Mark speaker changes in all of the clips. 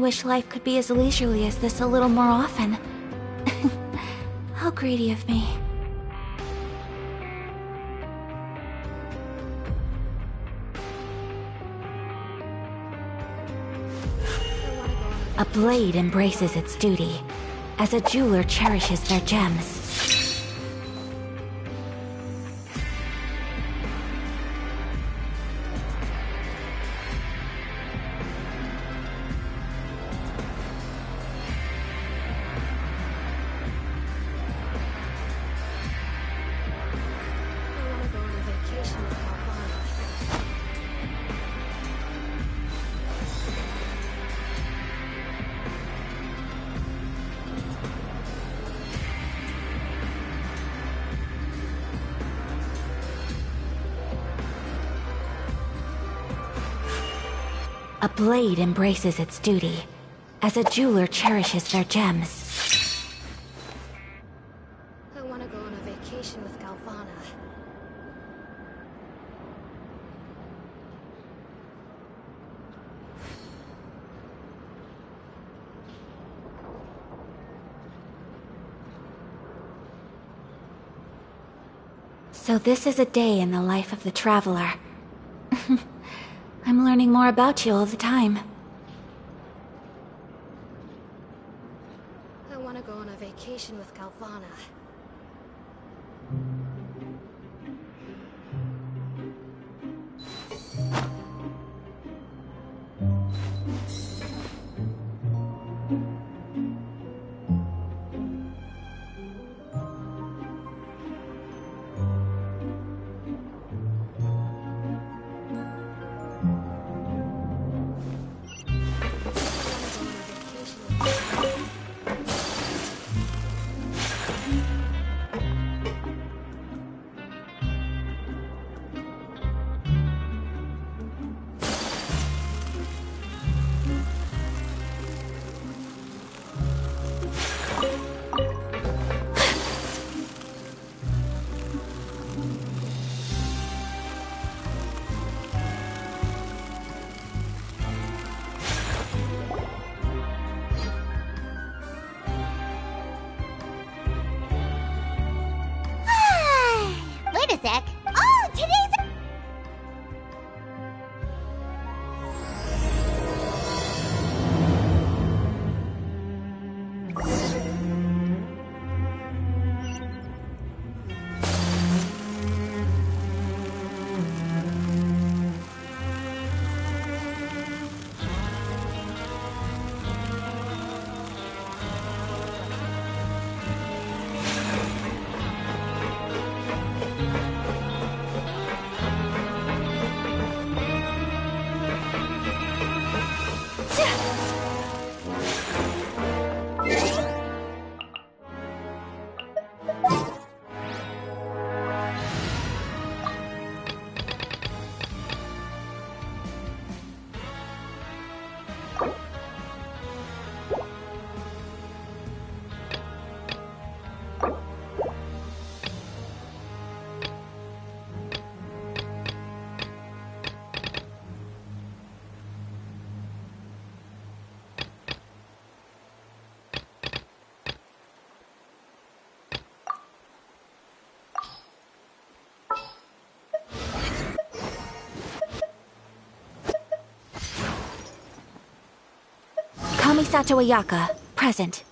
Speaker 1: wish life could be as leisurely as this a little more often. How greedy of me. A blade embraces its duty, as a jeweler cherishes their gems. A blade embraces its duty, as a jeweler cherishes their gems.
Speaker 2: I want to go on a vacation with Galvana.
Speaker 1: So this is a day in the life of the traveler. I'm learning more about you all the time.
Speaker 2: I want to go on a vacation with Galvana.
Speaker 3: Wait a sec. Oh, today's...
Speaker 1: Kamisato Ayaka, present.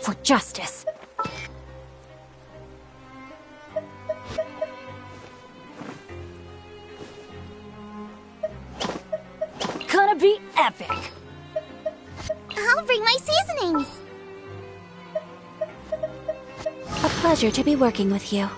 Speaker 4: for justice. Gonna be epic.
Speaker 3: I'll bring my seasonings.
Speaker 1: A pleasure to be working with you.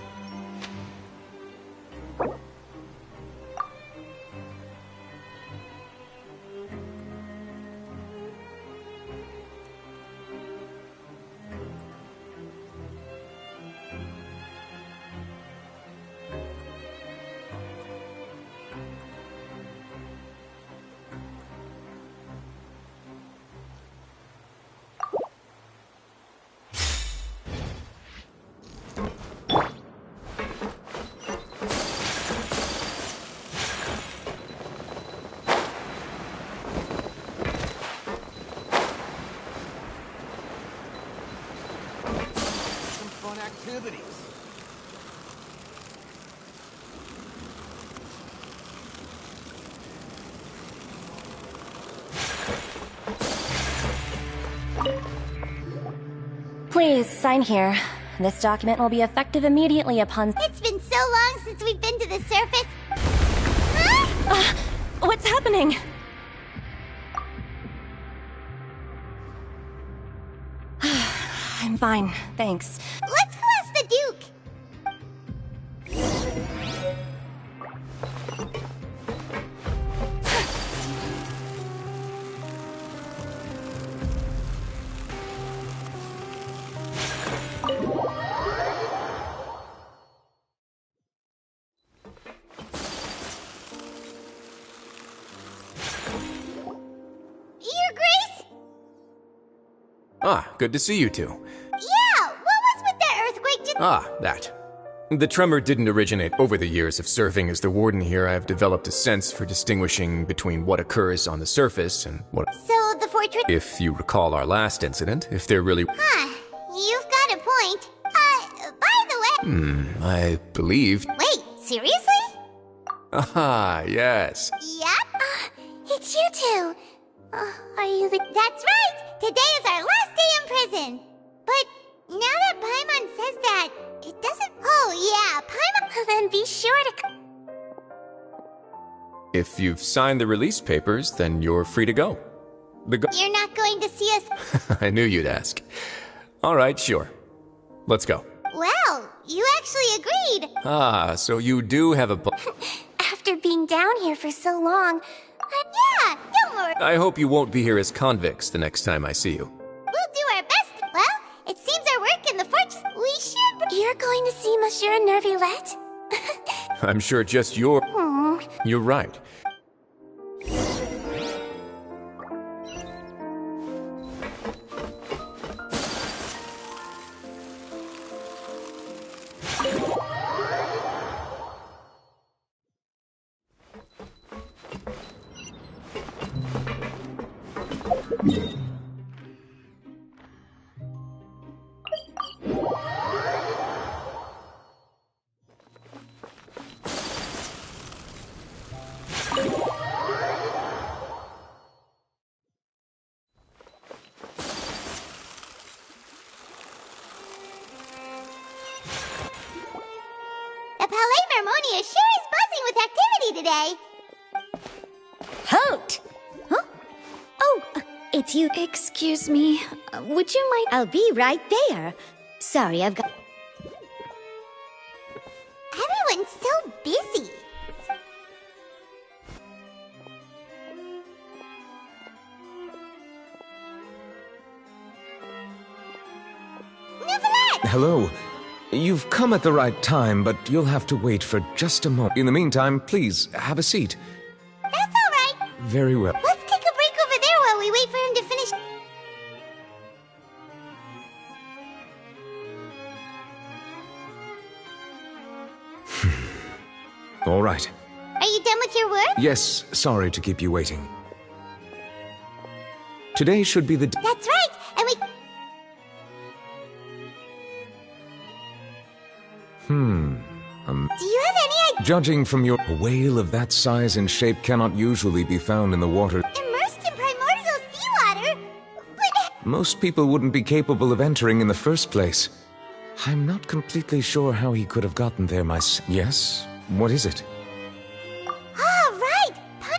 Speaker 5: Activities.
Speaker 4: Please, sign here. This document will be effective immediately upon...
Speaker 3: It's been so long since we've been to the surface. Huh?
Speaker 4: What's happening? I'm fine, thanks.
Speaker 3: Let's go ask the Duke. Your Grace?
Speaker 6: Ah, good to see you two.
Speaker 3: Yeah, what was with that earthquake just—
Speaker 6: That. The tremor didn't originate. Over the years of serving as the warden here, I've developed a sense for distinguishing between what occurs on the surface and what...
Speaker 3: So the fortress—
Speaker 6: If you recall our last incident, if there really...
Speaker 3: Huh, you've got a point. By the way—
Speaker 6: I believe...
Speaker 3: Wait, seriously?
Speaker 6: Ah, yes.
Speaker 3: Yep. It's you two. Are you the— That's right! Today is our last day in prison. But now that Paimon says that, it doesn't— Oh yeah, Paimon— Then be sure to—
Speaker 6: If you've signed the release papers, then you're free to go.
Speaker 3: You're not going to see us—
Speaker 6: I knew you'd ask. All right, sure. Let's go.
Speaker 3: Well, you actually agreed.
Speaker 6: Ah, so you do have a...
Speaker 3: After being down here for so long— Yeah, don't worry.
Speaker 6: I hope you won't be here as convicts the next time I see you.
Speaker 3: We'll do our best. Well, it seems our work in the fortress— We should— You're going to see Monsieur Nervillette?
Speaker 6: I'm sure just your... You're right.
Speaker 3: The Palais Mermonia sure is buzzing with activity today.
Speaker 7: Halt! Huh? Oh, it's you.
Speaker 1: Excuse me, would you mind—
Speaker 7: I'll be right there. Sorry, I've got...
Speaker 3: Everyone's so busy. Nervillette!
Speaker 8: Hello. You've come at the right time, but you'll have to wait for just a moment. In the meantime, please, have a seat.
Speaker 3: That's all right.
Speaker 8: Very well.
Speaker 3: Let's take a break over there while we wait for him to finish.
Speaker 8: All right.
Speaker 3: Are you done with your work?
Speaker 8: Yes, sorry to keep you waiting. Today should be the...
Speaker 3: That's right, and we... Do you have any idea?
Speaker 8: Judging from your... A whale of that size and shape cannot usually be found in the water.
Speaker 3: Immersed in primordial seawater? But
Speaker 8: Most people wouldn't be capable of entering in the first place. I'm not completely sure how he could have gotten there Yes? What is it?
Speaker 3: Ah, right!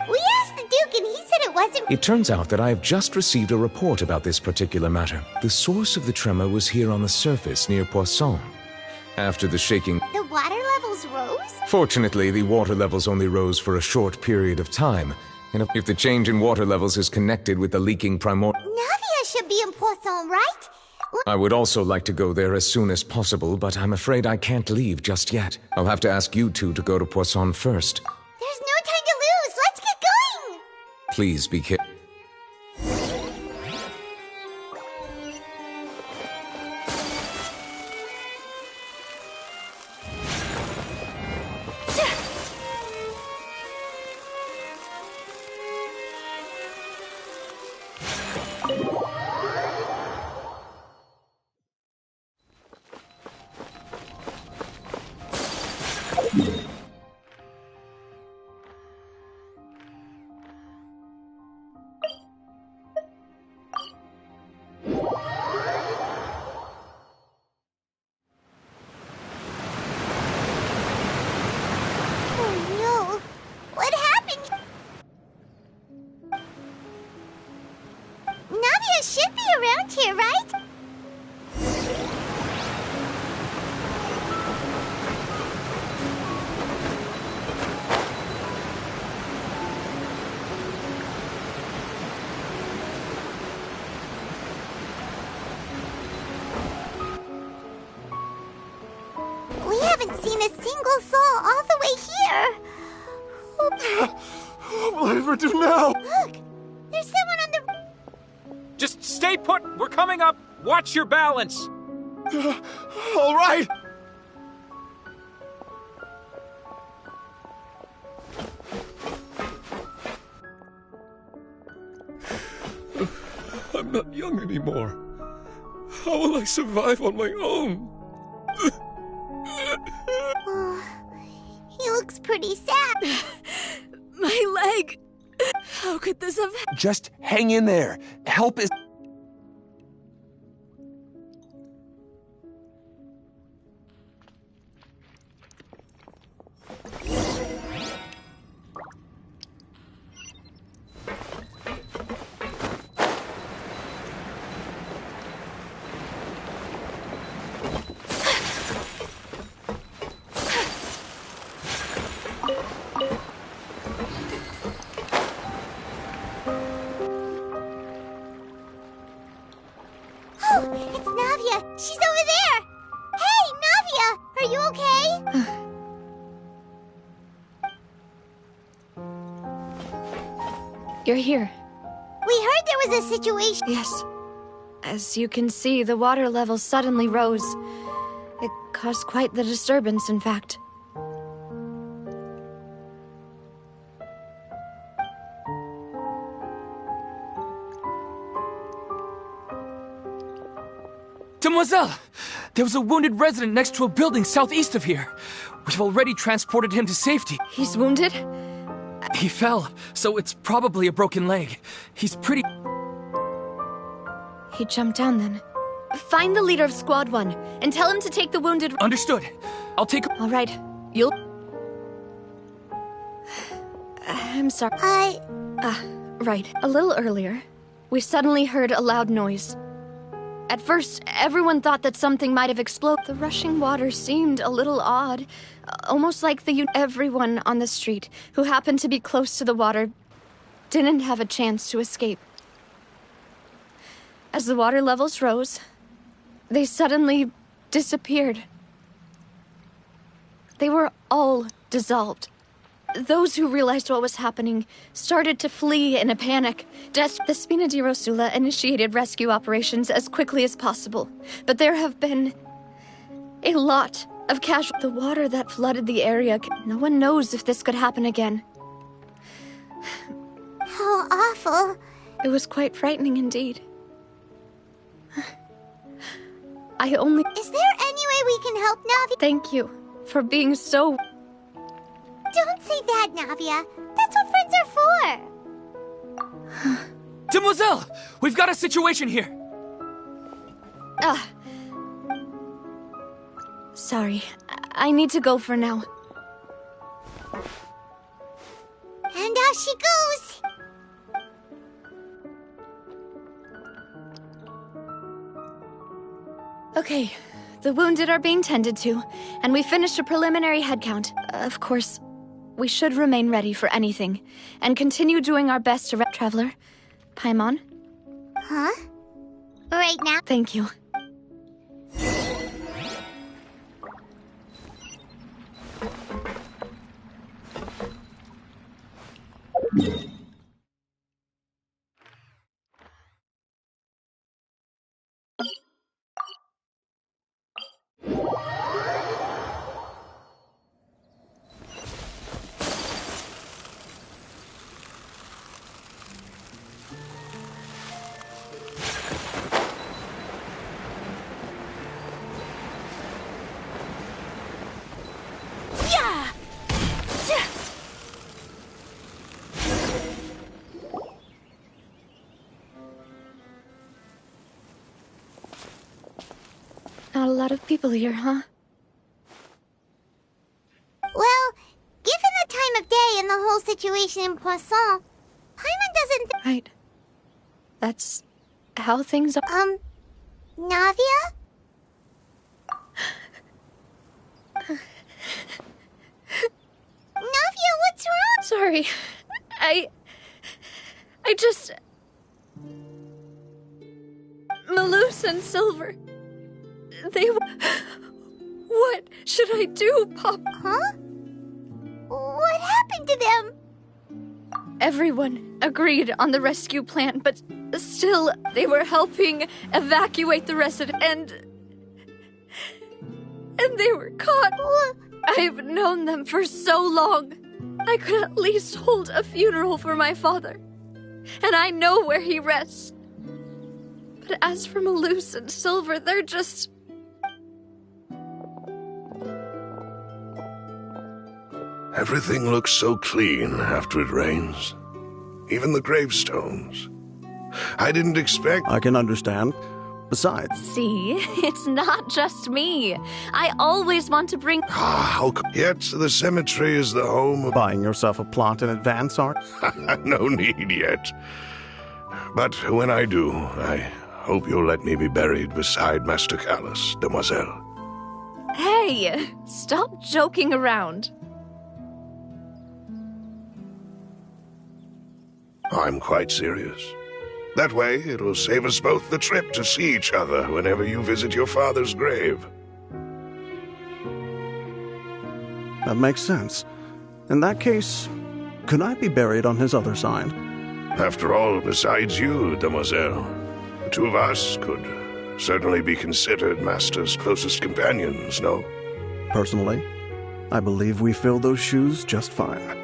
Speaker 3: We asked the Duke and he said it wasn't—
Speaker 8: It turns out that I have just received a report about this particular matter. The source of the tremor was here on the surface near Poisson. After the shaking,
Speaker 3: The water levels rose?
Speaker 8: fortunately, the water levels only rose for a short period of time. And if the change in water levels is connected with the leaking
Speaker 3: Navia should be in Poisson, right?
Speaker 8: I would also like to go there as soon as possible, but I'm afraid I can't leave just yet. I'll have to ask you two to go to Poisson first.
Speaker 3: There's no time to lose! Let's get going!
Speaker 8: Please be careful.
Speaker 3: Oh no! What happened? Navia should be around here, right? We haven't seen a single soul all the way here.
Speaker 5: What will I ever do now?
Speaker 3: Look! There's someone on the—
Speaker 9: Just stay put! We're coming up! Watch your balance!
Speaker 5: All right. I'm not young anymore. How will I survive on my own?
Speaker 3: Oh, he looks pretty sad.
Speaker 10: My leg! How could this have happened?
Speaker 5: Just hang in there. Help is...
Speaker 3: Oh, it's Navia. She's over there. Hey, Navia! Are you okay?
Speaker 10: You're here.
Speaker 3: We heard there was a situation.
Speaker 10: Yes. As you can see, the water level suddenly rose. It caused quite the disturbance, in fact.
Speaker 9: Demoiselle! There was a wounded resident next to a building southeast of here. We've already transported him to safety.
Speaker 10: He's wounded?
Speaker 9: He fell, so it's probably a broken leg. He's pretty...
Speaker 10: He jumped down then. Find the leader of Squad 1 and tell him to take the wounded...
Speaker 9: Understood. I'll take...
Speaker 10: All right. You'll... I'm sorry. Right. A little earlier, we suddenly heard a loud noise. At first, everyone thought that something might have exploded. The rushing water seemed a little odd, almost like everyone on the street who happened to be close to the water didn't have a chance to escape. As the water levels rose, they suddenly disappeared. They were all dissolved. Those who realized what was happening started to flee in a panic. The Spina di Rosula initiated rescue operations as quickly as possible, but there have been a lot of casualties. The water that flooded the area, no one knows if this could happen again.
Speaker 3: How awful.
Speaker 10: It was quite frightening indeed. I only...
Speaker 3: Is there any way we can help Navia?
Speaker 10: Thank you for being so...
Speaker 3: Don't say that, Navia. That's what friends are for.
Speaker 9: Demoiselle! We've got a situation here!
Speaker 10: Sorry. I need to go for now.
Speaker 3: And off she goes!
Speaker 10: Okay, the wounded are being tended to, and we finished a preliminary head count. Of course, we should remain ready for anything, and continue doing our best to Traveler. Paimon?
Speaker 3: Huh? Right now?
Speaker 10: Thank you. Not a lot of people here, huh?
Speaker 3: Well, given the time of day and the whole situation in Poisson, Paimon doesn't
Speaker 10: Right. That's how things are.
Speaker 3: Navia? Navia, what's wrong?
Speaker 10: Sorry. I just... Malus and Silver. They... What should I do, Pop?
Speaker 3: Huh? What happened to them?
Speaker 10: Everyone agreed on the rescue plan, but still, they were helping evacuate the resident, and they were caught. I've known them for so long. I could at least hold a funeral for my father, and I know where he rests. But as for Malus and Silver, they're just...
Speaker 5: Everything looks so clean after it rains. Even the gravestones. I didn't expect...
Speaker 11: I can understand. Besides...
Speaker 10: See, it's not just me. I always want to bring...
Speaker 5: Yet the cemetery is the home of...
Speaker 11: Buying yourself a plot in advance, Art?
Speaker 5: No need yet. But when I do, I hope you'll let me be buried beside Master Callus, Demoiselle.
Speaker 10: Hey, stop joking around.
Speaker 5: I'm quite serious. That way, it'll save us both the trip to see each other whenever you visit your father's grave.
Speaker 11: That makes sense. In that case, could I be buried on his other side?
Speaker 5: After all, besides you, Demoiselle, the two of us could certainly be considered Master's closest companions, no?
Speaker 11: Personally, I believe we fill those shoes just fine.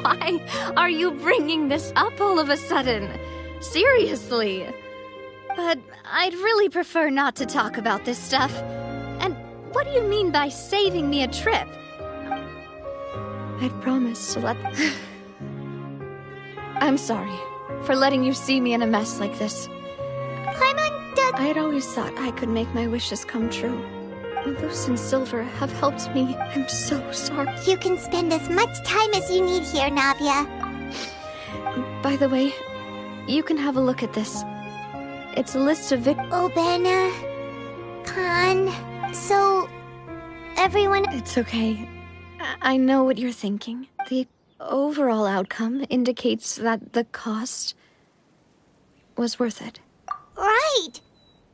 Speaker 10: Why are you bringing this up all of a sudden? Seriously. But I'd really prefer not to talk about this stuff. And what do you mean by saving me a trip? I'd promised to let... I'm sorry for letting you see me in a mess like this.
Speaker 3: Paimon does...
Speaker 10: I had always thought I could make my wishes come true. Malus and Silver have helped me. I'm so sorry.
Speaker 3: You can spend as much time as you need here, Navia.
Speaker 10: By the way, you can have a look at this. It's a list of
Speaker 3: Obena... Khan... So... everyone...
Speaker 10: It's okay. I know what you're thinking. The overall outcome indicates that the cost was worth it.
Speaker 3: Right!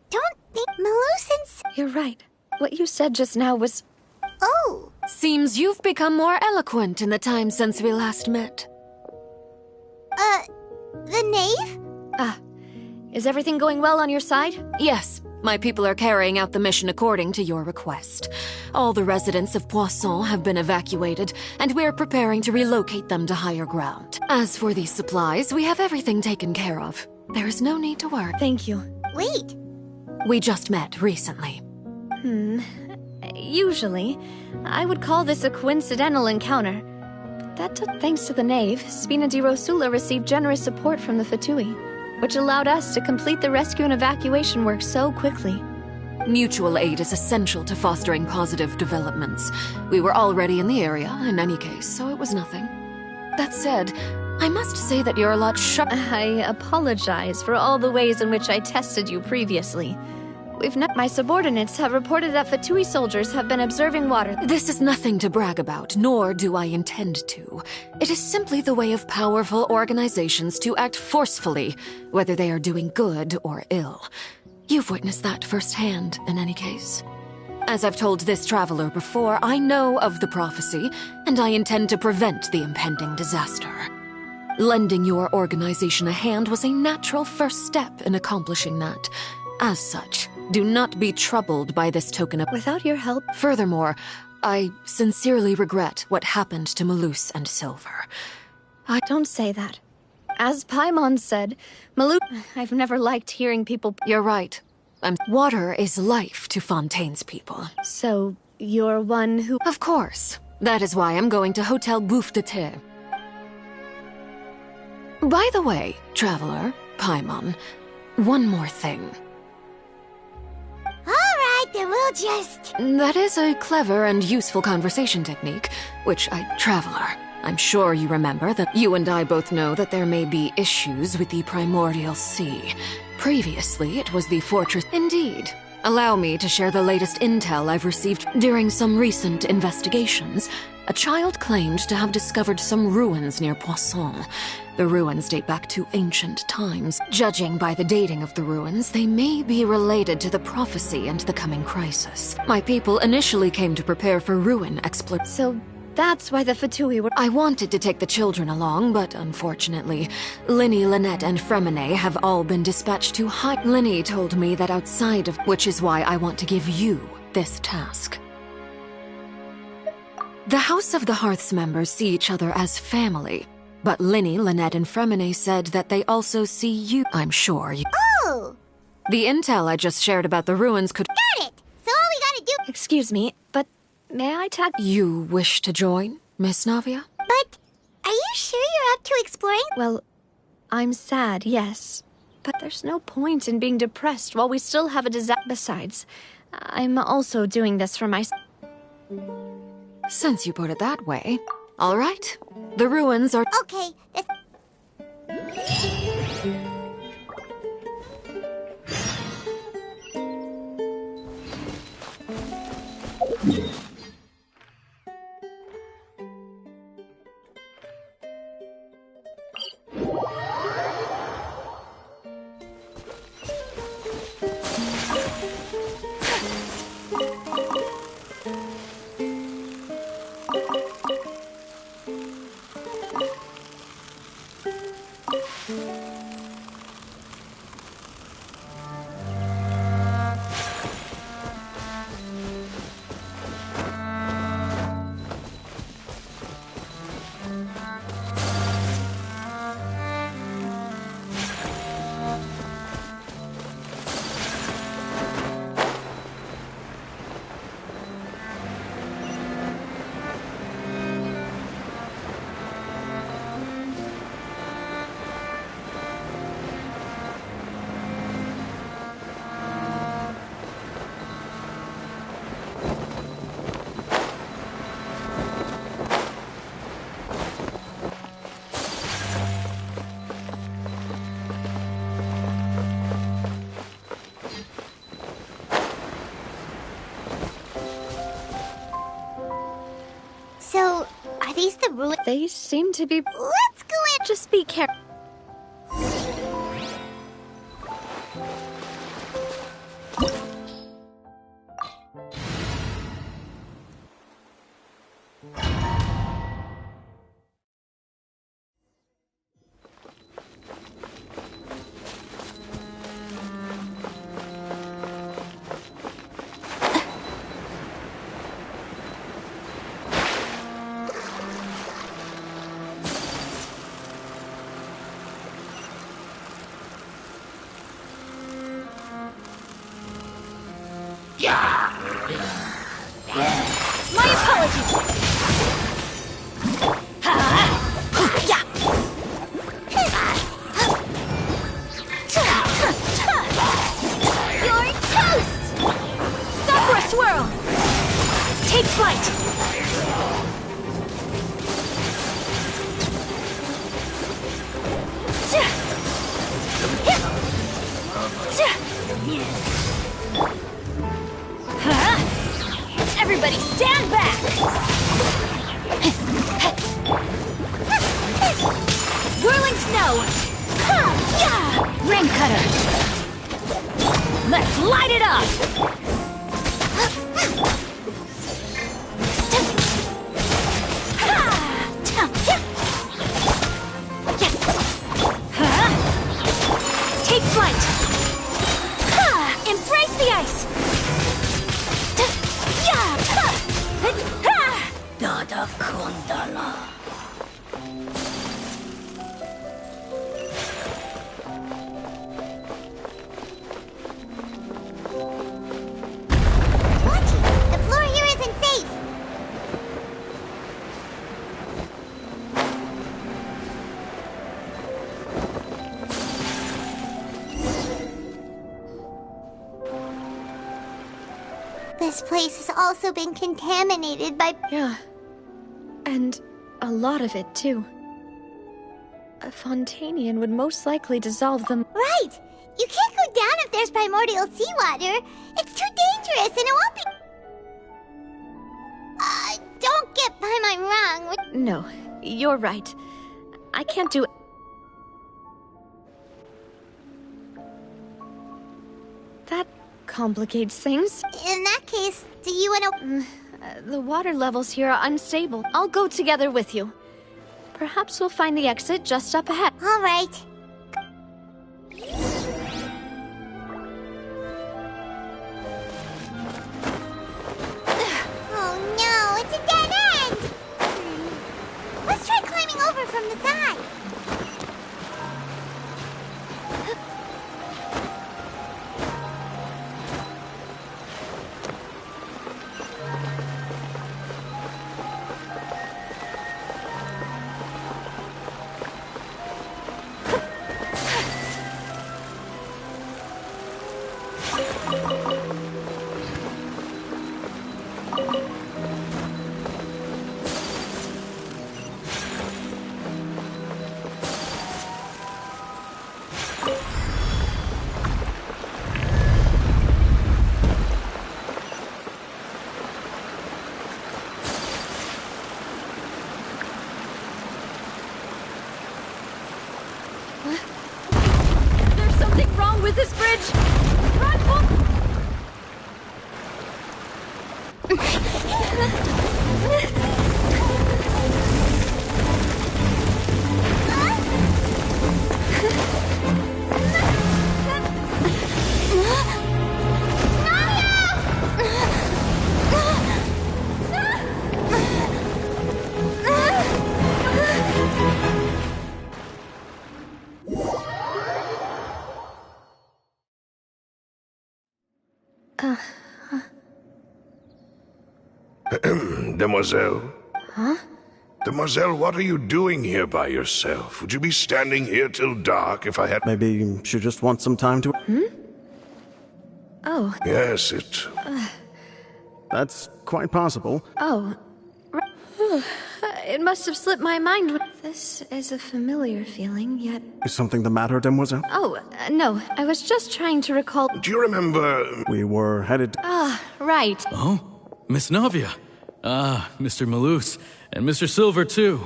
Speaker 3: Don't think Malus and...
Speaker 10: You're right. What you said just now was...
Speaker 3: Oh!
Speaker 12: Seems you've become more eloquent in the time since we last met.
Speaker 3: The knave?
Speaker 10: Is everything going well on your side?
Speaker 12: Yes. My people are carrying out the mission according to your request. All the residents of Poisson have been evacuated, and we're preparing to relocate them to higher ground. As for these supplies, we have everything taken care of. There is no need to worry.
Speaker 10: Thank you.
Speaker 3: Wait.
Speaker 12: We just met recently.
Speaker 10: Usually, I would call this a coincidental encounter. But thanks to the knave, Spina di Rosula received generous support from the Fatui. which allowed us to complete the rescue and evacuation work so quickly.
Speaker 12: Mutual aid is essential to fostering positive developments. We were already in the area, in any case, so it was nothing. That said, I must say that you're a lot sharp.
Speaker 10: I apologize for all the ways in which I tested you previously. My subordinates have reported that Fatui soldiers have been observing water.
Speaker 12: This is nothing to brag about, nor do I intend to. It is simply the way of powerful organizations to act forcefully, whether they are doing good or ill. You've witnessed that firsthand, in any case. As I've told this traveler before, I know of the prophecy, and I intend to prevent the impending disaster. Lending your organization a hand was a natural first step in accomplishing that. As such, do not be troubled by this token of—
Speaker 10: Without your help—
Speaker 12: Furthermore, I sincerely regret what happened to Malus and Silver.
Speaker 10: I don't say that. As Paimon said, I've never liked hearing people—
Speaker 12: You're right. Water is life to Fontaine's people.
Speaker 10: So, you're one who—
Speaker 12: Of course. That is why I'm going to Hotel Bouffe de Thé. By the way, traveler, Paimon, one more thing.
Speaker 3: Alright, then we'll just—
Speaker 12: That is a clever and useful conversation technique, which traveler, I'm sure you remember that you and I both know that there may be issues with the Primordial Sea. Previously, it was the fortress— Indeed. Allow me to share the latest intel I've received. During some recent investigations, a child claimed to have discovered some ruins near Poisson. The ruins date back to ancient times. Judging by the dating of the ruins, they may be related to the prophecy and the coming crisis. My people initially came to prepare for ruin exploration.
Speaker 10: So that's why the Fatui were—
Speaker 12: I wanted to take the children along, but unfortunately, Linny, Lynette, and Fremine have all been dispatched to hide. Linny told me that outside of— which is why I want to give you this task. The House of the Hearth's members see each other as family, but Linny, Lynette, and Fremine said that they also see you. I'm sure you—
Speaker 3: Oh!
Speaker 12: The intel I just shared about the ruins could—
Speaker 3: Got it! So all we gotta do—
Speaker 10: Excuse me, but may I tag—
Speaker 12: You wish to join, Miss Navia?
Speaker 3: But are you sure you're up to exploring?
Speaker 10: Well, I'm sad, yes. But there's no point in being depressed while we still have a disaster. Besides, I'm also doing this for myself.
Speaker 12: Since you put it that way. All right. The ruins are—
Speaker 3: Okay, So, are these the ruins?
Speaker 10: They seem to be—
Speaker 3: Let's go in!
Speaker 10: Just be careful.
Speaker 7: My apologies! Everybody stand back! Whirling snow! Rain cutter! Let's light it up! Take flight! Embrace the ice! Dada Kundala.
Speaker 3: The floor here isn't safe. This place has also been contaminated by...
Speaker 10: Yeah. And a lot of it, too. A Fontanian would most likely dissolve them.
Speaker 3: Right! You can't go down if there's primordial seawater. It's too dangerous and it won't be... don't get Paimon wrong.
Speaker 10: No, you're right. I can't do... That complicates things.
Speaker 3: In that case, do you want to...
Speaker 10: The water levels here are unstable. I'll go together with you. Perhaps we'll find the exit just up ahead.
Speaker 3: All right. Oh no, it's a dead end! Let's try climbing over from the side.
Speaker 7: There's something wrong with this bridge! Run,
Speaker 5: Demoiselle?
Speaker 10: Huh?
Speaker 5: Demoiselle, what are you doing here by yourself? Would you be standing here till dark if I had...
Speaker 11: Maybe she just wants some time to...
Speaker 10: Oh.
Speaker 5: Yes, it...
Speaker 11: That's quite possible.
Speaker 10: Oh. It must have slipped my mind. This is a familiar feeling, yet...
Speaker 11: Is something the matter, Demoiselle?
Speaker 10: Oh, no. I was just trying to recall...
Speaker 5: Do you remember...
Speaker 11: We were headed...
Speaker 10: Ah, right.
Speaker 9: Oh? Miss Navia. Ah, Mr. Malus. And Mr. Silver, too.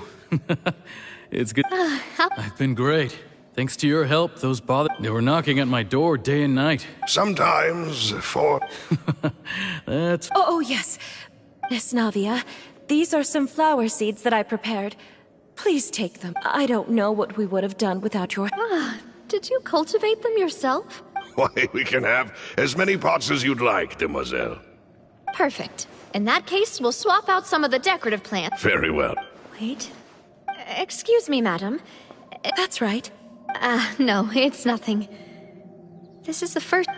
Speaker 9: It's good. I've been great. Thanks to your help, those they were knocking at my door day and night.
Speaker 5: Sometimes, for...
Speaker 9: That's...
Speaker 13: Oh, yes. Miss Navia, these are some flower seeds that I prepared. Please take them. I don't know what we would have done without your...
Speaker 10: Did you cultivate them yourself?
Speaker 5: Why, we can have as many pots as you'd like, Demoiselle.
Speaker 10: Perfect. In that case, we'll swap out some of the decorative plants.
Speaker 5: Very well.
Speaker 10: Wait. Excuse me, madam.
Speaker 13: That's right.
Speaker 10: No, it's nothing. This is the first...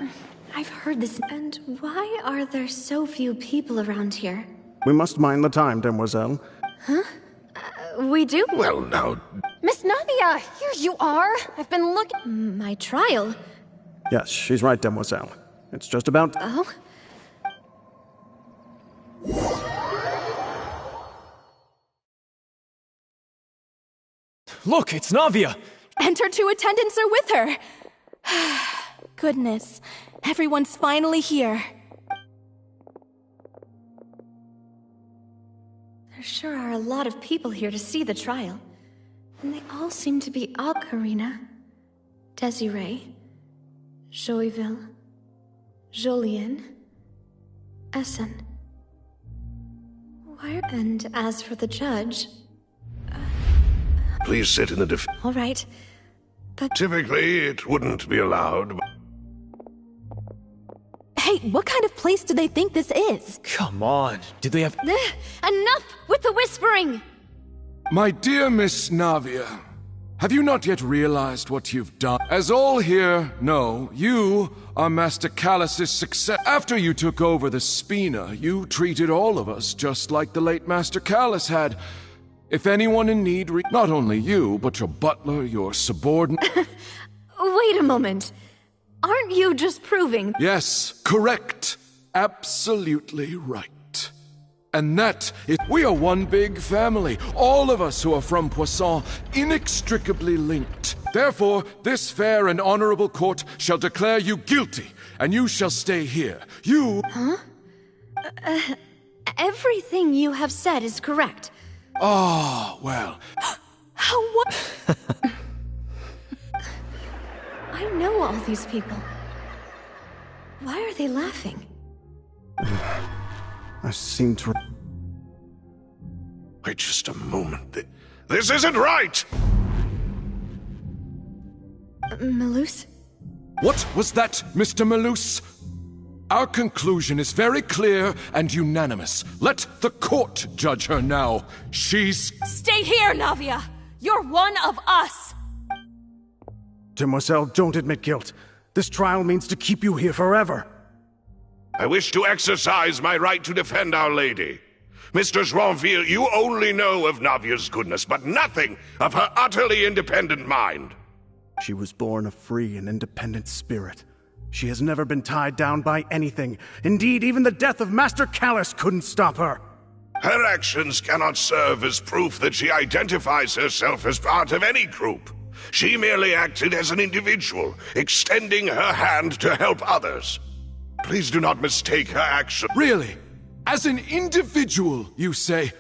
Speaker 10: I've heard this... And why are there so few people around here?
Speaker 11: We must mind the time, Demoiselle.
Speaker 10: Huh? We do?
Speaker 5: Well, now...
Speaker 7: Miss Navia, here you are. I've been looking...
Speaker 10: My trial?
Speaker 11: Yes, she's right, Demoiselle. It's just about...
Speaker 10: Oh?
Speaker 9: Look, it's Navia!
Speaker 7: And her two attendants are with her.
Speaker 14: goodness. Everyone's finally here.
Speaker 10: There sure are a lot of people here to see the trial. And they all seem to be Karina, Desiree, Joyville, Jolien, Essen. And as for the judge...
Speaker 5: Please sit in the
Speaker 10: All right, but...
Speaker 5: Typically, it wouldn't be allowed, but...
Speaker 14: Hey, what kind of place do they think this is?
Speaker 15: Come on, do they have...
Speaker 10: Enough with the whispering!
Speaker 16: My dear Miss Navia, have you not yet realized what you've done? As all here know, you are Master Callus's success. After you took over the Spina, you treated all of us just like the late Master Callus had. If anyone in need, not only you, but your butler, your subordinate...
Speaker 10: Wait a moment. Aren't you just proving...
Speaker 16: Yes, correct. Absolutely right. And that is... We are one big family. All of us who are from Poisson, inextricably linked. Therefore, this fair and honorable court shall declare you guilty, and you shall stay here. You...
Speaker 10: Huh? Everything you have said is correct.
Speaker 16: Ah, well...
Speaker 10: How what? I know all these people. Why are they laughing?
Speaker 11: I seem to...
Speaker 5: Wait just a moment. This isn't right!
Speaker 10: Malus?
Speaker 16: What was that, Mr. Malus? Our conclusion is very clear and unanimous. Let the court judge her now. She's...
Speaker 13: Stay here, Navia! You're one of us!
Speaker 11: Demoiselle, don't admit guilt. This trial means to keep you here forever.
Speaker 5: I wish to exercise my right to defend Our Lady. Mr. Joinville, you only know of Navia's goodness, but nothing of her utterly independent mind.
Speaker 11: She was born a free and independent spirit. She has never been tied down by anything. Indeed, even the death of Master Callus couldn't stop her.
Speaker 5: Her actions cannot serve as proof that she identifies herself as part of any group. She merely acted as an individual, extending her hand to help others. Please do not mistake her action.
Speaker 16: Really? As an individual, you say?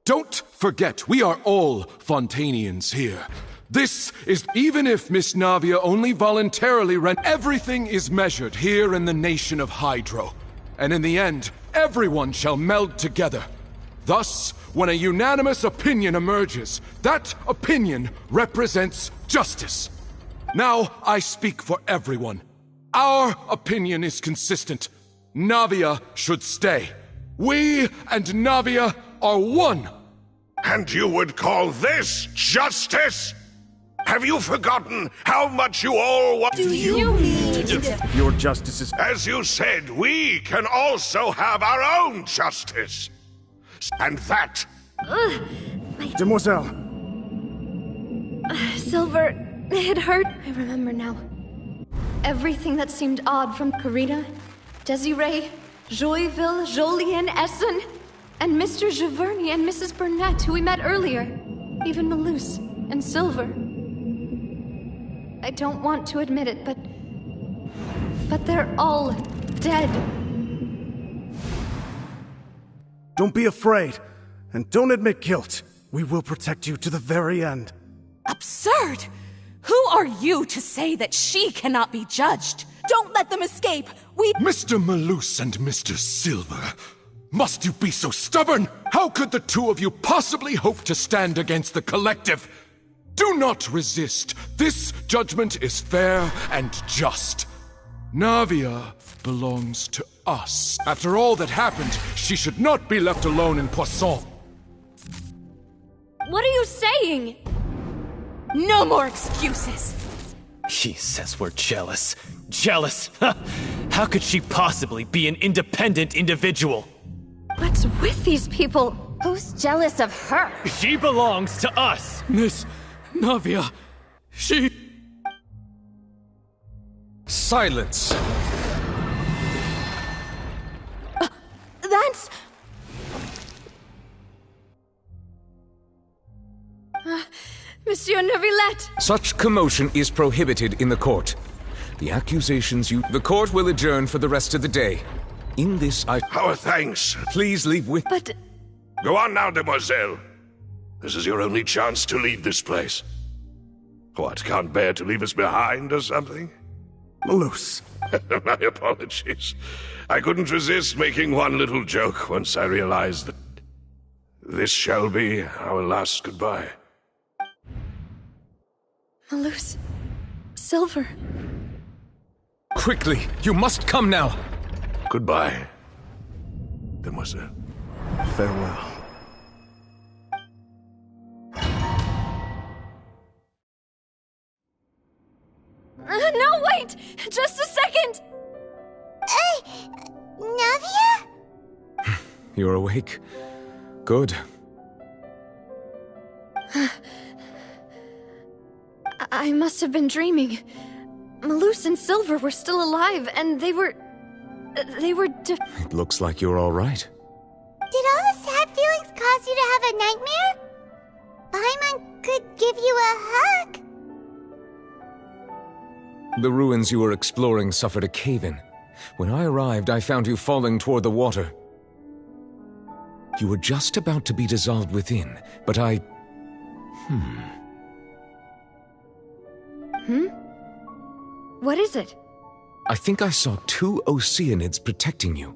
Speaker 16: Don't forget, we are all Fontanians here. This is... Even if Miss Navia only voluntarily ran... Everything is measured here in the nation of Hydro. And in the end, everyone shall meld together. Thus, when a unanimous opinion emerges, that opinion represents justice. Now, I speak for everyone. Our opinion is consistent. Navia should stay. We and Navia are one.
Speaker 5: And you would call this justice? Have you forgotten how much you all want?
Speaker 14: Do you need...
Speaker 11: Your justice is...
Speaker 5: As you said, we can also have our own justice. And that...
Speaker 11: Demoiselle.
Speaker 10: Silver, it hurt. I remember now. Everything that seemed odd from Karina, Desiree, Joyville, Jolien, Essen, and Mr. Giverny and Mrs. Burnett, who we met earlier. Even Malus and Silver. I don't want to admit it, but they're all dead.
Speaker 11: Don't be afraid, and don't admit guilt. We will protect you to the very end.
Speaker 13: Absurd! Who are you to say that she cannot be judged? Don't let them escape!
Speaker 16: Mr. Malus and Mr. Silver, must you be so stubborn? How could the two of you possibly hope to stand against the collective? Do not resist. This judgment is fair and just. Navia belongs to us. After all that happened, she should not be left alone in Poisson.
Speaker 13: What are you saying? No more excuses!
Speaker 15: He says we're jealous. Jealous? How could she possibly be an independent individual?
Speaker 10: What's with these people?
Speaker 4: Who's jealous of her?
Speaker 15: She belongs to us!
Speaker 9: Miss Navia, she...
Speaker 8: Silence!
Speaker 10: That's... Monsieur Neuvillette!
Speaker 8: Such commotion is prohibited in the court. The accusations you... The court will adjourn for the rest of the day. In this,
Speaker 5: Our thanks.
Speaker 8: Please leave with...
Speaker 10: But...
Speaker 5: Go on now, demoiselle. This is your only chance to leave this place. What, can't bear to leave us behind or something?
Speaker 11: Malus.
Speaker 5: My apologies. I couldn't resist making one little joke once I realized that this shall be our last goodbye.
Speaker 10: Malus. Silver.
Speaker 8: Quickly! You must come now!
Speaker 5: Goodbye, demoiselle.
Speaker 11: Farewell.
Speaker 10: No, wait! Just a second!
Speaker 3: Navia?
Speaker 8: You're awake. Good.
Speaker 10: I must have been dreaming. Malus and Silver were still alive, and they were...
Speaker 8: It looks like you're all right.
Speaker 3: Did all the sad feelings cause you to have a nightmare? Paimon could give you a hug.
Speaker 8: The ruins you were exploring suffered a cave-in. When I arrived, I found you falling toward the water. You were just about to be dissolved within, but I...
Speaker 10: What is it?
Speaker 8: I think I saw 2 Oceanids protecting you.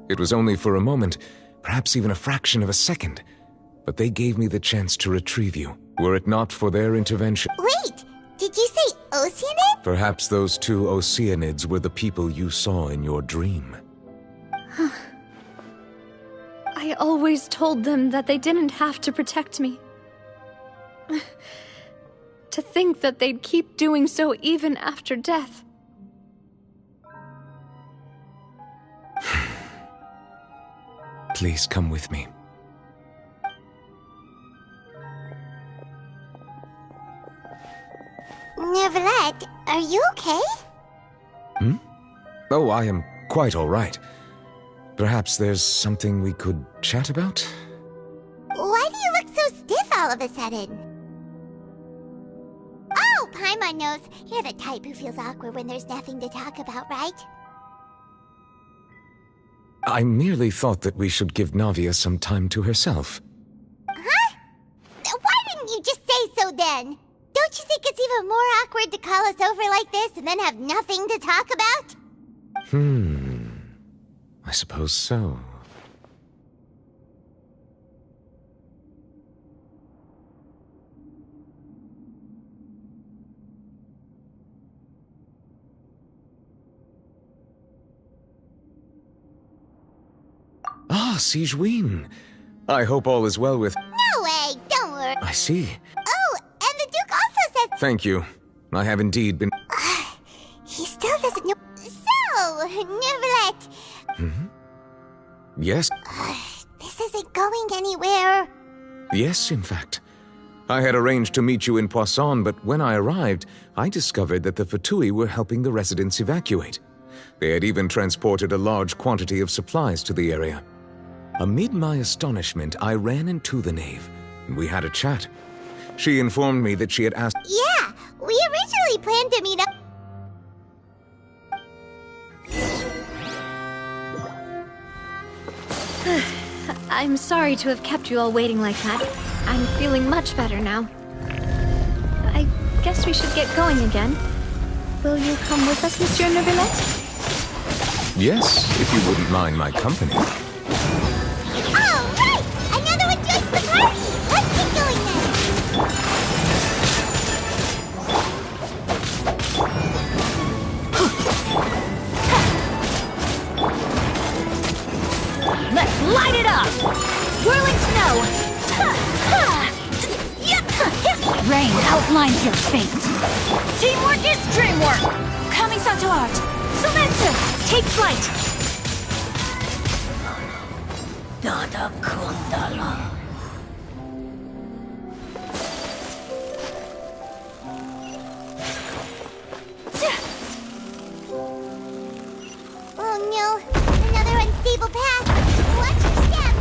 Speaker 8: It was only for a moment, perhaps even a fraction of a second, but they gave me the chance to retrieve you. Were it not for their intervention...
Speaker 3: Wait, did you say Oceanid?
Speaker 8: Perhaps those 2 Oceanids were the people you saw in your dream.
Speaker 10: I always told them that they didn't have to protect me. To think that they'd keep doing so even after death.
Speaker 8: Please come with me.
Speaker 3: Neverlet, are you okay?
Speaker 8: Oh, I am quite all right. Perhaps there's something we could chat about?
Speaker 3: Why do you look so stiff all of a sudden? Oh, Paimon knows. You're the type who feels awkward when there's nothing to talk about, right?
Speaker 8: I merely thought that we should give Navia some time to herself.
Speaker 3: Huh? Why didn't you just say so then? Don't you think it's even more awkward to call us over like this and then have nothing to talk about?
Speaker 8: I suppose so. Ah, Sigewinne. I hope all is well with...
Speaker 3: No way, don't worry.
Speaker 8: I see.
Speaker 3: Oh, and the Duke also said...
Speaker 8: Thank you. I have indeed been...
Speaker 3: He still doesn't know... So, Neverlet...
Speaker 8: Yes?
Speaker 3: This isn't going anywhere.
Speaker 8: Yes, in fact. I had arranged to meet you in Poisson, but when I arrived, I discovered that the Fatui were helping the residents evacuate. They had even transported a large quantity of supplies to the area. Amid my astonishment, I ran into the knave, and we had a chat. She informed me that she had asked...
Speaker 3: Yeah, we originally planned to meet up...
Speaker 10: I'm sorry to have kept you all waiting like that. I'm feeling much better now. I guess we should get going again. Will you come with us, Monsieur Neverlet?
Speaker 8: Yes, if you wouldn't mind my company.
Speaker 3: All right! Another one joins the party! Let's get going then!
Speaker 1: Let's light it up! Whirling snow! Rain outlines your fate. Teamwork is dreamwork! Kamisato art! Sumetsu! Take flight! Dada Kundala.
Speaker 3: Oh no, another unstable path. Watch your step.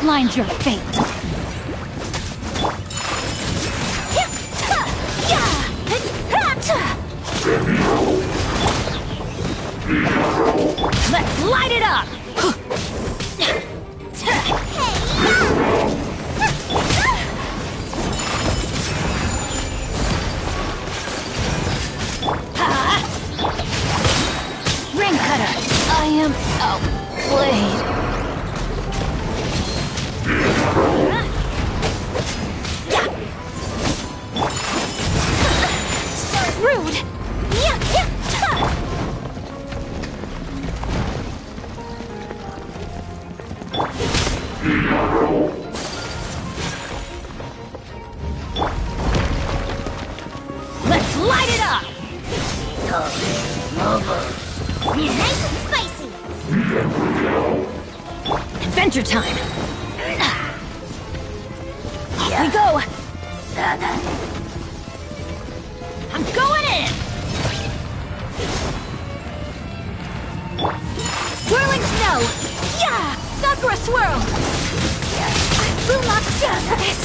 Speaker 1: outlines your fate. Let's light it up! Ring cutter, I am outplayed. So rude! Let's light it up!
Speaker 3: Nice and spicy.
Speaker 1: Adventure time! Off we go! I'm going in! Whirling snow! Yeah! Sakura swirl! I will not stand for this!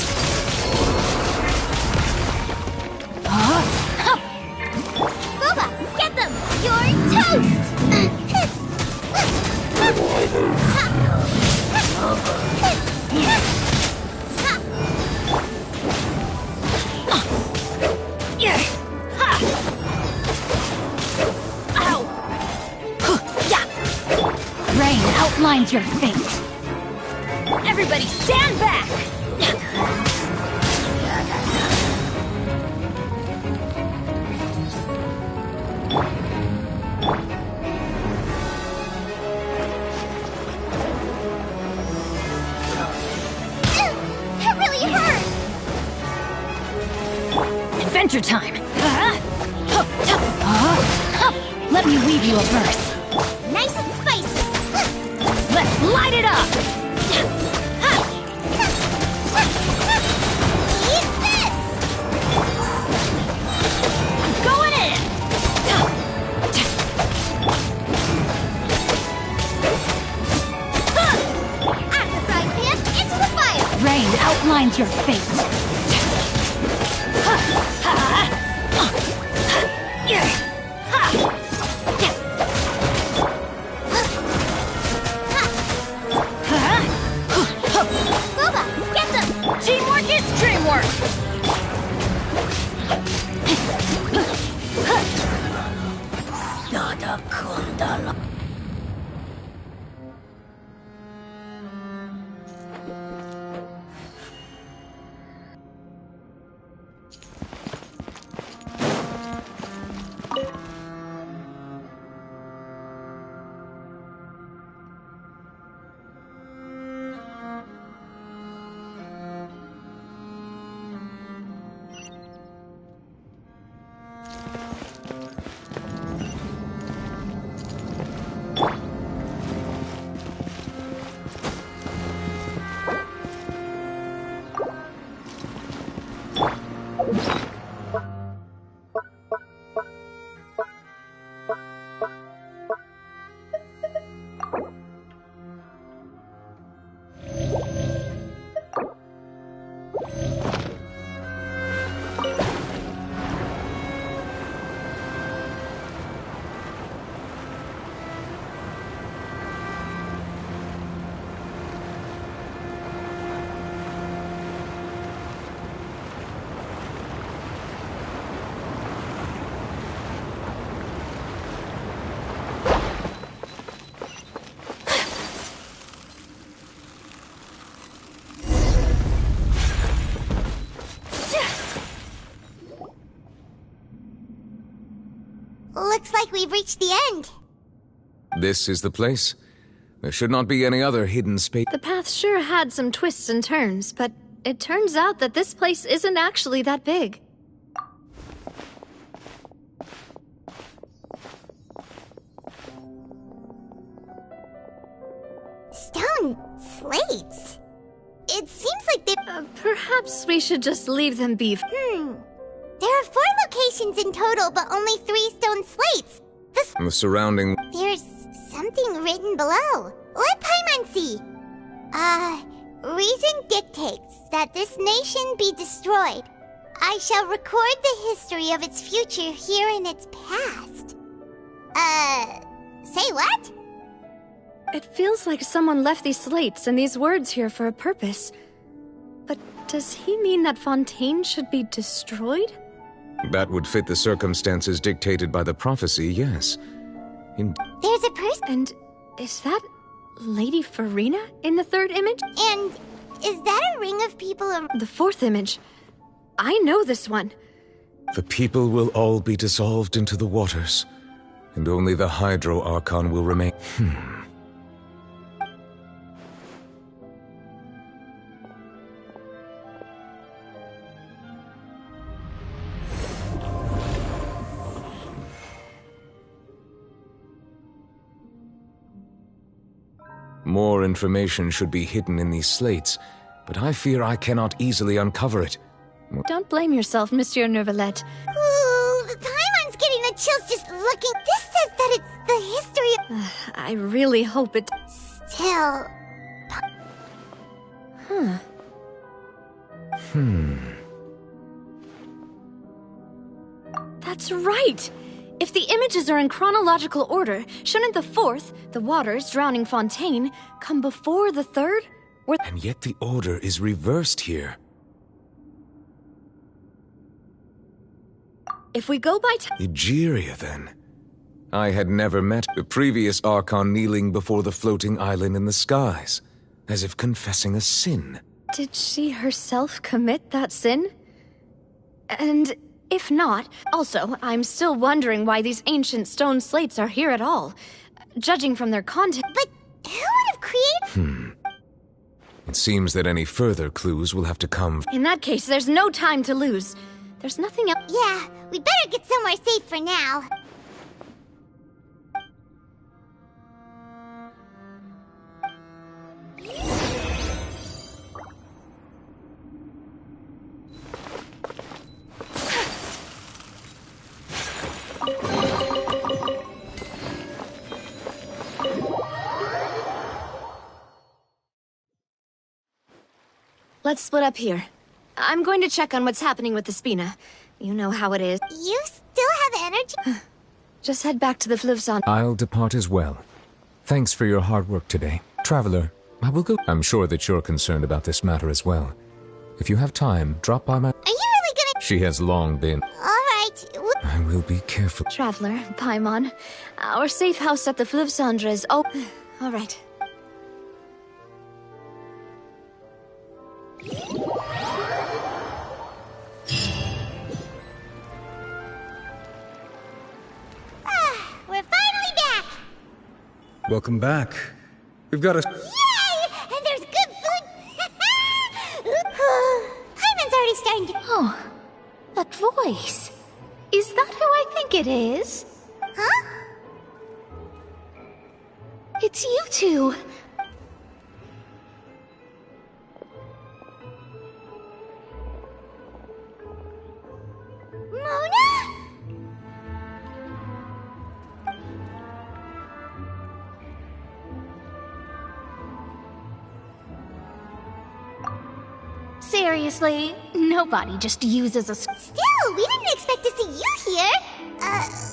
Speaker 3: Booba, get them! You're toast!
Speaker 1: Rain outlines your fate. Everybody stand back!
Speaker 3: That really hurt!
Speaker 1: Adventure time! Let me weave you a verse.
Speaker 3: Nice and spicy!
Speaker 1: Let's light it up!
Speaker 3: Eat this!
Speaker 1: I'm going in!
Speaker 3: Out of the frying pan, into the fire!
Speaker 1: Rain outlines your fate.
Speaker 3: Booba, get them!
Speaker 1: Teamwork is dreamwork!
Speaker 3: Looks like we've reached the end.
Speaker 8: This is the place. There should not be any other hidden space.
Speaker 10: The path sure had some twists and turns, but it turns out that this place isn't actually that big.
Speaker 3: Stone slates? It seems like they...
Speaker 10: Perhaps we should just leave them be.
Speaker 3: There are 4 locations in total, but only 3 stone slates.
Speaker 8: The surrounding...
Speaker 3: There's something written below. Let Paimon see. Reason dictates that this nation be destroyed. I shall record the history of its future here in its past. Say what?
Speaker 10: It feels like someone left these slates and these words here for a purpose. But does he mean that Fontaine should be destroyed?
Speaker 8: That would fit the circumstances dictated by the prophecy, yes.
Speaker 3: There's a person.
Speaker 10: And is that Lady Farina in the third image?
Speaker 3: And is that a ring of people?
Speaker 10: The fourth image. I know this one.
Speaker 8: The people will all be dissolved into the waters, and only the Hydro Archon will remain. More information should be hidden in these slates, but I fear I cannot easily uncover it.
Speaker 10: Don't blame yourself, Monsieur Neuvillette.
Speaker 3: Ooh, Paimon's getting the chills just looking. This says that it's the history of...
Speaker 10: I really hope it...
Speaker 3: Still...
Speaker 10: That's right! If the images are in chronological order, shouldn't the fourth, the waters drowning Fontaine, come before the third?
Speaker 8: And yet the order is reversed here.
Speaker 10: If we go by
Speaker 8: Egeria, then. I had never met the previous Archon kneeling before the floating island in the skies, as if confessing a sin.
Speaker 10: Did she herself commit that sin? And if not, also, I'm still wondering why these ancient stone slates are here at all. Judging from their content...
Speaker 3: But who would have created...
Speaker 8: It seems that any further clues will have to come...
Speaker 10: In that case, there's no time to lose. There's nothing else...
Speaker 3: Yeah, we better get somewhere safe for now.
Speaker 10: Let's split up here. I'm going to check on what's happening with the Spina. You know how it is.
Speaker 3: You still have energy?
Speaker 10: Just head back to the Fluvsan.
Speaker 8: I'll depart as well. Thanks for your hard work today. Traveler, I will go. I'm sure that you're concerned about this matter as well. If you have time, drop by my...
Speaker 3: Are you really gonna...
Speaker 8: She has long been...
Speaker 3: Alright.
Speaker 8: I will be careful.
Speaker 10: Traveler, Paimon, our safe house at the Fluvsandra is open. Alright.
Speaker 3: We're finally back!
Speaker 8: Welcome back. We've got a...
Speaker 3: Yay! And there's good food! Hyman's already starting to...
Speaker 1: Oh, that voice. Is that who I think it is?
Speaker 3: Huh?
Speaker 1: It's you two.
Speaker 3: Mona?
Speaker 1: Seriously, nobody just uses a...
Speaker 3: Still, we didn't expect to see you here.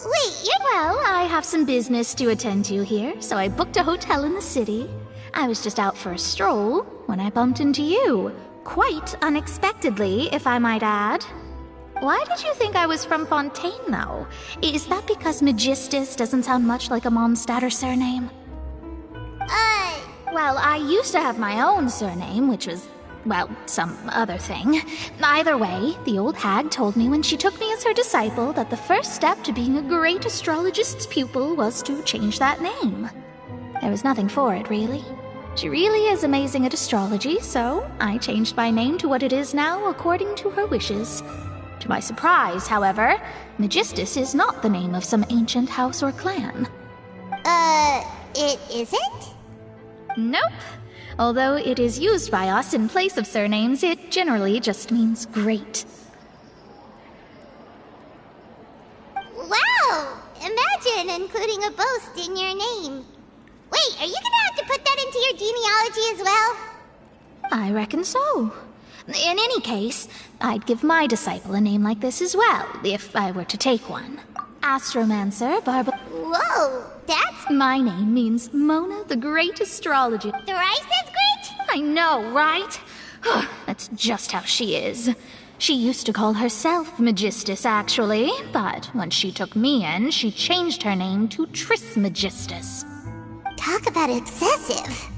Speaker 3: Wait, you're...
Speaker 1: Well, I have some business to attend to here, so I booked a hotel in the city. I was just out for a stroll when I bumped into you. Quite unexpectedly, if I might add. Why did you think I was from Fontaine, though? Is that because Magistus doesn't sound much like a Mondstatter surname? Well, I used to have my own surname, which was, well, some other thing. Either way, the old hag told me when she took me as her disciple that the first step to being a great astrologist's pupil was to change that name. There was nothing for it, really. She really is amazing at astrology, so I changed my name to what it is now according to her wishes. To my surprise, however, Magistus is not the name of some ancient house or clan.
Speaker 3: It isn't?
Speaker 1: Nope. Although it is used by us in place of surnames, it generally just means great.
Speaker 3: Wow! Imagine including a boast in your name. Wait, are you gonna have to put that into your genealogy as well?
Speaker 1: I reckon so. In any case, I'd give my disciple a name like this as well, if I were to take one. Astromancer Barba...
Speaker 3: Whoa, that's...
Speaker 1: My name means Mona the Great Astrologer.
Speaker 3: Thrice as great?
Speaker 1: I know, right? That's just how she is. She used to call herself Magistus, actually, but when she took me in, she changed her name to Trismegistus.
Speaker 3: Talk about excessive.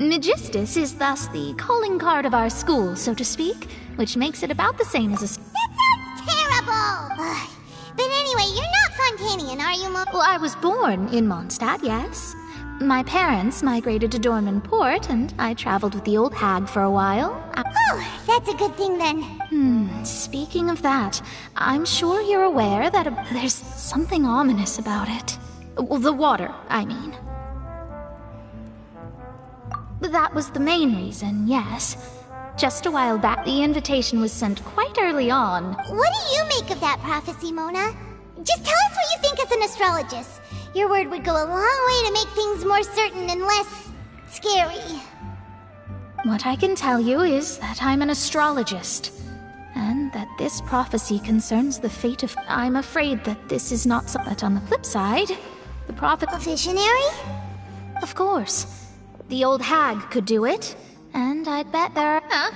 Speaker 1: Magistus is thus the calling card of our school, so to speak, which makes it about the same as a...
Speaker 3: That sounds terrible! But anyway, you're not Fontanian, are you,
Speaker 1: Well, I was born in Mondstadt, yes. My parents migrated to Dorman Port, and I traveled with the old hag for a while.
Speaker 3: Oh, that's a good thing then.
Speaker 1: Speaking of that, I'm sure you're aware that there's something ominous about it. Well, the water, I mean. That was the main reason, yes. Just a while back, the invitation was sent quite early on.
Speaker 3: What do you make of that prophecy, Mona? Just tell us what you think as an astrologist. Your word would go a long way to make things more certain and less... scary.
Speaker 1: What I can tell you is that I'm an astrologist, and that this prophecy concerns the fate of... I'm afraid that this is not so... But on the flip side, the prophet...
Speaker 3: A visionary?
Speaker 1: Of course. The old hag could do it, and I'd bet there are...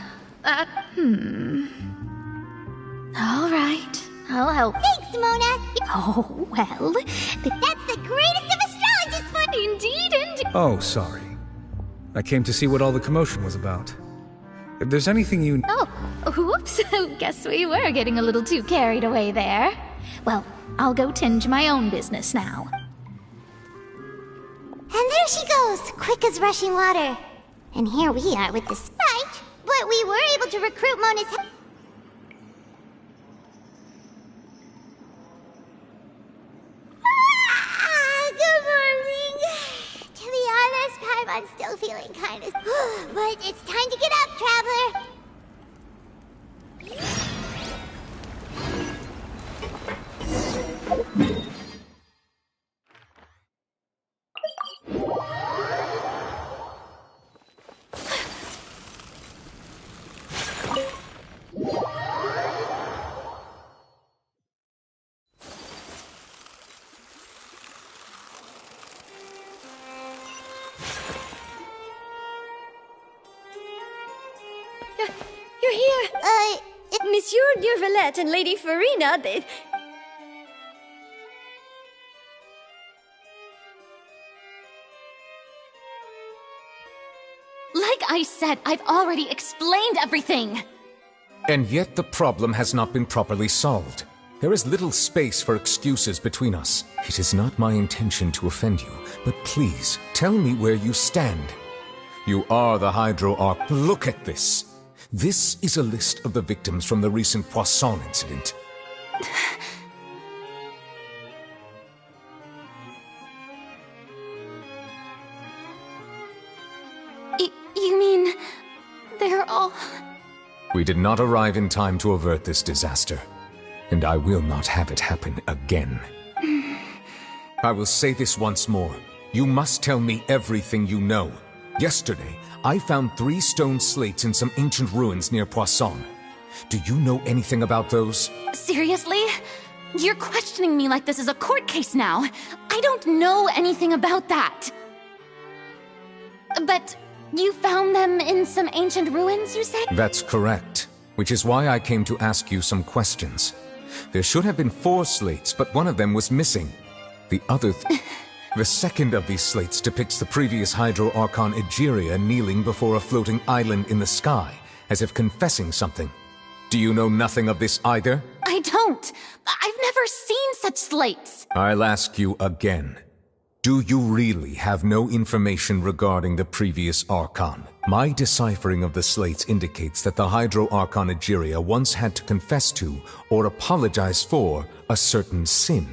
Speaker 1: All right, I'll help.
Speaker 3: Thanks, Mona!
Speaker 1: Oh, well...
Speaker 3: That's the greatest of astrologists for...
Speaker 1: Indeed.
Speaker 17: Oh, sorry. I came to see what all the commotion was about. If there's anything you...
Speaker 1: Oh, whoops. Guess we were getting a little too carried away there. Well, I'll go tend to my own business now.
Speaker 3: And there she goes, quick as rushing water. And here we are with this... Right, but we were able to recruit Mona's... Good morning. To be honest, Paimon's still feeling kind of... But it's time to get up, traveler.
Speaker 10: You're here! Monsieur Durvalette and Lady Farina, they...
Speaker 7: Like I said, I've already explained everything!
Speaker 8: And yet the problem has not been properly solved. There is little space for excuses between us. It is not my intention to offend you, but please, tell me where you stand. You are the Hydro Arc. Look at this. This is a list of the victims from the recent Poisson incident.
Speaker 7: You mean... they're all...
Speaker 8: We did not arrive in time to avert this disaster, and I will not have it happen again. I will say this once more. You must tell me everything you know. Yesterday, I found 3 stone slates in some ancient ruins near Poisson. Do you know anything about those?
Speaker 7: Seriously? You're questioning me like this is a court case now. I don't know anything about that. But you found them in some ancient ruins, you say?
Speaker 8: That's correct, which is why I came to ask you some questions. There should have been 4 slates, but one of them was missing. The other... The second of these slates depicts the previous Hydro Archon Egeria kneeling before a floating island in the sky, as if confessing something. Do you know nothing of this either?
Speaker 7: I don't. I've never seen such slates.
Speaker 8: I'll ask you again. Do you really have no information regarding the previous Archon? My deciphering of the slates indicates that the Hydro Archon Egeria once had to confess to, or apologize for, a certain sin.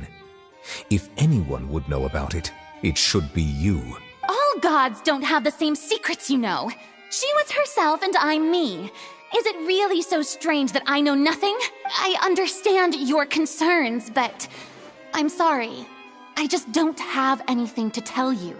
Speaker 8: If anyone would know about it, it should be you.
Speaker 7: All gods don't have the same secrets, you know. She was herself and I'm me. Is it really so strange that I know nothing? I understand your concerns, but I'm sorry. I just don't have anything to tell you.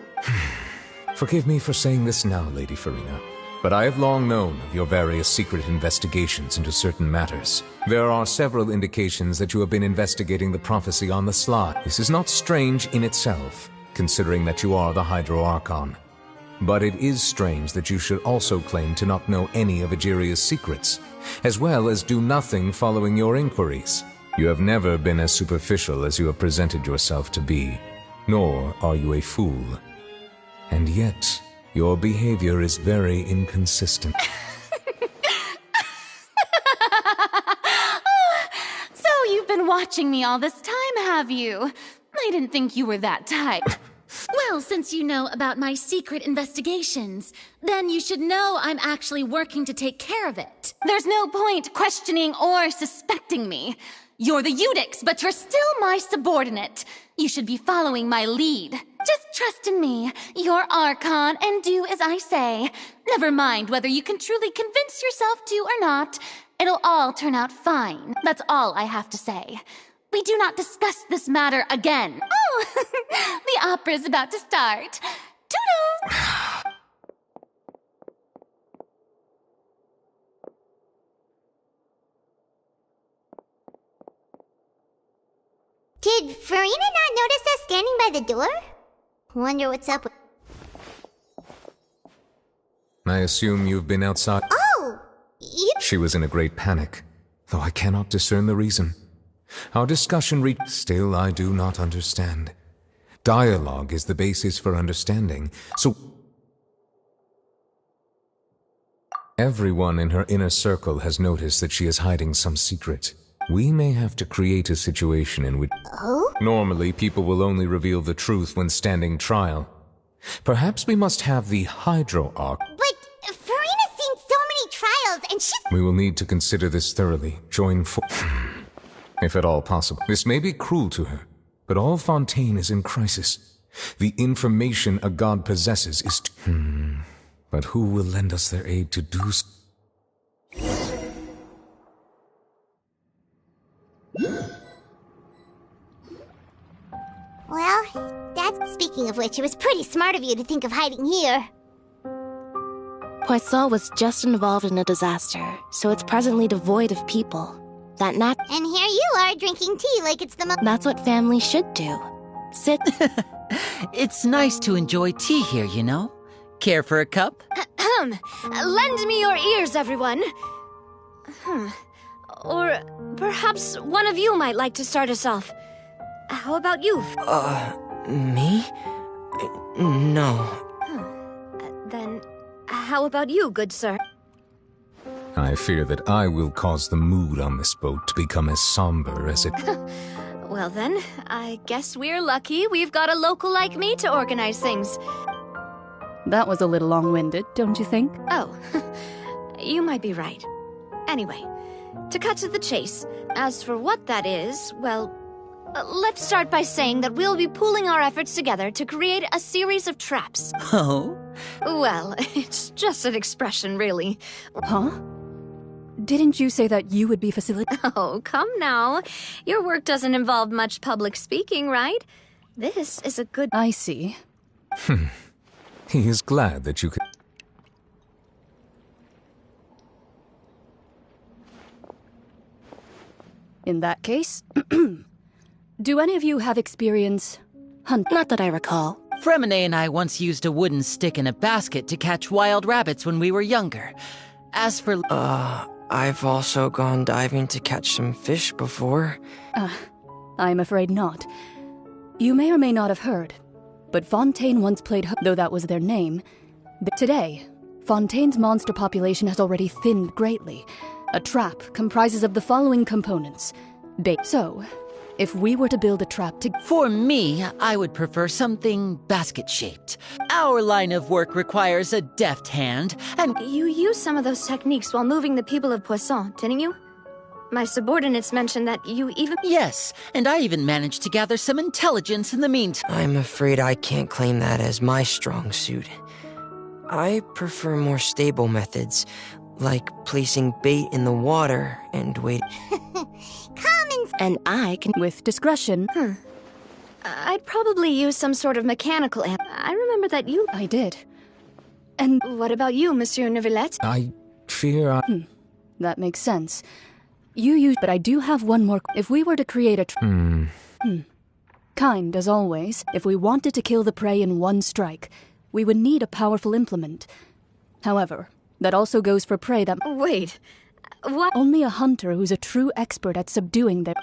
Speaker 8: Forgive me for saying this now, Lady Farina, but I have long known of your various secret investigations into certain matters. There are several indications that you have been investigating the prophecy on the sly. This is not strange in itself, considering that you are the Hydro Archon. But it is strange that you should also claim to not know any of Egeria's secrets, as well as do nothing following your inquiries. You have never been as superficial as you have presented yourself to be, nor are you a fool. And yet, your behavior is very inconsistent.
Speaker 7: So you've been watching me all this time, have you? I didn't think you were that type. Well, since you know about my secret investigations, then you should know I'm actually working to take care of it. There's no point questioning or suspecting me. You're the Eudix, but you're still my subordinate. You should be following my lead. Just trust in me, your Archon, and do as I say. Never mind whether you can truly convince yourself to or not. It'll all turn out fine. That's all I have to say. We do not discuss this matter again. Oh, the opera's about to start. Toodles!
Speaker 3: Did Farina not notice us standing by the door? Wonder what's up with...
Speaker 8: I assume you've been outside.
Speaker 3: Oh!
Speaker 8: She was in a great panic, though I cannot discern the reason. Our discussion Still, I do not understand. Dialogue is the basis for understanding, so... Everyone in her inner circle has noticed that she is hiding some secret. We may have to create a situation in which...
Speaker 3: Oh?
Speaker 8: Normally, people will only reveal the truth when standing trial. Perhaps we must have the Hydro Arc...
Speaker 3: But Farina's seen so many trials, and she's...
Speaker 8: We will need to consider this thoroughly. If at all possible. This may be cruel to her, but all Fontaine is in crisis. The information a god possesses is... But who will lend us their aid to do so?
Speaker 3: Well, that's... Speaking of which, it was pretty smart of you to think of hiding here.
Speaker 18: Poisson was just involved in a disaster, so it's presently devoid of people.
Speaker 3: And here you are, drinking tea like it's the
Speaker 18: That's what family should do. Sit.
Speaker 19: It's nice to enjoy tea here, you know? Care for a cup?
Speaker 10: Lend me your ears, everyone. Or perhaps one of you might like to start us off. How about you?
Speaker 20: Me? No.
Speaker 10: Then, how about you, good sir?
Speaker 8: I fear that I will cause the mood on this boat to become as somber as it...
Speaker 10: Well then, I guess we're lucky we've got a local like me to organize things.
Speaker 21: That was a little long-winded, don't you think?
Speaker 10: Oh, you might be right. Anyway, to cut to the chase, as for what that is, well, let's start by saying that we'll be pooling our efforts together to create a series of traps.
Speaker 19: Oh?
Speaker 10: Well, it's just an expression, really.
Speaker 21: Huh? Didn't you say that you would be facilitating?
Speaker 10: Oh, come now. Your work doesn't involve much public speaking, right? This is a good...
Speaker 21: I see.
Speaker 8: He is glad that you could...
Speaker 21: In that case, do any of you have experience hunting?
Speaker 18: Not that I recall.
Speaker 19: Fremine and I once used a wooden stick in a basket to catch wild rabbits when we were younger. As for...
Speaker 20: I've also gone diving to catch some fish before.
Speaker 21: I'm afraid not. You may or may not have heard, but Fontaine once played though that was their name. Today, Fontaine's monster population has already thinned greatly. A trap comprises of the following components. So, if we were to build a trap to...
Speaker 19: For me, I would prefer something basket-shaped. Our line of work requires a deft hand, and...
Speaker 10: You used some of those techniques while moving the people of Poisson, didn't you? My subordinates mentioned that you even...
Speaker 19: Yes, and I even managed to gather some intelligence in the meantime.
Speaker 20: I'm afraid I can't claim that as my strong suit. I prefer more stable methods, like placing bait in the water and wait...
Speaker 3: And I can...
Speaker 21: With discretion.
Speaker 10: I'd probably use some sort of mechanical amp. I remember that you...
Speaker 21: I did. And
Speaker 10: what about you, Monsieur Neuvillette?
Speaker 8: I fear I...
Speaker 21: That makes sense. You use... But I do have one more... If we were to create a... Kind, as always, if we wanted to kill the prey in one strike, we would need a powerful implement. However, that also goes for prey that...
Speaker 10: Wait, what?
Speaker 21: Only a hunter who's a true expert at subduing their...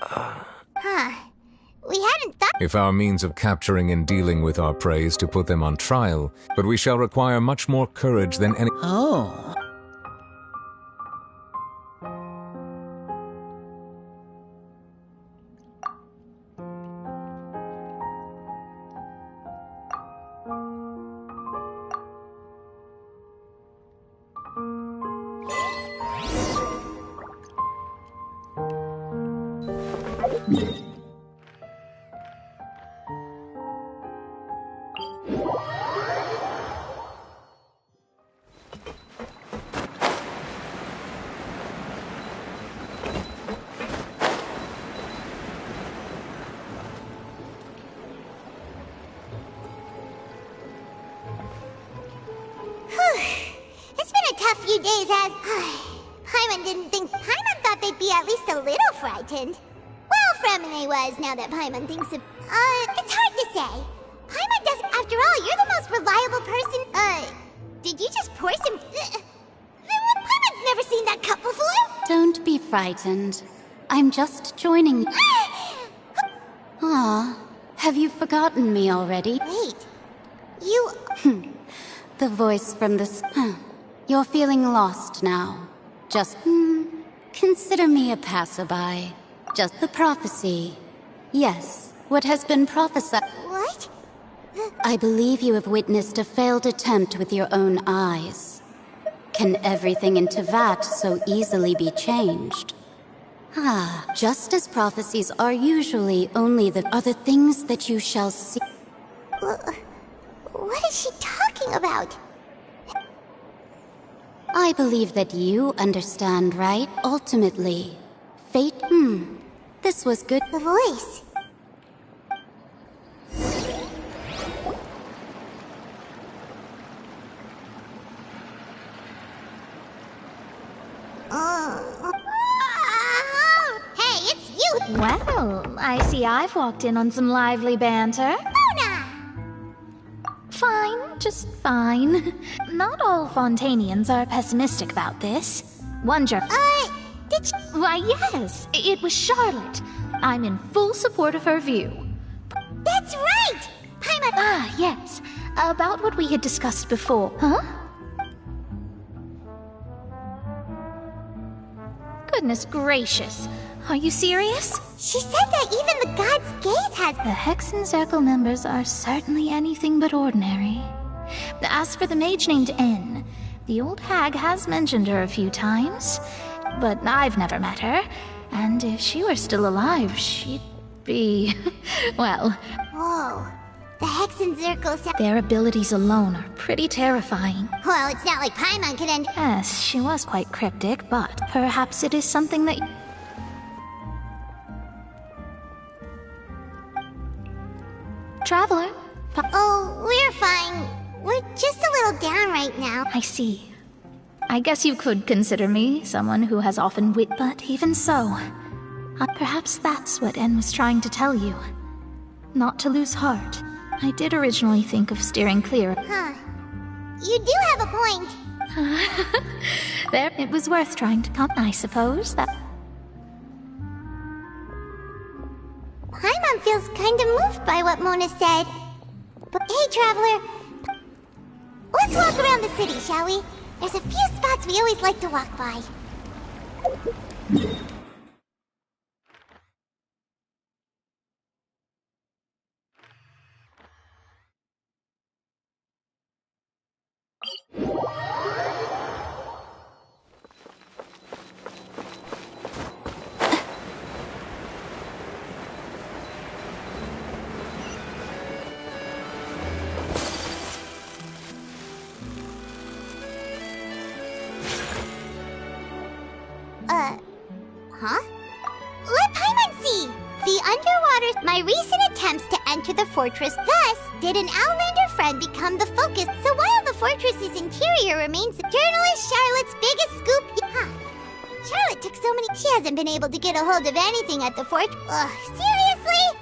Speaker 3: We hadn't thought...
Speaker 8: If our means of capturing and dealing with our prey is to put them on trial, but we shall require much more courage than any...
Speaker 19: Oh.
Speaker 3: It's been a tough few days as... Paimon didn't think... Paimon thought they'd be at least a little frightened. Well, Fremine was, now that Paimon thinks of... it's hard to say. Paimon doesn't... After all, you're the most reliable person... Did you just pour some... Paimon's never seen that cup before!
Speaker 7: Don't be frightened. I'm just joining... Aw, have you forgotten me already?
Speaker 3: Wait, you...
Speaker 7: The voice from the... You're feeling lost now. Just, consider me a passerby. Just the prophecy. Yes, what has been prophesied...
Speaker 3: What?
Speaker 7: I believe you have witnessed a failed attempt with your own eyes. Can everything in Tevat so easily be changed? Just as prophecies are usually only the things that you shall see.
Speaker 3: What is she talking about?
Speaker 7: I believe that you understand, right? Ultimately, fate... This was good.
Speaker 3: The voice. Hey, it's you!
Speaker 1: Well, I see I've walked in on some lively banter.
Speaker 3: Mona!
Speaker 1: Fine, just fine. Not all Fontanians are pessimistic about this. One jerk...
Speaker 3: did you...
Speaker 1: Why, yes, it was Charlotte. I'm in full support of her view.
Speaker 3: That's right! Paimon...
Speaker 1: Yes. About what we had discussed before. Huh? Goodness gracious. Are you serious?
Speaker 3: She said that even the God's Gaze has...
Speaker 1: The Hexen Circle members are certainly anything but ordinary. As for the mage named N, the old hag has mentioned her a few times, but I've never met her, and if she were still alive, she'd be... well...
Speaker 3: Whoa. The Hexen Circle...
Speaker 1: Their abilities alone are pretty terrifying.
Speaker 3: Well, it's not like Paimon could end...
Speaker 1: Yes, she was quite cryptic, but perhaps it is something that... Traveler?
Speaker 3: Oh, we're fine. We're just a little down right now.
Speaker 1: I see. I guess you could consider me someone who has often wit, but even so... perhaps that's what N was trying to tell you. Not to lose heart. I did originally think of steering clear.
Speaker 3: You do have a point.
Speaker 1: There, it was worth trying to come, I suppose, that...
Speaker 3: Paimon feels kind of moved by what Mona said. But hey, Traveler, let's walk around the city, shall we? There's a few spots we always like to walk by. Huh? Let Paimon see! The underwater... My recent attempts to enter the fortress, thus did an Outlander friend become the focus. So while the fortress's interior remains journalist Charlotte's biggest scoop... Charlotte took so many... She hasn't been able to get a hold of anything at the fort. Ugh, seriously?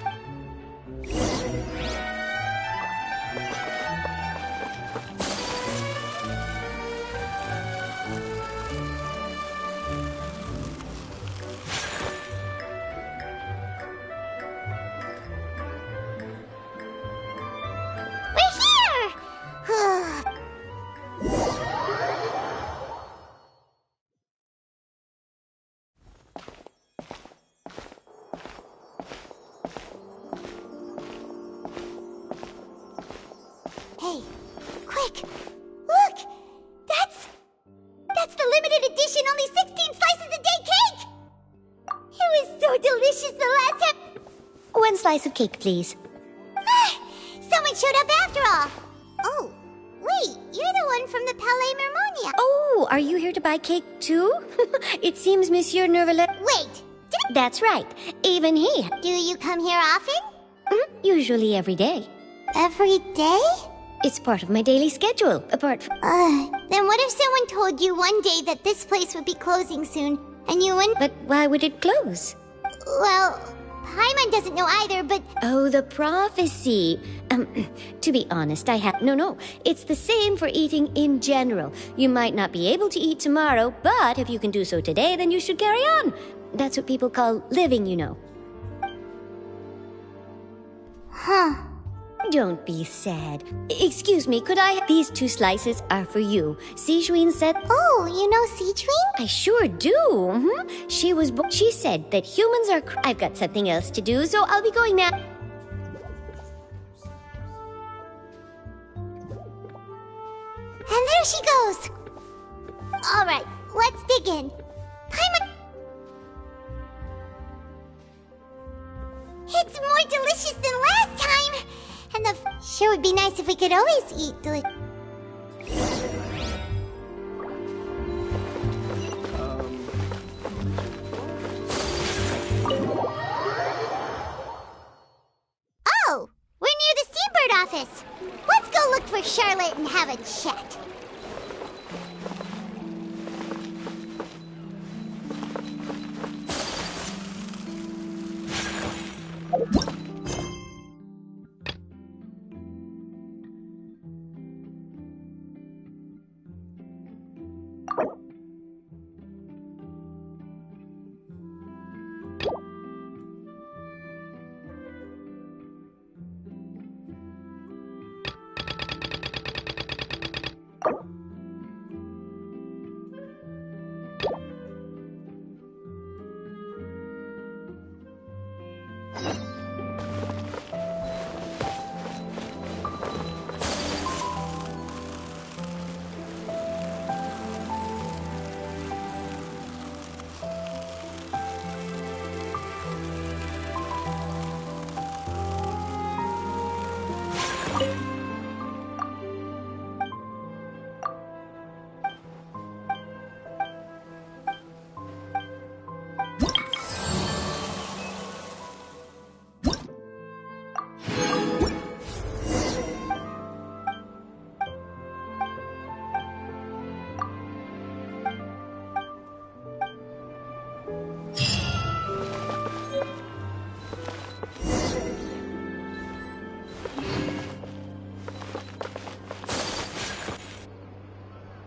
Speaker 3: Hey, quick! Look! That's the limited edition, only 16 slices a day cake! It was so delicious the last time...
Speaker 2: One slice of cake, please.
Speaker 3: Someone showed up after all! Oh, wait, you're the one from the Palais Mermonia.
Speaker 2: Oh, are you here to buy cake too? It seems Monsieur Nervalet...
Speaker 3: Wait!
Speaker 2: That's right, even he...
Speaker 3: Do you come here often?
Speaker 2: Usually every day.
Speaker 3: Every day?
Speaker 2: It's part of my daily schedule, apart from...
Speaker 3: Then what if someone told you one day that this place would be closing soon, and you wouldn't...
Speaker 2: But why would it close?
Speaker 3: Well, Paimon doesn't know either, but...
Speaker 2: Oh, the prophecy. To be honest, I have... No, it's the same for eating in general. You might not be able to eat tomorrow, but if you can do so today, then you should carry on. That's what people call living, you know.
Speaker 3: Huh.
Speaker 2: Don't be sad. Excuse me, could I... These 2 slices are for you. Sijuin said...
Speaker 3: Oh, you know Sijuin?
Speaker 2: I sure do. She said that humans are... I've got something else to do, so I'll be going now.
Speaker 3: And there she goes. All right, let's dig in. Paimon... It's more delicious than last time. And the... Sure would be nice if we could always eat Oh! We're near the Seabird office. Let's go look for Charlotte and have a chat.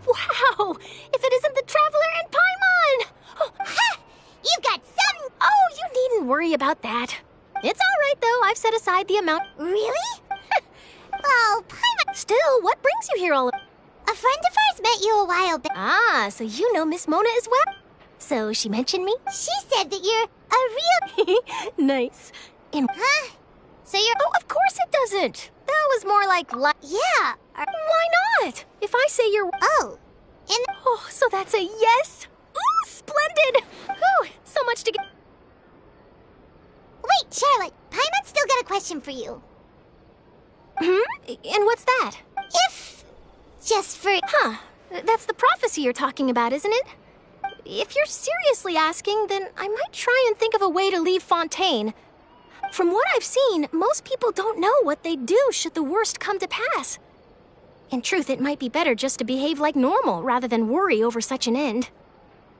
Speaker 14: Wow! If it isn't the Traveler and Paimon! Oh,
Speaker 3: ha! You got some...
Speaker 14: Oh, you needn't worry about that. It's all right, though. I've set aside the amount...
Speaker 3: Really? Well, Paimon...
Speaker 14: Still, what brings you here all...
Speaker 3: A friend of ours met you a while back.
Speaker 14: Ah, so you know Miss Mona as well? So she mentioned me?
Speaker 3: She said that you're a real...
Speaker 14: Nice.
Speaker 3: Huh? So you're...
Speaker 14: Oh, of course it doesn't. That was more like...
Speaker 3: Yeah.
Speaker 14: Why not? If I say you're...
Speaker 3: Oh.
Speaker 14: Oh, so that's a yes? Ooh, splendid! Ooh, so much to get...
Speaker 3: Wait, Charlotte. Paimon's still got a question for you.
Speaker 14: And what's that?
Speaker 3: If... Just for...
Speaker 14: Huh. That's the prophecy you're talking about, isn't it? If you're seriously asking, then I might try and think of a way to leave Fontaine. From what I've seen, most people don't know what they'd do should the worst come to pass. In truth, it might be better just to behave like normal rather than worry over such an end.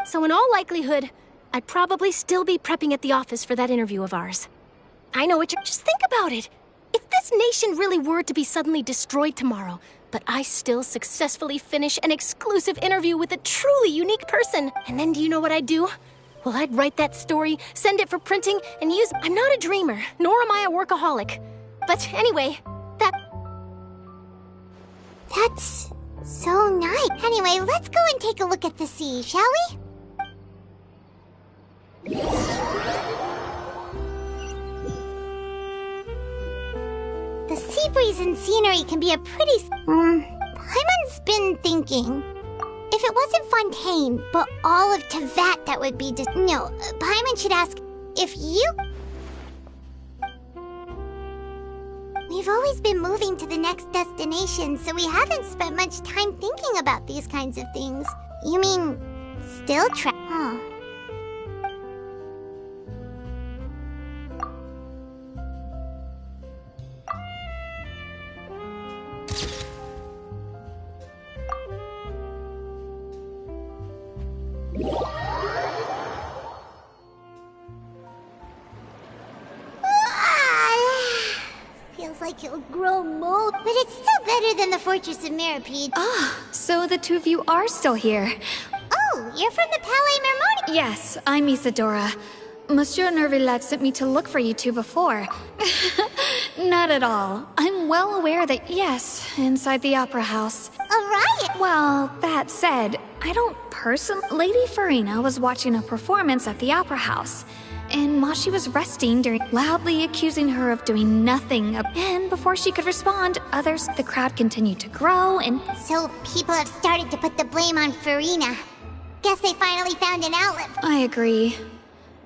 Speaker 14: So in all likelihood, I'd probably still be prepping at the office for that interview of ours. I know what you're... Just think about it. If this nation really were to be suddenly destroyed tomorrow, but I still successfully finish an exclusive interview with a truly unique person, and then do you know what I'd do? Well, I'd write that story, send it for printing, and use... I'm not a dreamer, nor am I a workaholic. But anyway,
Speaker 3: That's so nice. Anyway, let's go and take a look at the sea, shall we? The sea breeze and scenery can be a pretty... Paimon's been thinking... If it wasn't Fontaine, but all of Tevat, that would be just... No, Paimon should ask if you... We've always been moving to the next destination, so we haven't spent much time thinking about these kinds of things. You mean... still Huh. Feels like he'll grow mold, but it's still better than the Fortress of Mirapede.
Speaker 10: So the two of you are still here.
Speaker 3: Oh, you're from the Palais Mermoni.
Speaker 10: Yes, I'm Isadora. Monsieur Nervillet sent me to look for you two before. Not at all. I'm well aware that, yes, inside the Opera House.
Speaker 3: A riot?
Speaker 10: Well, that said, I don't personally... Lady Farina was watching a performance at the Opera House. And while she was resting, loudly accusing her of doing nothing. And before she could respond, the crowd continued to grow and...
Speaker 3: So people have started to put the blame on Farina. Guess they finally found an outlet.
Speaker 10: I agree.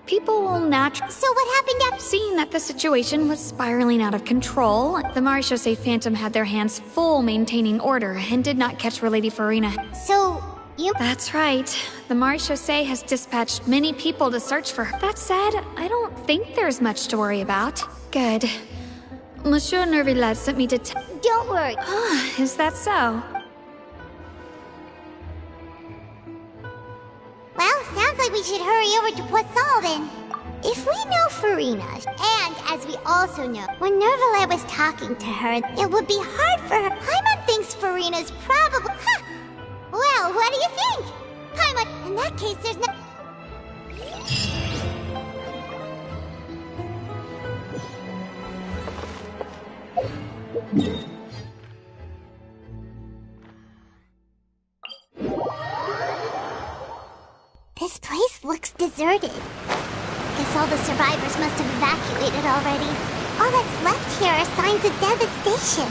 Speaker 10: People will naturally...
Speaker 3: So what happened after...
Speaker 10: Seeing that the situation was spiraling out of control, the Marechaussee Phantom had their hands full maintaining order and did not catch Lady Farina.
Speaker 3: So...
Speaker 10: That's right. The Marechaussee has dispatched many people to search for her. That said, I don't think there's much to worry about. Good. Monsieur Nervillet sent me to
Speaker 3: Don't worry.
Speaker 10: Is that so?
Speaker 3: Well, sounds like we should hurry over to Poisson then. If we know Farina, and as we also know, when Nervillet was talking to her, it would be hard for her. Paimon thinks Farina's probably... Well, what do you think? Paimon, in that case, there's no... This place looks deserted. Guess all the survivors must have evacuated already. All that's left here are signs of devastation.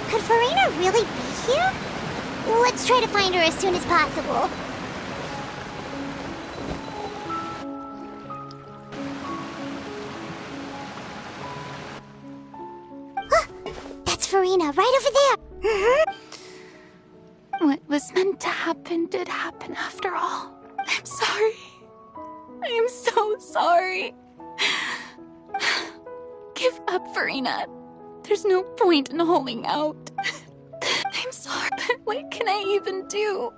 Speaker 3: Could Farina really be here? Let's try to find her as soon as possible. That's Farina, right over there.
Speaker 7: What was meant to happen did happen after all. I'm sorry. I am so sorry. Give up, Farina. There's no point in holding out. I'm sorry, but what can I even do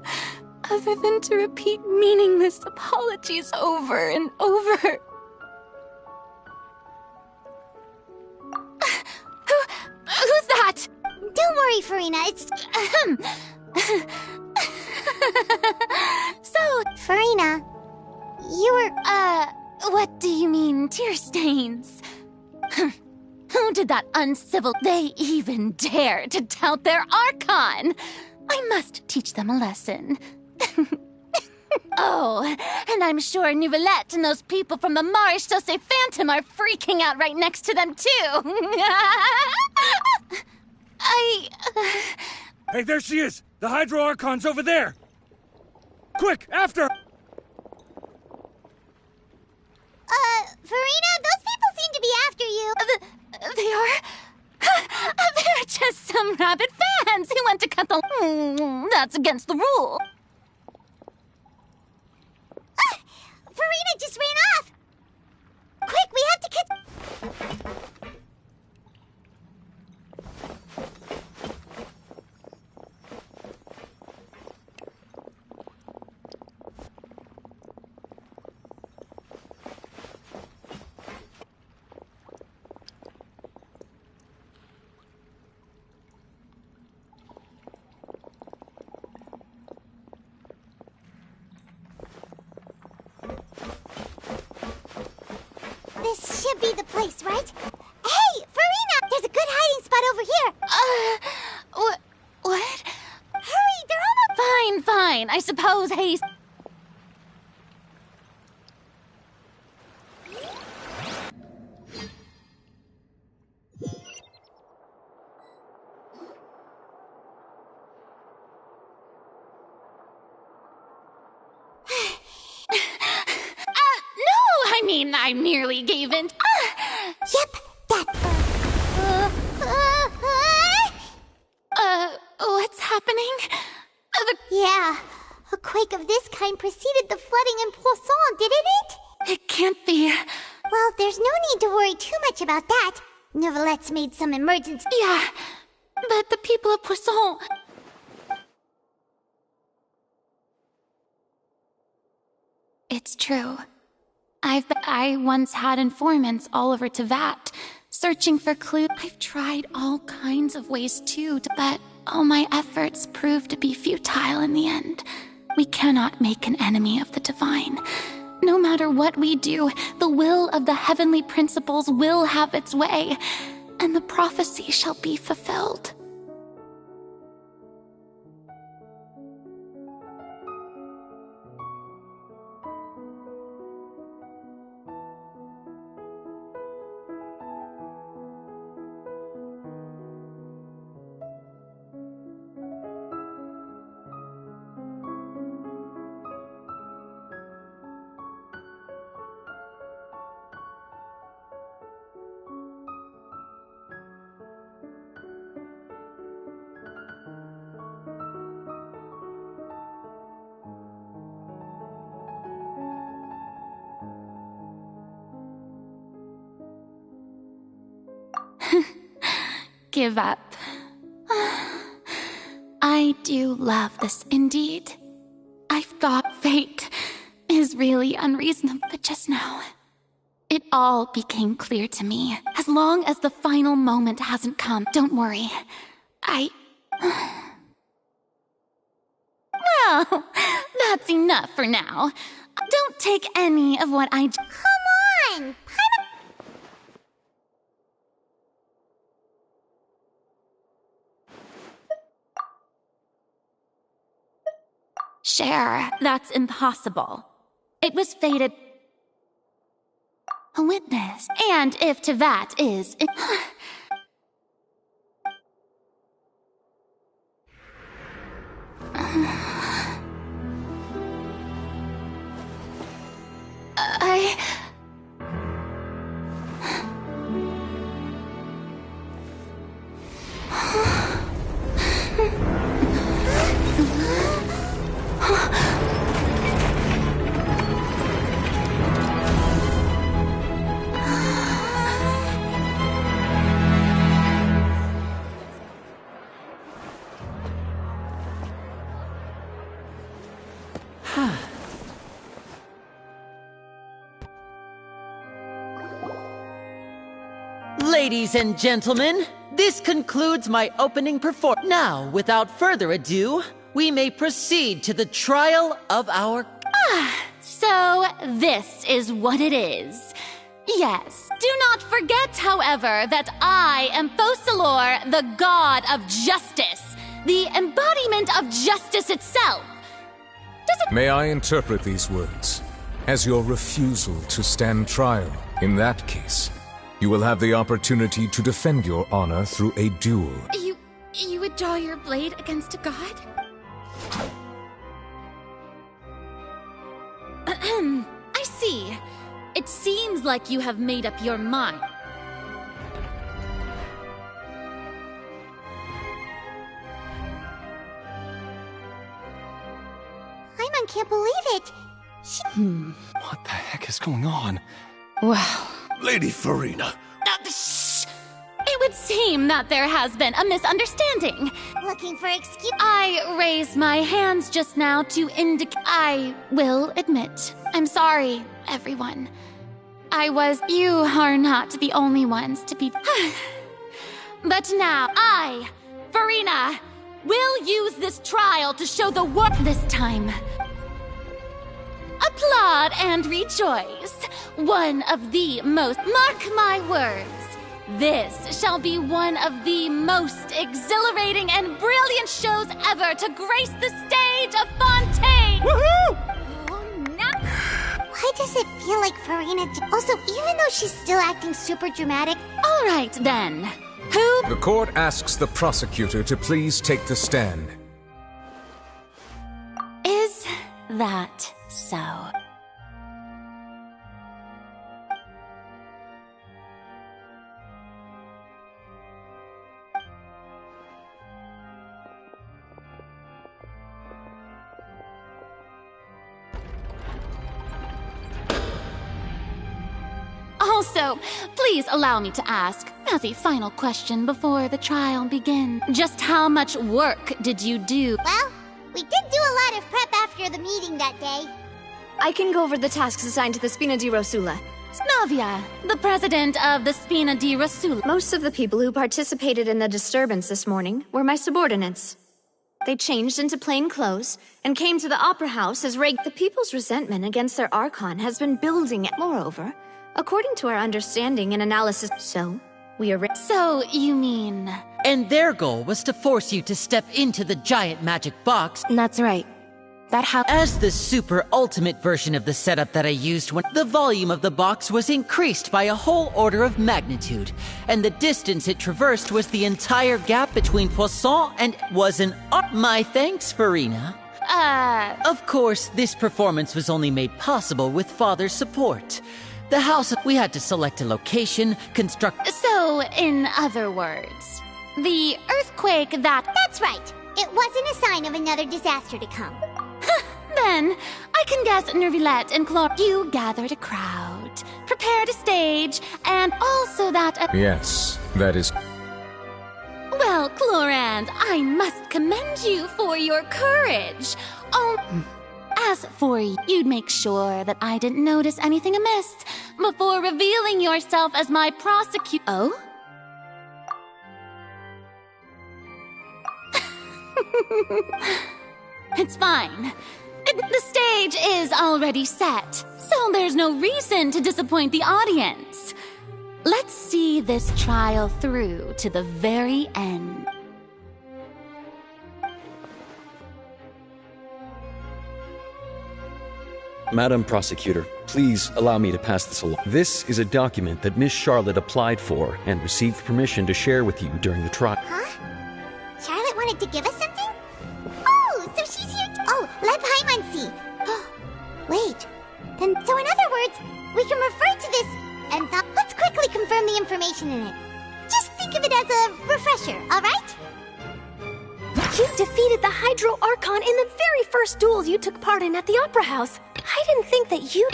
Speaker 7: other than to repeat meaningless apologies over and over? Who's that?
Speaker 3: Don't worry, Farina, it's...
Speaker 7: So,
Speaker 3: Farina, you were...
Speaker 7: what do you mean, tear stains? Who did that uncivil... They even dare to tout their Archon! I must teach them a lesson. Oh, and I'm sure Neuvillette and those people from the Marechaussee Phantom are freaking out right next to them, too!
Speaker 6: Hey, there she is! The Hydro Archon's over there! Quick, after!
Speaker 3: Farina, those people seem to be after you.
Speaker 7: They are? They're just some rabid fans who want to cut the... That's against the rule.
Speaker 3: Farina just ran off! Quick, we have to catch... be the place, right? Hey, Farina! There's a good hiding spot over here!
Speaker 7: What?
Speaker 3: Hurry, they're almost—
Speaker 7: Fine. I suppose haste. I merely gave in.
Speaker 3: Yep,
Speaker 7: what's happening?
Speaker 3: Yeah, a quake of this kind preceded the flooding in Poisson, didn't it?
Speaker 7: It can't be.
Speaker 3: Well, there's no need to worry too much about that. Neverlette's made some emergency—
Speaker 7: Yeah, but the people of Poisson— It's true. I once had informants all over Tevat, searching for clues. I've tried all kinds of ways too, but all my efforts proved to be futile in the end. We cannot make an enemy of the divine. No matter what we do, the will of the heavenly principles will have its way, and the prophecy shall be fulfilled. Give up. I do love this indeed. I've got fate is really unreasonable, but just now, it all became clear to me. As long as the final moment hasn't come, don't worry. Well, that's enough for now. Don't take any of what I—
Speaker 3: Come on!
Speaker 7: Share, that's impossible. It was fated. A witness. And if Tevat is—
Speaker 19: Ladies and gentlemen, this concludes my opening performance. Now, without further ado, we may proceed to the trial of our—
Speaker 7: So this is what it is. Yes, do not forget, however, that I am Focalor, the god of justice, the embodiment of justice itself.
Speaker 8: May I interpret these words as your refusal to stand trial? In that case, you will have the opportunity to defend your honor through a duel.
Speaker 7: You would draw your blade against a god? I see. It seems like you have made up your mind.
Speaker 3: Paimon can't believe it.
Speaker 15: What the heck is going on?
Speaker 7: Wow.
Speaker 5: Lady Farina.
Speaker 7: It would seem that there has been a misunderstanding.
Speaker 3: Looking for excuse—
Speaker 7: I raised my hands just now to indicate— I will admit. I'm sorry, everyone. You are not the only ones to be— But now, I, Farina, will use this trial to show the world this time. Applause! applaud and rejoice. One of the most, mark my words, this shall be one of the most exhilarating and brilliant shows ever to grace the stage of Fontaine!
Speaker 3: Woohoo! Why does it feel like Farina... Also, even though she's still acting super dramatic...
Speaker 7: All right, then. Who...
Speaker 8: The court asks the prosecutor to please take the stand.
Speaker 7: Is that so? Also, please allow me to ask, as a final question before the trial begins, just how much work did you do?
Speaker 3: Well, we did do a lot of prep after the meeting that day.
Speaker 10: I can go over the tasks assigned to the Spina di Rosula.
Speaker 7: Snavia, the president of the Spina di Rosula.
Speaker 10: Most of the people who participated in the disturbance this morning were my subordinates. They changed into plain clothes and came to the Opera House as The people's resentment against their Archon has been building. Moreover, according to our understanding and analysis, So
Speaker 7: you mean...
Speaker 19: And their goal was to force you to step into the giant magic box.
Speaker 18: That's right.
Speaker 19: As the super ultimate version of the setup that I used when the volume of the box was increased by a whole order of magnitude, and the distance it traversed was the entire gap between Poisson and my thanks, Farina. Of course, this performance was only made possible with Father's support. The house, we had to select a location, construct...
Speaker 7: So, in other words, the earthquake that...
Speaker 3: That's right. It wasn't a sign of another disaster to come.
Speaker 7: Then, I can guess Nervillette and Chlor... You gathered a crowd, prepared a stage, and also that...
Speaker 8: Yes, that is...
Speaker 7: Well, Chlorand, I must commend you for your courage. As for you, you'd make sure that I didn't notice anything amiss before revealing yourself as my prosecutor. Oh? It's fine. The stage is already set, so there's no reason to disappoint the audience. Let's see this trial through to the very end.
Speaker 12: Madam Prosecutor, please allow me to pass this along. This is a document that Miss Charlotte applied for and received permission to share with you during the trial.
Speaker 3: Huh? Charlotte wanted to give us something? Oh, so she's here let Paimon see. Wait. So in other words, we can refer to this and let's quickly confirm the information in it. Just think of it as a refresher, alright?
Speaker 14: You defeated the Hydro Archon in the very first duel you took part in at the Opera House. I didn't think that you...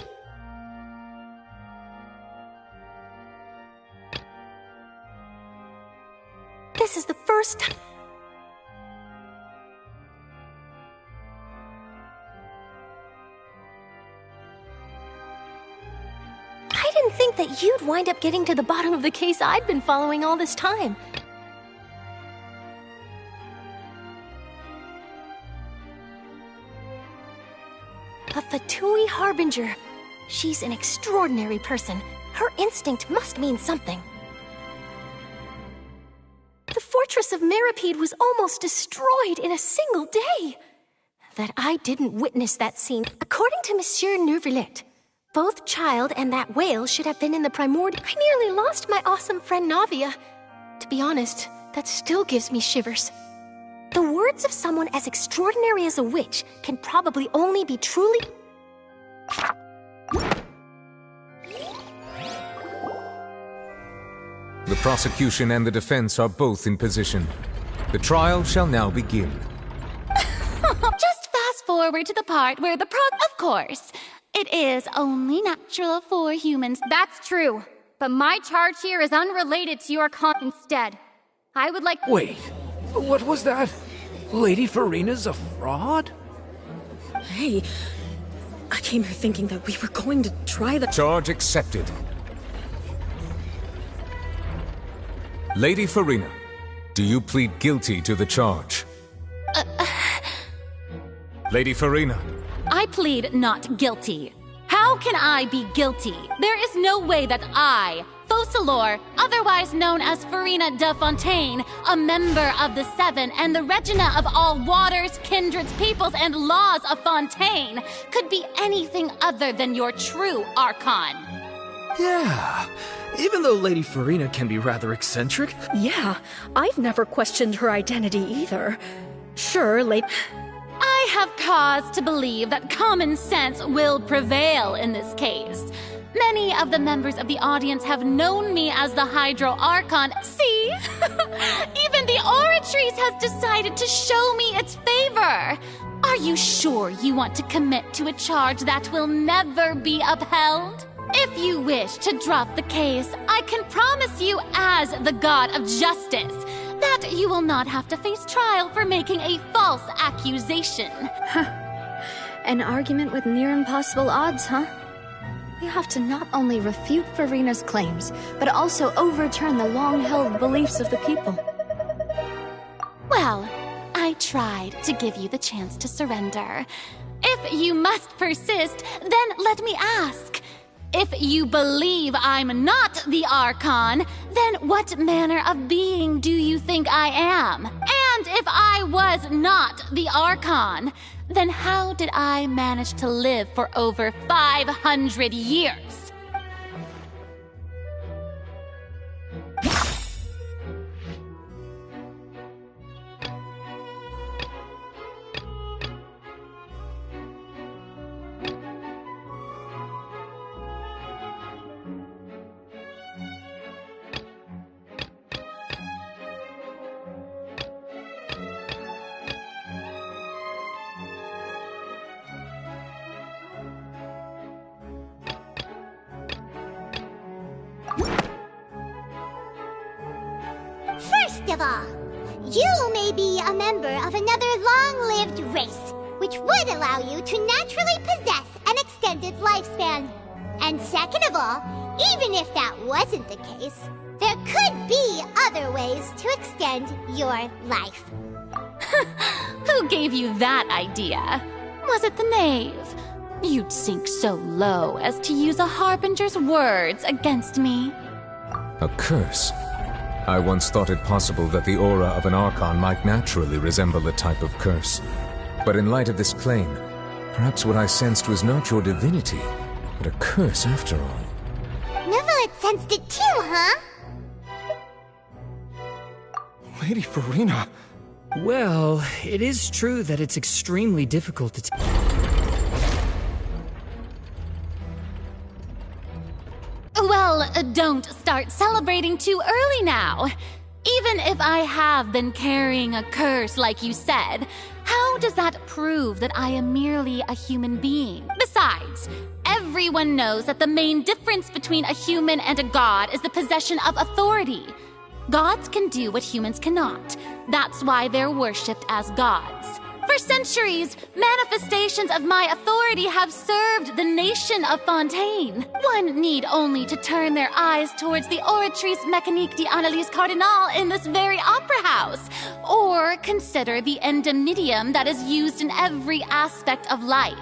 Speaker 14: This is the first time... I didn't think that you'd wind up getting to the bottom of the case I'd been following all this time. A Fatui Harbinger. She's an extraordinary person. Her instinct must mean something. The fortress of Meripede was almost destroyed in a single day. That I didn't witness that scene. According to Monsieur Nervillette, both Child and that whale should have been in the primordial. I nearly lost my awesome friend Navia. To be honest, that still gives me shivers. The words of someone as extraordinary as a witch can probably only be truly...
Speaker 8: The prosecution and the defense are both in position. The trial shall now begin.
Speaker 7: Just fast forward to the part where Of course, it is only natural for humans.
Speaker 22: That's true, but my charge here is unrelated to your instead. I would like...
Speaker 6: Wait. What was that? Lady Farina's a fraud?
Speaker 23: Hey, I came here thinking that we were going to try the...
Speaker 8: Charge accepted. Lady Farina, do you plead guilty to the charge? Lady Farina.
Speaker 7: I plead not guilty. How How can I be guilty? There is no way that I, Focalor, otherwise known as Farina de Fontaine, a member of the Seven and the Regina of all waters, kindreds, peoples, and laws of Fontaine, could be anything other than your true Archon.
Speaker 4: Yeah, even though Lady Farina can be rather eccentric.
Speaker 23: Yeah, I've never questioned her identity either. Sure,
Speaker 7: I have cause to believe that common sense will prevail in this case. Many of the members of the audience have known me as the Hydro Archon. See? Even the Oratrice has decided to show me its favor. Are you sure you want to commit to a charge that will never be upheld? If you wish to drop the case, I can promise you as the God of Justice that you will not have to face trial for making a false accusation.
Speaker 10: An argument with near impossible odds, huh? We have to not only refute Farina's claims, but also overturn the long-held beliefs of the people.
Speaker 7: Well, I tried to give you the chance to surrender. If you must persist, then let me ask. If you believe I'm not the Archon, then what manner of being do you think I am? And if I was not the Archon, then how did I manage to live for over 500 years?
Speaker 3: First of all, you may be a member of another long-lived race, which would allow you to naturally possess an extended lifespan. And second of all, even if that wasn't the case, there could be other ways to extend your life.
Speaker 7: Who gave you that idea? Was it the knave? You'd sink so low as to use a harbinger's words against me.
Speaker 8: A curse? I once thought it possible that the aura of an Archon might naturally resemble a type of curse. But in light of this claim, perhaps what I sensed was not your divinity, but a curse after all.
Speaker 3: Neuvillette sensed it too, huh?
Speaker 4: Lady Farina.
Speaker 13: Well, it is true that it's extremely difficult to
Speaker 7: Well, don't start celebrating too early now. Even if I have been carrying a curse like you said, how does that prove that I am merely a human being? Besides, everyone knows that the main difference between a human and a god is the possession of authority. Gods can do what humans cannot. That's why they're worshipped as gods. For centuries, manifestations of my authority have served the nation of Fontaine. One need only to turn their eyes towards the Oratrice Mécanique d'Analyse Cardinal in this very opera house, or consider the endemnitium that is used in every aspect of life.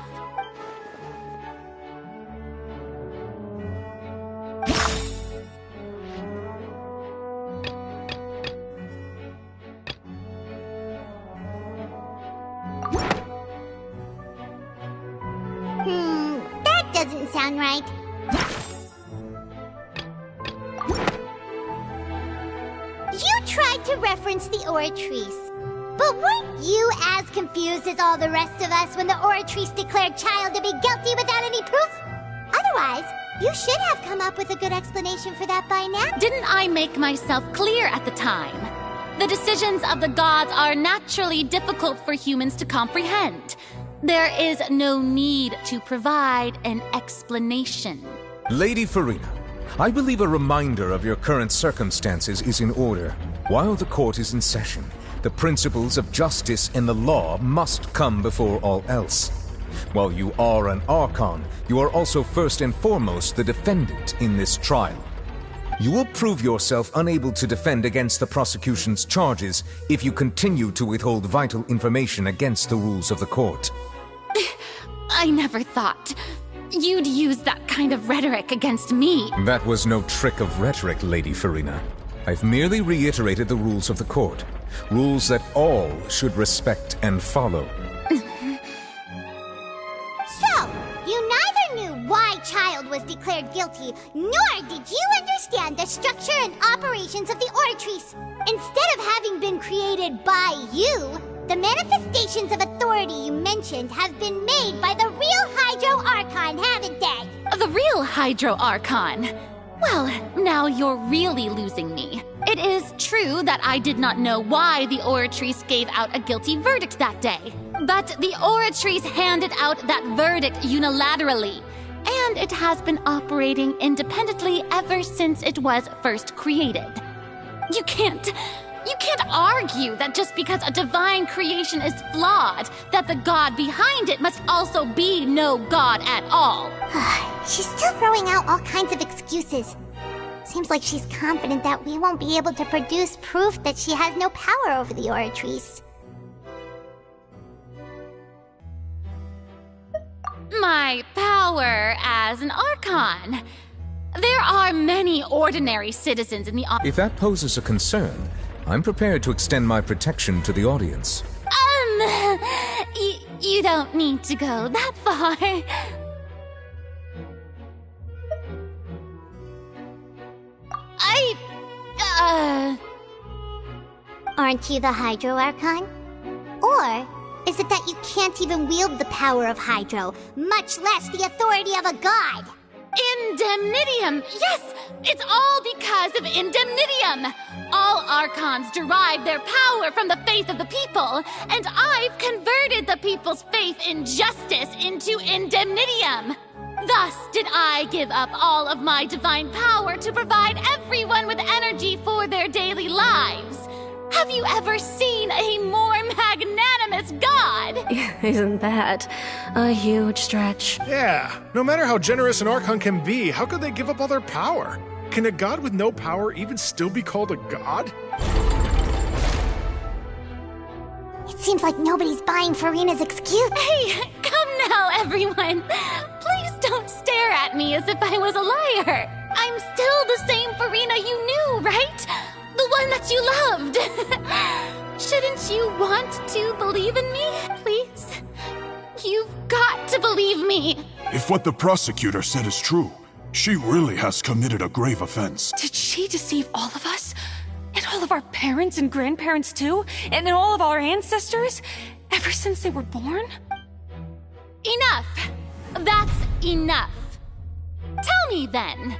Speaker 3: That doesn't sound right. You tried to reference the Oratrice, but weren't you as confused as all the rest of us when the Oratrice declared Child to be guilty without any proof? Otherwise, you should have come up with a good explanation for that by now.
Speaker 7: Didn't I make myself clear at the time? The decisions of the gods are naturally difficult for humans to comprehend. There is no need to provide an explanation.
Speaker 8: Lady Farina, I believe a reminder of your current circumstances is in order. While the court is in session, the principles of justice and the law must come before all else. While you are an Archon, you are also first and foremost the defendant in this trial. You will prove yourself unable to defend against the prosecution's charges if you continue to withhold vital information against the rules of the court.
Speaker 7: I never thought. you'd use that kind of rhetoric against me.
Speaker 8: That was no trick of rhetoric, Lady Farina. I've merely reiterated the rules of the court. Rules that all should respect and follow.
Speaker 3: So, you neither knew why Child was declared guilty, nor did you understand the structure and operations of the Oratrice. Instead of having been created by you, the manifestations of authority you mentioned have been made by the real Hydro Archon, haven't they?
Speaker 7: The real Hydro Archon? Well, now you're really losing me. It is true that I did not know why the Oratrice gave out a guilty verdict that day. But the Oratrice handed out that verdict unilaterally. And it has been operating independently ever since it was first created. You can't argue that just because a divine creation is flawed, that the god behind it must also be no god at all.
Speaker 3: She's still throwing out all kinds of excuses. Seems like she's confident that we won't be able to produce proof that she has no power over the Oratrice.
Speaker 7: My power as an Archon. There are many ordinary citizens in the
Speaker 8: If that poses a concern, I'm prepared to extend my protection to the audience.
Speaker 7: You don't need to go that far.
Speaker 3: Aren't you the Hydro Archon? Or is it that you can't even wield the power of Hydro, much less the authority of a god?
Speaker 7: Indemnitium! Yes! It's all because of Indemnitium! All Archons derive their power from the faith of the people, and I've converted the people's faith in justice into Indemnitium! Thus did I give up all of my divine power to provide everyone with energy for their daily lives. Have you ever seen a more magnanimous god?
Speaker 10: Isn't that a huge stretch?
Speaker 9: Yeah, no matter how generous an Archon can be, how could they give up all their power? Can a god with no power even still be called a god?
Speaker 3: It seems like nobody's buying Farina's excuse.
Speaker 7: Hey, come now, everyone. Please don't stare at me as if I was a liar. I'm still the same Farina you knew, right? The one that you loved. Shouldn't you want to believe in me, please? You've got to believe me.
Speaker 11: If what the prosecutor said is true, she really has committed a grave offense.
Speaker 23: Did she deceive all of us? And all of our parents and grandparents too? And all of our ancestors? Ever since they were born?
Speaker 7: Enough! That's enough. Tell me then,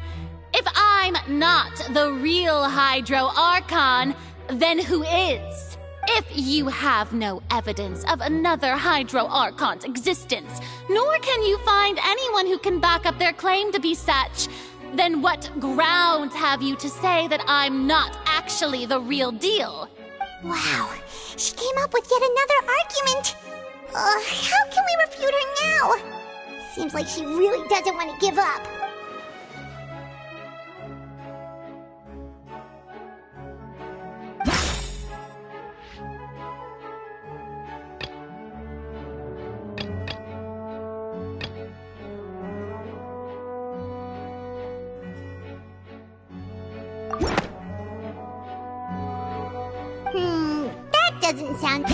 Speaker 7: if I'm not the real Hydro Archon, then who is? If you have no evidence of another Hydro Archon's existence, nor can you find anyone who can back up their claim to be such, then what grounds have you to say that I'm not actually the real deal?
Speaker 3: Wow, she came up with yet another argument. How can we refute her now? Seems like she really doesn't want to give up. That doesn't sound...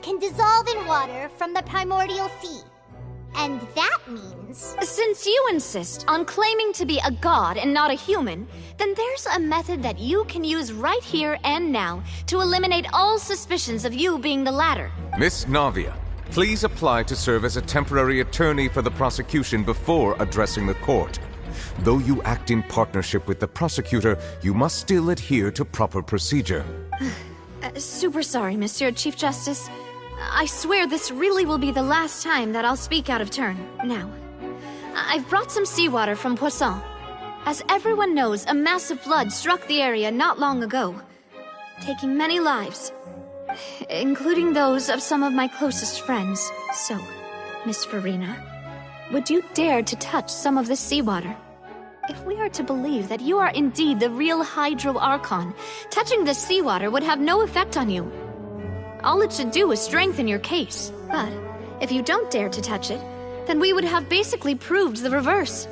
Speaker 3: can dissolve in water from the primordial sea. And that means...
Speaker 10: Since you insist on claiming to be a god and not a human, then there's a method that you can use right here and now to eliminate all suspicions of you being the latter.
Speaker 8: Miss Navia, please apply to serve as a temporary attorney for the prosecution before addressing the court. Though you act in partnership with the prosecutor, you must still adhere to proper procedure.
Speaker 10: Super sorry, Monsieur Chief Justice. I swear this really will be the last time that I'll speak out of turn. Now, I've brought some seawater from Poisson. As everyone knows, a massive flood struck the area not long ago, taking many lives, including those of some of my closest friends. So, Miss Farina, would you dare to touch some of the seawater? If we are to believe that you are indeed the real Hydro Archon, touching the seawater would have no effect on you. All it should do is strengthen your case. But if you don't dare to touch it, then we would have basically proved the reverse.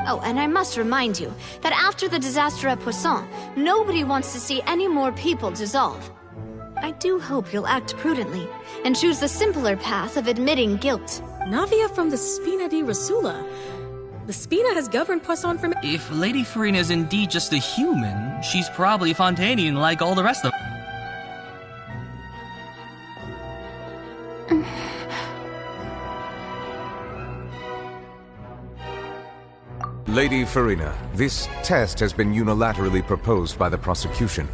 Speaker 10: Oh, and I must remind you that after the disaster at Poisson, nobody wants to see any more people dissolve. I do hope you'll act prudently and choose the simpler path of admitting guilt.
Speaker 16: Navia from the Spina di Rasula. The Spina has governed Poisson for...
Speaker 17: If Lady Farina is indeed just a human, she's probably Fontanian like all the rest of them.
Speaker 8: Lady Farina, this test has been unilaterally proposed by the prosecution.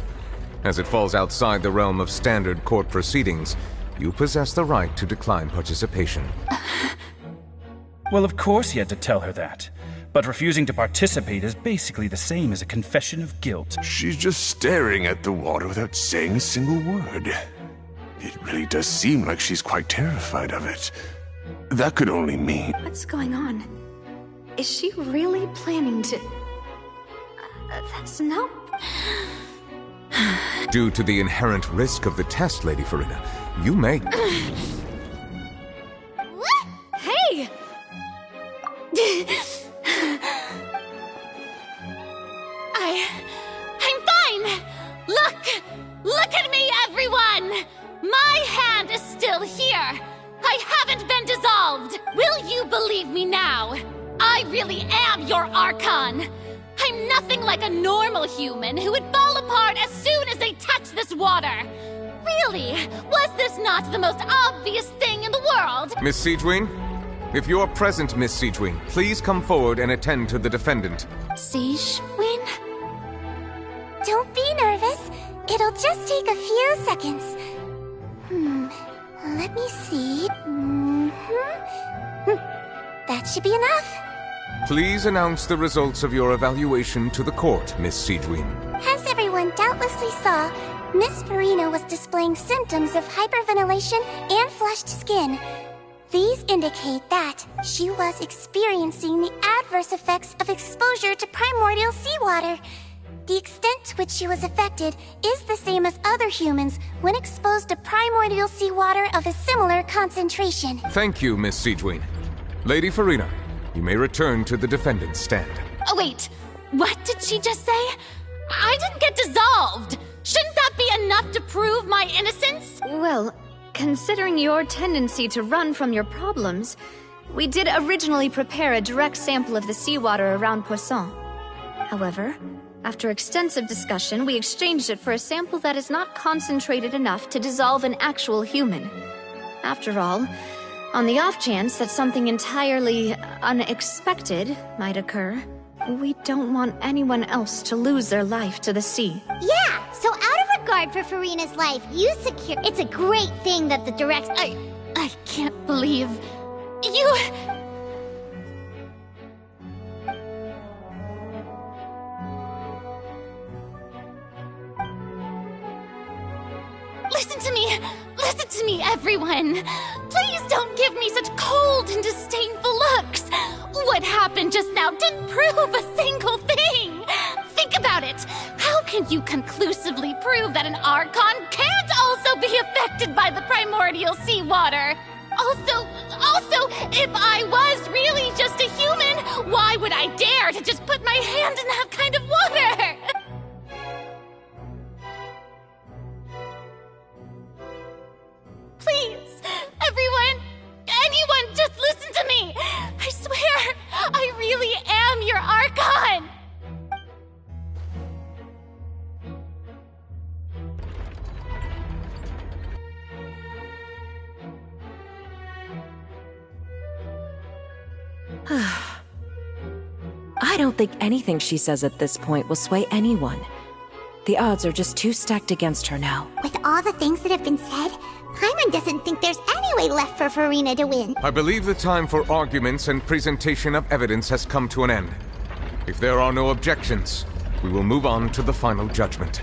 Speaker 8: As it falls outside the realm of standard court proceedings, you possess the right to decline participation.
Speaker 6: Well, of course he had to tell her that. But refusing to participate is basically the same as a confession of guilt.
Speaker 11: She's just staring at the water without saying a single word. It really does seem like she's quite terrified of it. That could only mean...
Speaker 10: What's going on? Is she really planning to... that's not...
Speaker 8: Due to the inherent risk of the test, Lady Farina, you may...
Speaker 10: Hey!
Speaker 7: I'm fine! Look at me, everyone! My hand is still here! I haven't been dissolved! Will you believe me now? I really am your Archon! I'm nothing like a normal human who would fall apart as soon as they touch this water! Really? Was this not the most obvious thing in the world?
Speaker 8: Miss Siegewin? If you're present, Miss Siegewin, please come forward and attend to the defendant.
Speaker 3: Siegewin? Don't be nervous. It'll just take a few seconds. Let me see. That should be enough.
Speaker 8: Please announce the results of your evaluation to the court, Miss Siegewin.
Speaker 3: As everyone doubtlessly saw, Miss Farina was displaying symptoms of hyperventilation and flushed skin. These indicate that she was experiencing the adverse effects of exposure to primordial seawater. The extent to which she was affected is the same as other humans when exposed to primordial seawater of a similar concentration.
Speaker 8: Thank you, Miss Siegewin. Lady Farina, you may return to the defendant's stand.
Speaker 7: Oh, wait. What did she just say? I didn't get dissolved! Shouldn't that be enough to prove my innocence?
Speaker 10: Well, considering your tendency to run from your problems, we did originally prepare a direct sample of the seawater around Poisson. However, after extensive discussion, we exchanged it for a sample that is not concentrated enough to dissolve an actual human. After all, on the off chance that something entirely unexpected might occur, we don't want anyone else to lose their life to the sea.
Speaker 3: Yeah, so out of regard for Farina's life, you secure... It's a great thing that the direct...
Speaker 7: I can't believe... You... Listen to me, everyone! Please don't give me such cold and disdainful looks! What happened just now didn't prove a single thing! Think about it! How can you conclusively prove that an Archon can't also be affected by the primordial seawater? Also, if I was really just a human, why would I dare to just put my hand in that kind of water? Please, everyone, anyone, just listen to me! I swear, I really am your Archon!
Speaker 20: I don't think anything she says at this point will sway anyone. The odds are just too stacked against her now.
Speaker 3: With all the things that have been said, Paimon doesn't think there's any way left for Farina to win.
Speaker 8: I believe the time for arguments and presentation of evidence has come to an end. If there are no objections, we will move on to the final judgment.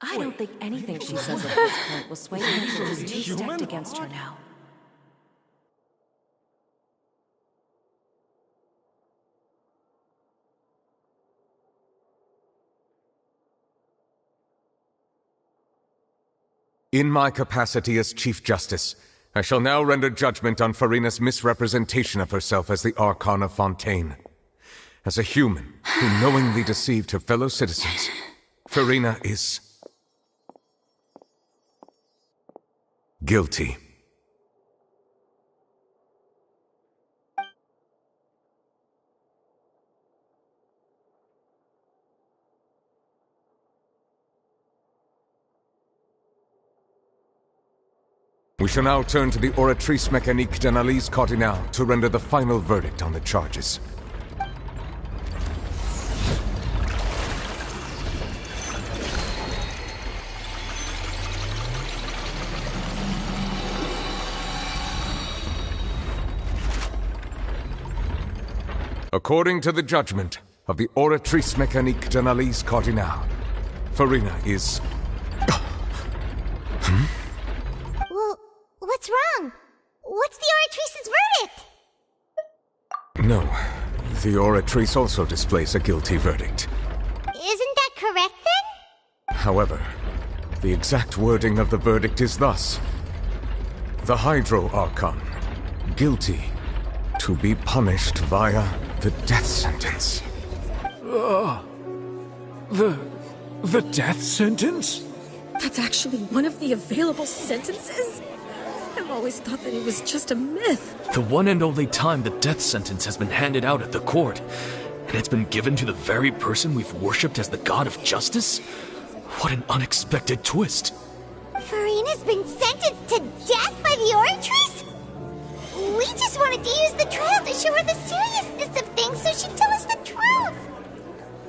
Speaker 20: I don't think anything she says at this point will sway Angel is too stacked against her now.
Speaker 8: In my capacity as Chief Justice, I shall now render judgment on Farina's misrepresentation of herself as the Archon of Fontaine. As a human who knowingly deceived her fellow citizens, Farina is guilty. We shall now turn to the Oratrice Mécanique d'Analyse Cardinale to render the final verdict on the charges. According to the judgment of the Oratrice Mécanique d'Analyse Cardinale, Farina is...
Speaker 3: Well, what's wrong? What's the Oratrice's verdict?
Speaker 8: No, the Oratrice also displays a guilty verdict.
Speaker 3: Isn't that correct then?
Speaker 8: However, the exact wording of the verdict is thus. The Hydro Archon, guilty, to be punished via the death sentence.
Speaker 4: The death sentence?
Speaker 16: That's actually one of the available sentences? I've always thought that it was just a myth.
Speaker 4: The one and only time the death sentence has been handed out at the court, and it's been given to the very person we've worshipped as the god of justice? What an unexpected twist.
Speaker 3: Farina's been sentenced to death by the Oratrice? We just wanted to use the trial to show her the seriousness of things so she'd tell us the truth.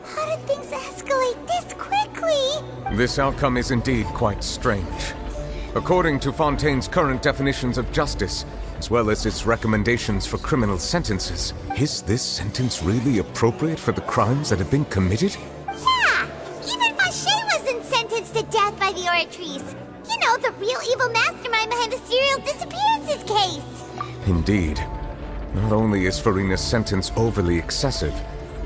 Speaker 3: How did things escalate this quickly?
Speaker 8: This outcome is indeed quite strange. According to Fontaine's current definitions of justice, as well as its recommendations for criminal sentences, is this sentence really appropriate for the crimes that have been committed?
Speaker 3: Yeah! Even Vacher wasn't sentenced to death by the Oratrice. You know, the real evil mastermind behind the serial disappearances case.
Speaker 8: Indeed. Not only is Farina's sentence overly excessive,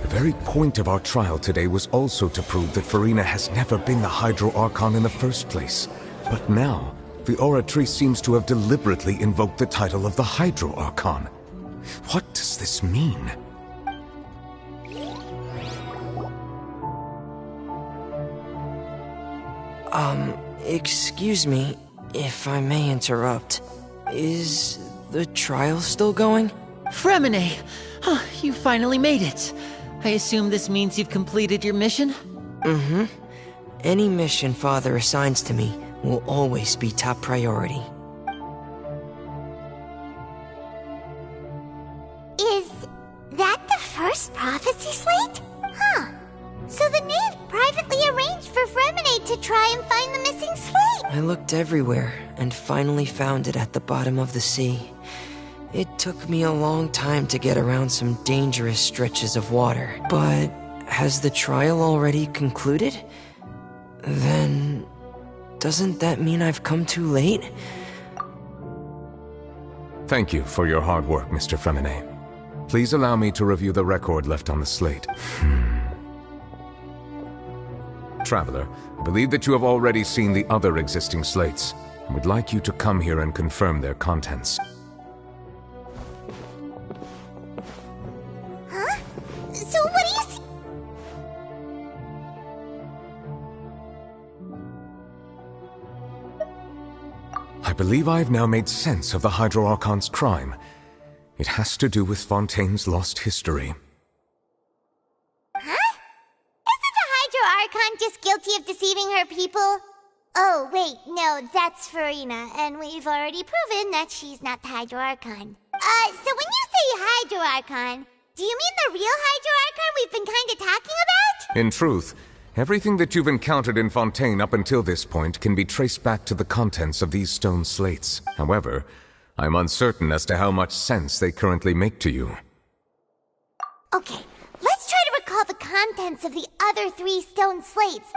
Speaker 8: the very point of our trial today was also to prove that Farina has never been the Hydro Archon in the first place. But now, the Oratrice seems to have deliberately invoked the title of the Hydro Archon. What does this mean?
Speaker 1: Excuse me, if I may interrupt. Is the trial still going?
Speaker 19: Fremine! Oh, you finally made it. I assume this means you've completed your mission?
Speaker 1: Mm-hmm. Any mission Father assigns to me will always be top priority.
Speaker 3: Is that the first prophecy slate? Huh. So the knave privately arranged for Fremine to try and find the missing slate.
Speaker 1: I looked everywhere and finally found it at the bottom of the sea. It took me a long time to get around some dangerous stretches of water. But has the trial already concluded? Then doesn't that mean I've come too late?
Speaker 8: Thank you for your hard work, Mr. Fremine. Please allow me to review the record left on the slate. Traveler, I believe that you have already seen the other existing slates, and would like you to come here and confirm their contents.
Speaker 3: Huh? So what do you see?
Speaker 8: I believe I have now made sense of the Hydro Archon's crime. It has to do with Fontaine's lost history.
Speaker 3: Huh? Isn't the Hydro Archon just guilty of deceiving her people? Oh, wait, no, that's Farina, and we've already proven that she's not the Hydro Archon. So when you say Hydro Archon, do you mean the real Hydro Archon we've been kinda talking about?
Speaker 8: In truth, everything that you've encountered in Fontaine up until this point can be traced back to the contents of these stone slates. However, I'm uncertain as to how much sense they currently make to you.
Speaker 3: Okay, let's try to recall the contents of the other 3 stone slates.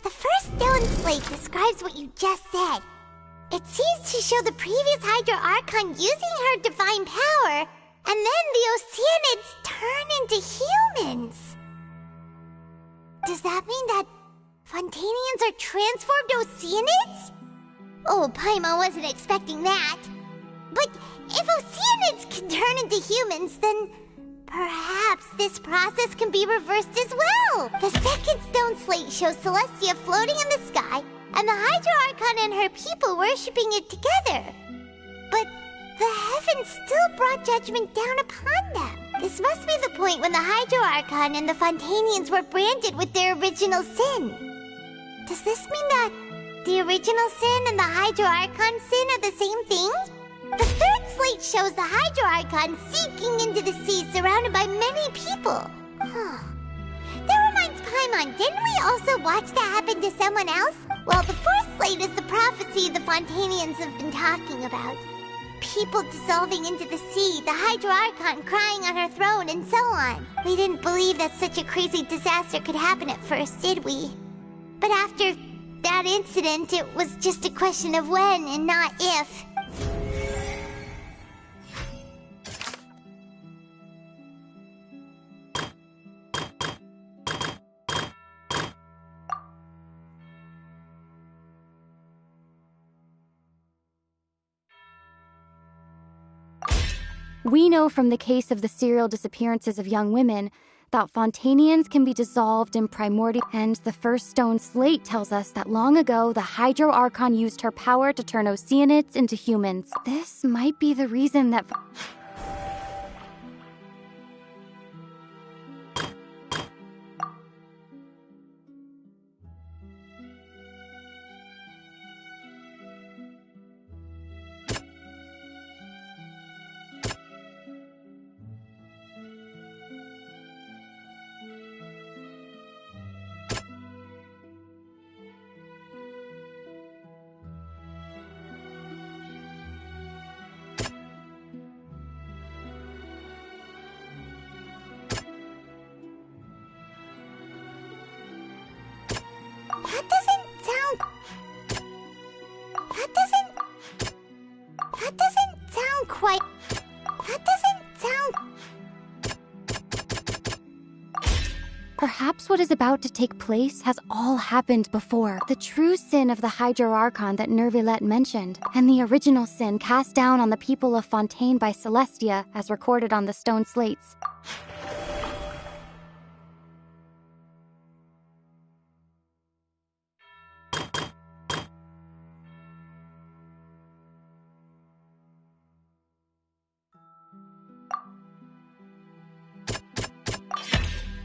Speaker 3: The first stone slate describes what you just said. It seems to show the previous Hydro Archon using her divine power, and then the Oceanids turn into humans. Does that mean that Fontanians are transformed Oceanids? Oh, Paimon wasn't expecting that. But if Oceanids can turn into humans, then perhaps this process can be reversed as well. The second stone slate shows Celestia floating in the sky, and the Hydro Archon and her people worshipping it together. But the heavens still brought judgment down upon them. This must be the point when the Hydro Archon and the Fontanians were branded with their original sin. Does this mean that the original sin and the Hydro Archon sin are the same thing? The third slate shows the Hydro Archon sinking into the sea surrounded by many people. That reminds Paimon, didn't we also watch that happen to someone else? Well, the fourth slate is the prophecy the Fontanians have been talking about. People dissolving into the sea, the Hydro Archon crying on her throne, and so on. We didn't believe that such a crazy disaster could happen at first, did we? But after that incident, it was just a question of when and not if.
Speaker 22: We know from the case of the serial disappearances of young women that Fontanians can be dissolved in primordial, and the first stone slate tells us that long ago the Hydro Archon used her power to turn Oceanids into humans. This might be the reason that Perhaps what is about to take place has all happened before. The true sin of the Hydro Archon that Nervilette mentioned, and the original sin cast down on the people of Fontaine by Celestia, as recorded on the stone slates.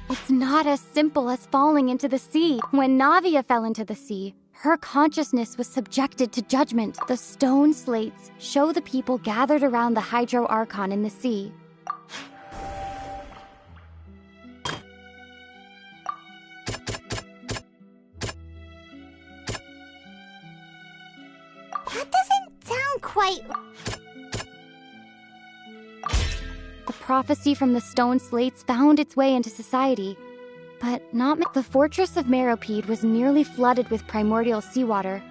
Speaker 22: It's not as simple as falling into the sea. When Navia fell into the sea, her consciousness was subjected to judgment. The stone slates show the people gathered around the Hydro Archon in the sea.
Speaker 3: That doesn't sound quite...
Speaker 22: The prophecy from the stone slates found its way into society, but not the fortress of Meropide was nearly flooded with primordial seawater,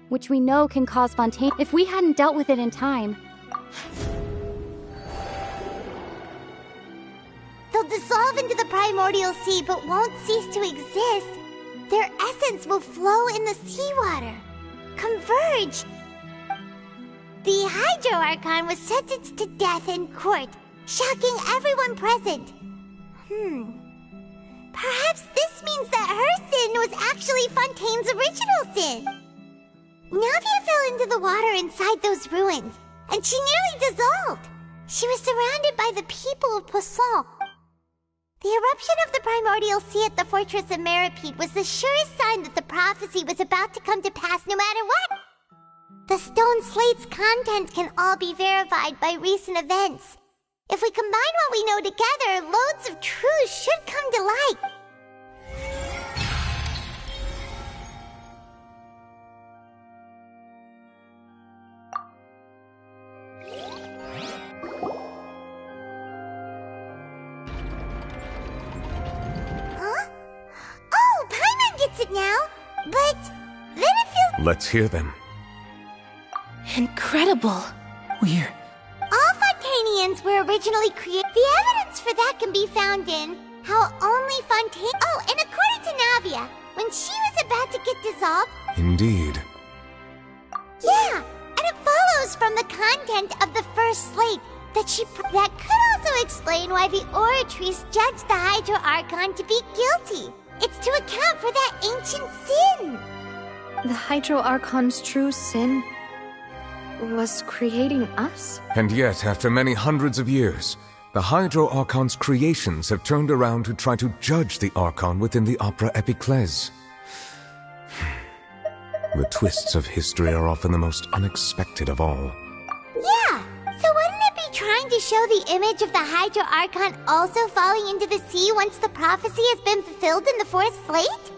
Speaker 22: which we know can cause Fontaine if we hadn't dealt with it in time.
Speaker 3: They'll dissolve into the primordial sea but won't cease to exist. Their essence will flow in the seawater, converge. The Hydro Archon was sentenced to death in court, shocking everyone present. Perhaps this means that her sin was actually Fontaine's original sin. Navia fell into the water inside those ruins, and she nearly dissolved. She was surrounded by the people of Poisson. The eruption of the primordial sea at the fortress of Meripede was the surest sign that the prophecy was about to come to pass no matter what. The stone slate's contents can all be verified by recent events. If we combine what we know together, loads of truths should come to light. Huh? Oh, Paimon gets it now! But then it feels...
Speaker 8: Let's hear them.
Speaker 23: Incredible.
Speaker 17: We're...
Speaker 3: All Fontanians were originally created. The evidence for that can be found in how only Fontaine... Oh, and according to Navia, when she was about to get dissolved...
Speaker 8: Indeed.
Speaker 3: Yeah, and it follows from the content of the first slate that she... That could also explain why the Oratrice judged the Hydro Archon to be guilty. It's to account for that ancient sin.
Speaker 10: The Hydro Archon's true sin was creating us?
Speaker 8: And yet, after many hundreds of years, the Hydro Archon's creations have turned around to try to judge the Archon within the Opera Epiclese. The twists of history are often the most unexpected of all.
Speaker 3: Yeah, so wouldn't it be trying to show the image of the Hydro Archon also falling into the sea once the prophecy has been fulfilled in the fourth slate?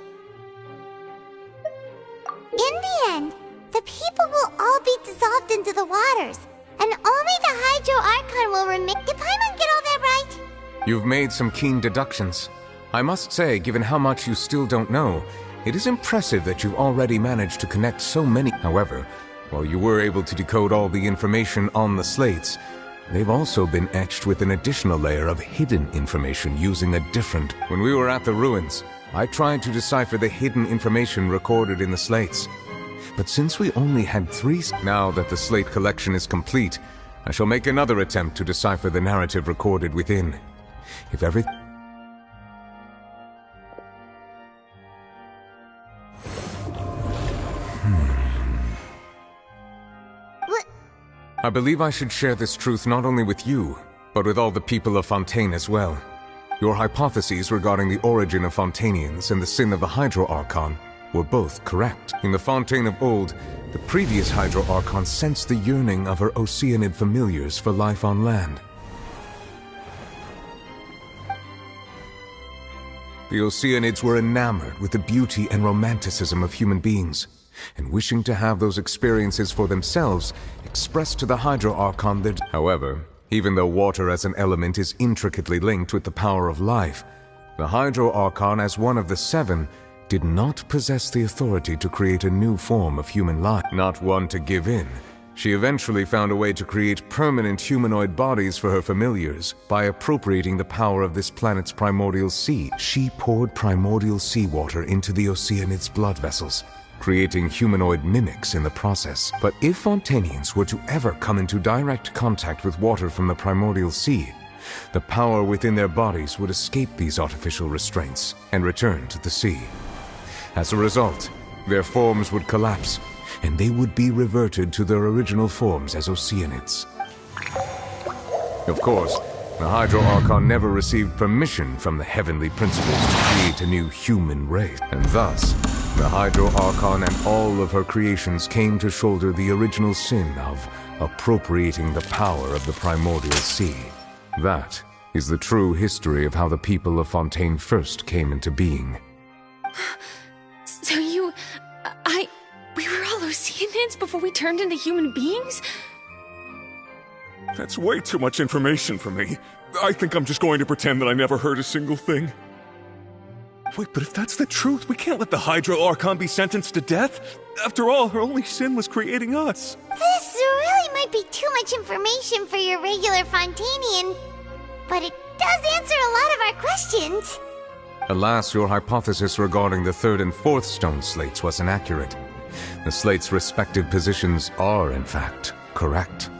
Speaker 3: In the end, the people will all be dissolved into the waters, and only the Hydro Archon will remain. Did Paimon get all that right?
Speaker 8: You've made some keen deductions. I must say, given how much you still don't know, it is impressive that you've already managed to connect so many. However, while you were able to decode all the information on the slates, they've also been etched with an additional layer of hidden information using a different... When we were at the ruins, I tried to decipher the hidden information recorded in the slates. But since we only had 3... Now that the slate collection is complete, I shall make another attempt to decipher the narrative recorded within. If every... I believe I should share this truth not only with you, but with all the people of Fontaine as well. Your hypotheses regarding the origin of Fontanians and the sin of the Hydro Archon were both correct. In the Fontaine of old, the previous Hydro Archon sensed the yearning of her Oceanid familiars for life on land. The Oceanids were enamored with the beauty and romanticism of human beings, and wishing to have those experiences for themselves, expressed to the Hydro Archon that... However, even though water as an element is intricately linked with the power of life, the Hydro Archon, as one of the 7, did not possess the authority to create a new form of human life. Not one to give in, she eventually found a way to create permanent humanoid bodies for her familiars by appropriating the power of this planet's primordial sea. She poured primordial seawater into the Oceanid's blood vessels, creating humanoid mimics in the process. But if Fontanians were to ever come into direct contact with water from the primordial sea, the power within their bodies would escape these artificial restraints and return to the sea. As a result, their forms would collapse, and they would be reverted to their original forms as Oceanids. Of course, the Hydro Archon never received permission from the heavenly principles to create a new human race, and thus, the Hydro Archon and all of her creations came to shoulder the original sin of appropriating the power of the primordial sea. That is the true history of how the people of Fontaine first came into being.
Speaker 23: So we were all Oceanids before we turned into human beings?
Speaker 11: That's way too much information for me. I think I'm just going to pretend that I never heard a single thing. Wait, but if that's the truth, we can't let the Hydro Archon be sentenced to death. After all, her only sin was creating us.
Speaker 3: This really might be too much information for your regular Fontanian, but it does answer a lot of our questions.
Speaker 8: Alas, your hypothesis regarding the 3rd and 4th stone slates was inaccurate. The slates' respective positions are, in fact, correct.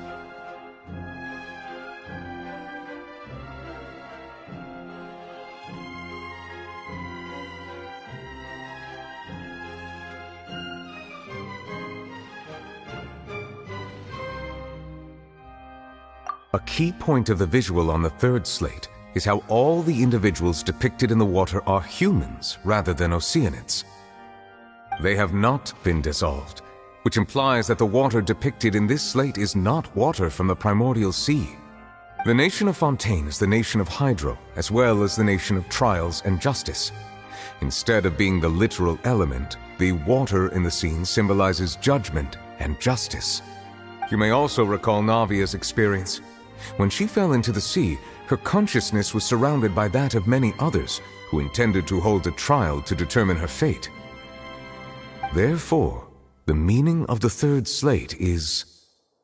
Speaker 8: A key point of the visual on the third slate is how all the individuals depicted in the water are humans rather than Oceanids. They have not been dissolved, which implies that the water depicted in this slate is not water from the primordial sea. The nation of Fontaine is the nation of Hydro, as well as the nation of Trials and Justice. Instead of being the literal element, the water in the scene symbolizes judgment and justice. You may also recall Navia's experience. When she fell into the sea, her consciousness was surrounded by that of many others who intended to hold a trial to determine her fate. Therefore, the meaning of the third slate is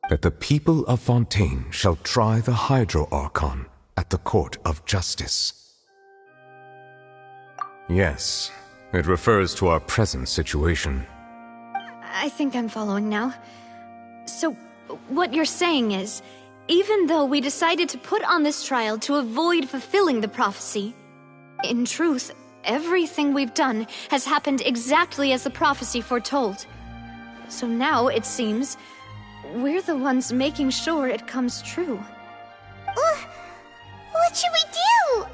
Speaker 8: that the people of Fontaine shall try the Hydro Archon at the Court of Justice. Yes, it refers to our present situation.
Speaker 10: I think I'm following now. So, what you're saying is, even though we decided to put on this trial to avoid fulfilling the prophecy, in truth, everything we've done has happened exactly as the prophecy foretold. So now, it seems, we're the ones making sure it comes true.
Speaker 3: What should we do?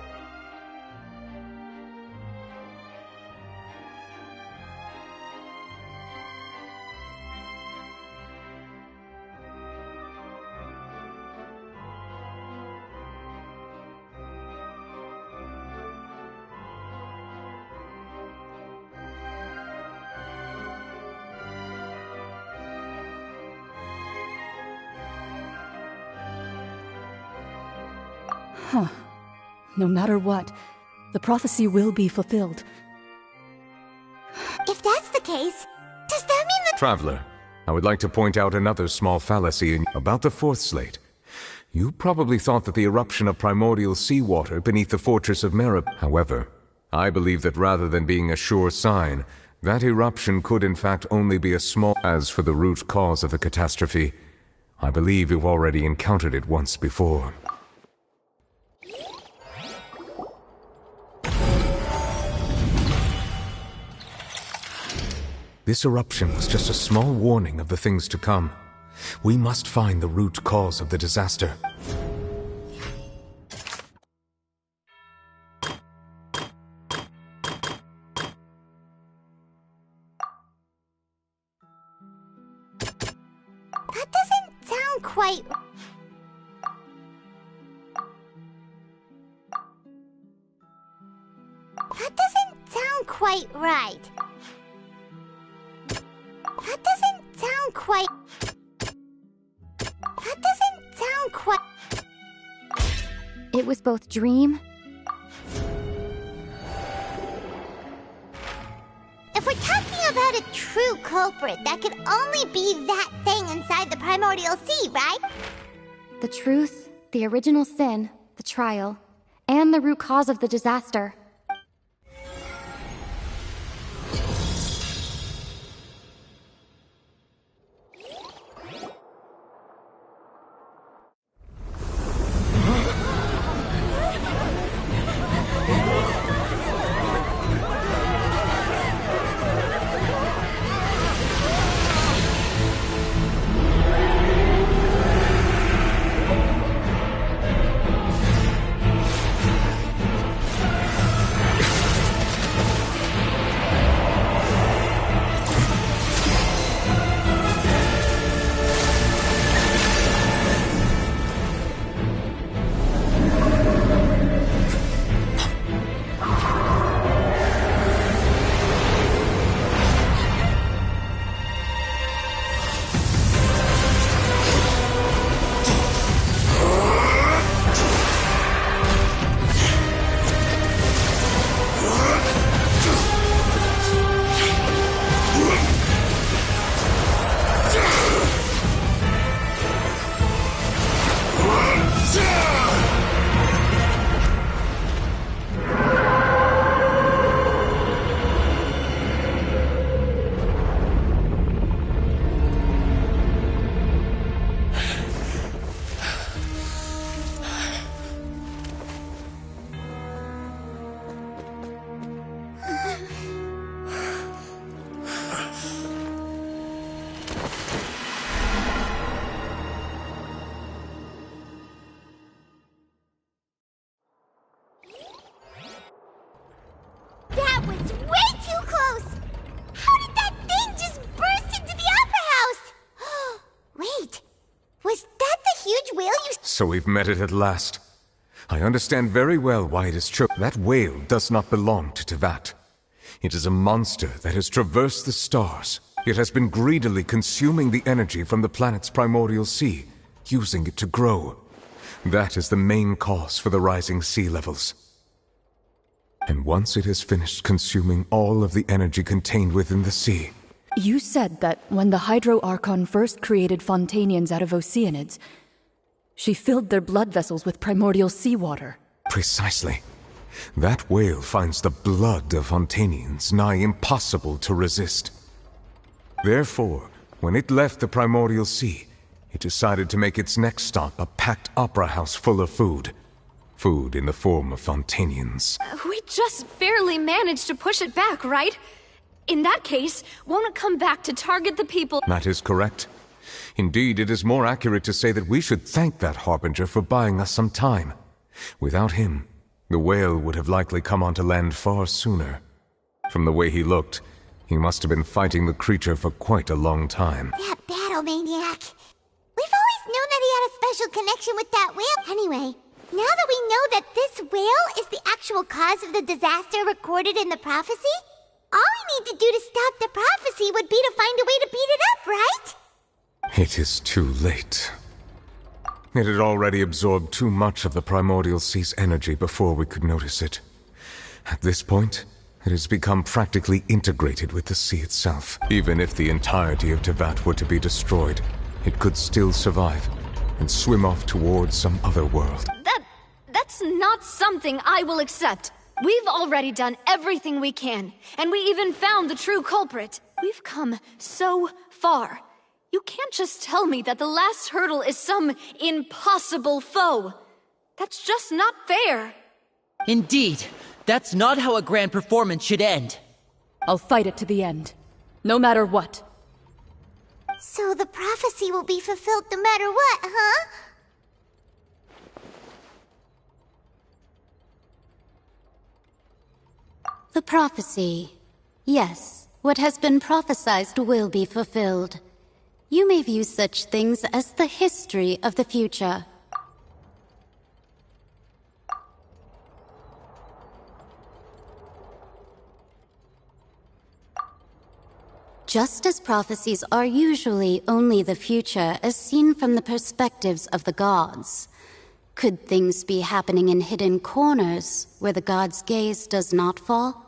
Speaker 20: Huh. No matter what, the prophecy will be fulfilled.
Speaker 3: If that's the case, does that mean that—
Speaker 8: Traveler, I would like to point out another small fallacy about the fourth slate. You probably thought that the eruption of primordial seawater beneath the fortress of Merib. However, I believe that rather than being a sure sign, that eruption could in fact only be a small— As for the root cause of the catastrophe, I believe you've already encountered it once before. This eruption was just a small warning of the things to come. We must find the root cause of the disaster.
Speaker 3: That doesn't sound quite— That doesn't sound quite right. That doesn't sound quite— That doesn't sound quite—
Speaker 22: It was both dream.
Speaker 3: If we're talking about a true culprit, that could only be that thing inside the primordial sea, right?
Speaker 22: The truth, the original sin, the trial, and the root cause of the disaster.
Speaker 8: So we've met it at last. I understand very well why it is true. That whale does not belong to Teyvat. It is a monster that has traversed the stars. It has been greedily consuming the energy from the planet's primordial sea, using it to grow. That is the main cause for the rising sea levels. And once it has finished consuming all of the energy contained within the sea...
Speaker 2: You said that when the Hydro Archon first created Fontanians out of Oceanids, she filled their blood vessels with primordial seawater.
Speaker 8: Precisely. That whale finds the blood of Fontanians nigh impossible to resist. Therefore, when it left the primordial sea, it decided to make its next stop a packed opera house full of food. Food in the form of Fontanians.
Speaker 10: We just barely managed to push it back, right? In that case, won't it come back to target the people?
Speaker 8: That is correct. Indeed, it is more accurate to say that we should thank that Harbinger for buying us some time. Without him, the whale would have likely come onto land far sooner. From the way he looked, he must have been fighting the creature for quite a long time.
Speaker 3: That battle maniac. We've always known that he had a special connection with that whale. Anyway, now that we know that this whale is the actual cause of the disaster recorded in the prophecy, all we need to do to stop the prophecy would be to find a way to beat it up, right?
Speaker 8: It is too late. It had already absorbed too much of the primordial sea's energy before we could notice it. At this point, it has become practically integrated with the sea itself. Even if the entirety of Teyvat were to be destroyed, it could still survive and swim off towards some other world.
Speaker 10: That's not something I will accept. We've already done everything we can, and we even found the true culprit. We've come so far. You can't just tell me that the last hurdle is some impossible foe. That's just not fair.
Speaker 19: Indeed, that's not how a grand performance should end.
Speaker 2: I'll fight it to the end, no matter what.
Speaker 3: So the prophecy will be fulfilled no matter what, huh?
Speaker 22: The prophecy. Yes, what has been prophesied will be fulfilled. You may view such things as the history of the future. Just as prophecies are usually only the future as seen from the perspectives of the gods, could things be happening in hidden corners where the gods' gaze does not fall?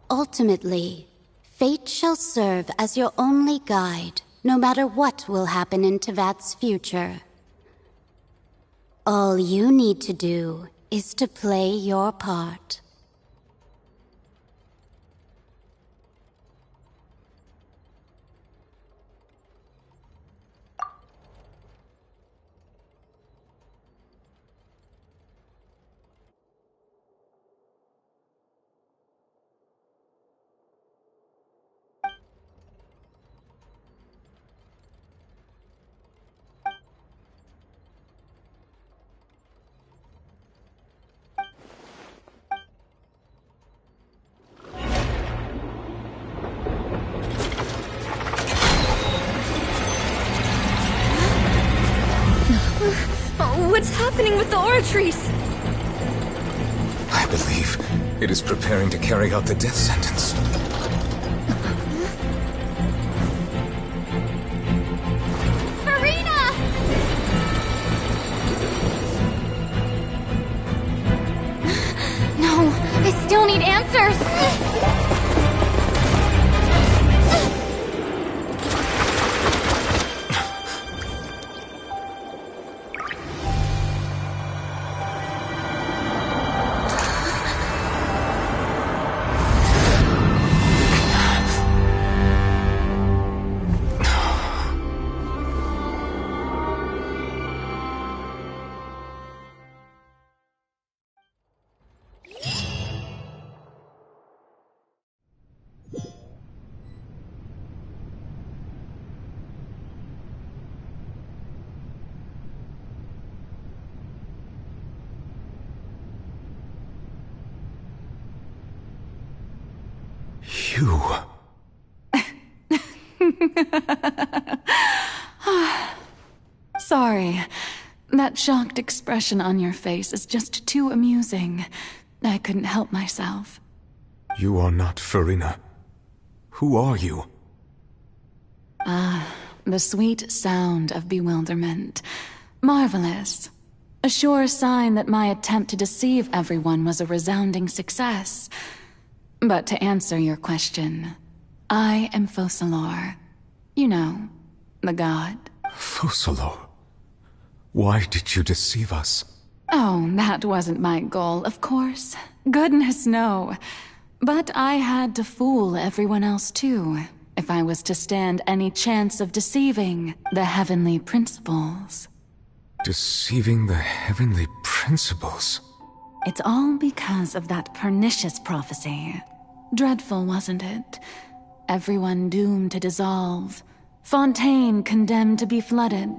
Speaker 22: Ultimately, fate shall serve as your only guide, no matter what will happen in Teyvat's future. All you need to do is to play your part.
Speaker 10: What's happening with the oratories?
Speaker 8: I believe it is preparing to carry out the death sentence.
Speaker 3: Marina!
Speaker 10: No, I still need answers.
Speaker 11: You...
Speaker 23: Sorry. That shocked expression on your face is just too amusing. I couldn't help myself.
Speaker 11: You are not Farina. Who are you?
Speaker 23: The sweet sound of bewilderment. Marvelous. A sure sign that my attempt to deceive everyone was a resounding success. But to answer your question, I am Focalor. You know, the god.
Speaker 11: Focalor? Why did you deceive us?
Speaker 23: Oh, that wasn't my goal, of course. Goodness, no. But I had to fool everyone else too, if I was to stand any chance of deceiving the heavenly principles.
Speaker 11: Deceiving the heavenly principles?
Speaker 23: It's all because of that pernicious prophecy. Dreadful, wasn't it? Everyone doomed to dissolve. Fontaine condemned to be flooded.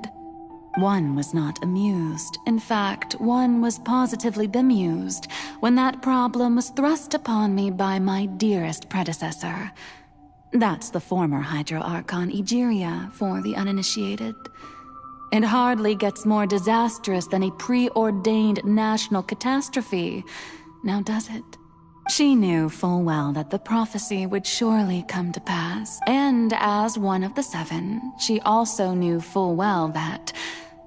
Speaker 23: One was not amused. In fact, one was positively bemused when that problem was thrust upon me by my dearest predecessor. That's the former Hydro Archon Egeria, for the uninitiated. It hardly gets more disastrous than a preordained national catastrophe, now does it? She knew full well that the prophecy would surely come to pass, and as one of the seven, she also knew full well that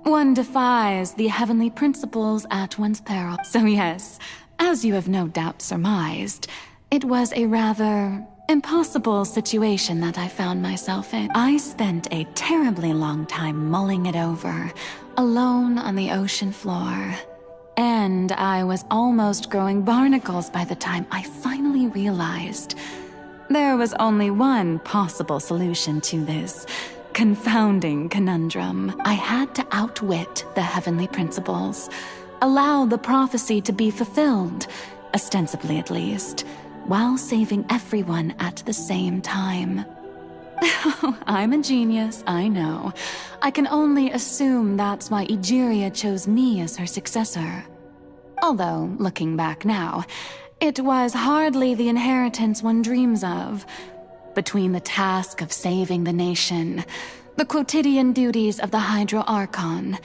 Speaker 23: one defies the heavenly principles at one's peril. So yes, as you have no doubt surmised, it was a rather impossible situation that I found myself in. I spent a terribly long time mulling it over, alone on the ocean floor. And I was almost growing barnacles by the time I finally realized there was only one possible solution to this confounding conundrum. I had to outwit the heavenly principles, allow the prophecy to be fulfilled, ostensibly at least, while saving everyone at the same time. I'm a genius, I know. I can only assume that's why Egeria chose me as her successor. Although, looking back now, it was hardly the inheritance one dreams of. Between the task of saving the nation, the quotidian duties of the Hydro Archon,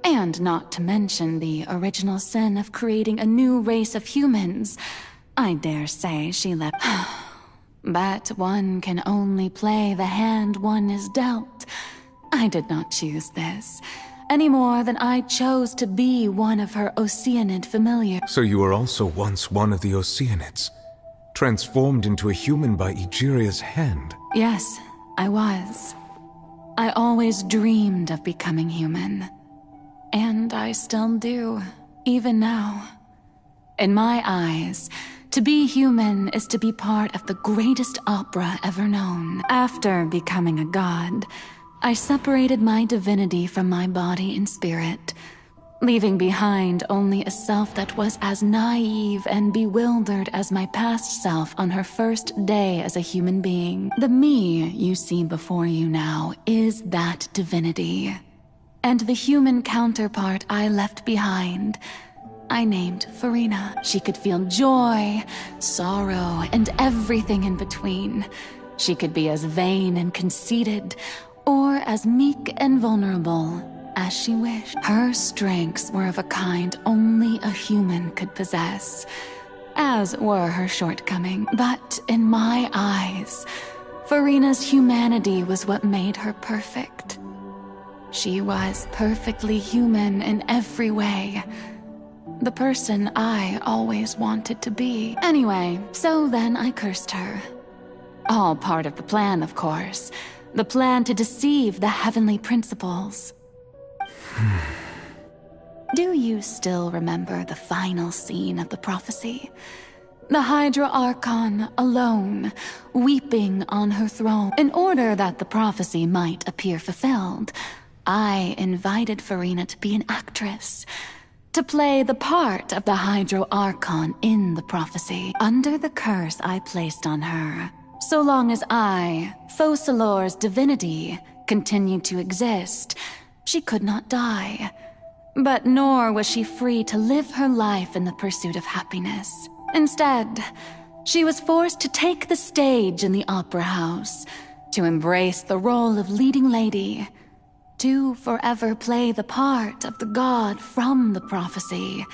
Speaker 23: and not to mention the original sin of creating a new race of humans, I dare say she left. But one can only play the hand one is dealt. I did not choose this, any more than I chose to be one of her Oceanid familiars.
Speaker 11: So you were also once one of the Oceanids, transformed into a human by Egeria's hand?
Speaker 23: Yes, I was. I always dreamed of becoming human. And I still do, even now. In my eyes, to be human is to be part of the greatest opera ever known. After becoming a god, I separated my divinity from my body and spirit, leaving behind only a self that was as naive and bewildered as my past self on her first day as a human being. The me you see before you now is that divinity. And the human counterpart I left behind, I named Farina. She could feel joy, sorrow, and everything in between. She could be as vain and conceited, or as meek and vulnerable as she wished. Her strengths were of a kind only a human could possess, as were her shortcomings. But in my eyes, Farina's humanity was what made her perfect. She was perfectly human in every way. The person I always wanted to be. Anyway, so then I cursed her. All part of the plan, of course. The plan to deceive the heavenly principles. Do you still remember the final scene of the prophecy? The Hydra Archon alone, weeping on her throne. In order that the prophecy might appear fulfilled, I invited Farina to be an actress, to play the part of the Hydro Archon in the prophecy, under the curse I placed on her. So long as I, Focalor's divinity, continued to exist, she could not die. But nor was she free to live her life in the pursuit of happiness. Instead, She was forced to take the stage in the opera house, to embrace the role of leading lady, to forever play the part of the god from the prophecy,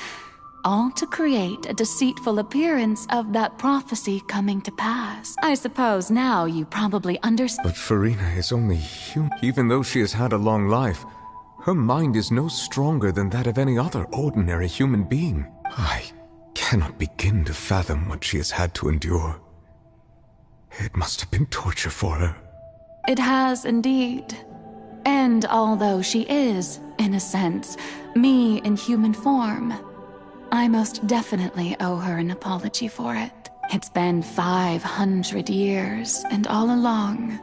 Speaker 23: all to create a deceitful appearance of that prophecy coming to pass. I suppose now you probably understand.
Speaker 8: But Farina is only human. Even though she has had a long life, her mind is no stronger than that of any other ordinary human being. I cannot begin to fathom what she has had to endure. It must have been torture for her.
Speaker 23: It has indeed. And although she is, in a sense, me in human form, I most definitely owe her an apology for it. It's been 500 years, and all along,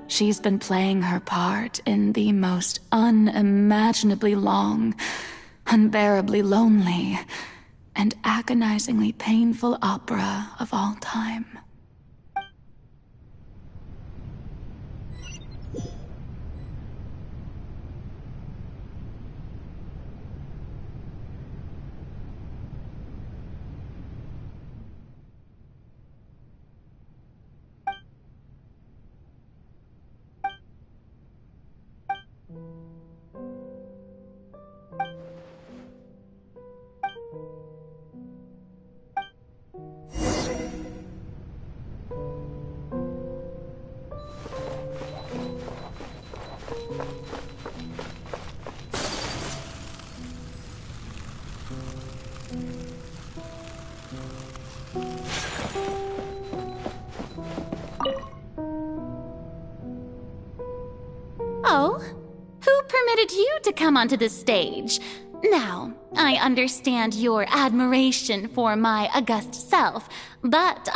Speaker 23: she's been playing her part in the most unimaginably long, unbearably lonely, and agonizingly painful opera of all time.
Speaker 7: Oh, who permitted you to come onto the stage? Now, I understand your admiration for my august self, but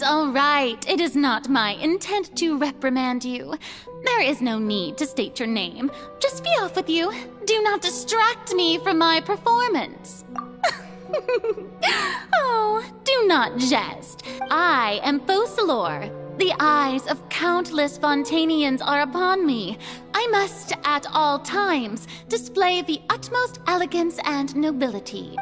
Speaker 7: All right, it is not my intent to reprimand you. There is no need to state your name. Just be off with you. Do not distract me from my performance. Oh, do not jest. I am Focalor. The eyes of countless Fontanians are upon me. I must, at all times, display the utmost elegance and nobility.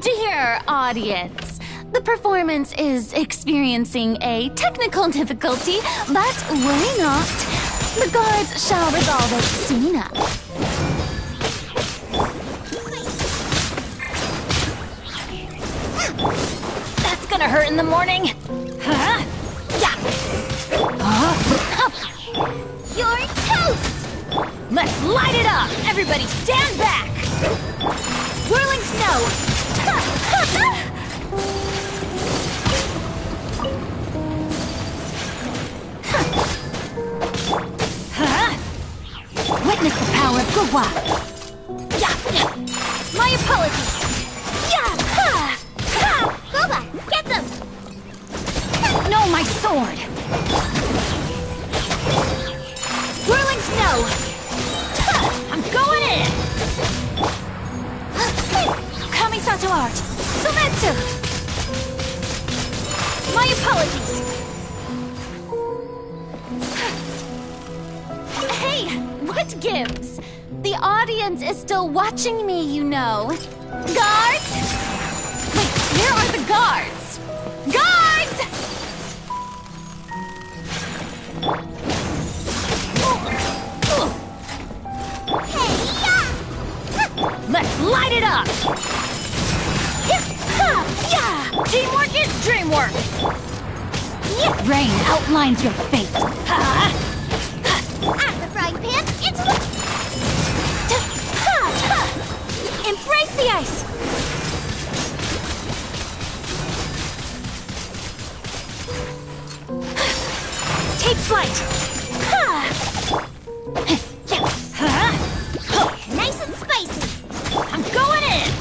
Speaker 7: Dear audience, the performance is experiencing a technical difficulty, but worry not. The guards shall resolve it soon enough.
Speaker 14: That's gonna hurt in the morning. Huh? Yeah. You're toast! Let's light it up! Everybody stand back! Whirling snow! Witness the power of Gugwa! Yeah! My apologies! Yeah! Guba, get them! No, my sword! Whirling snow! I'm going in! Kamisato art! Sumetsu! My apologies!
Speaker 7: Hey, what gives? The audience is still watching me, you know. Guards? Wait, where are the guards? Guards!
Speaker 14: Let's light it up! Teamwork is dreamwork! Rain outlines your fate.
Speaker 3: I'm the frying pan, it's
Speaker 14: Embrace the ice! Take flight!
Speaker 3: nice and spicy.
Speaker 14: I'm going in!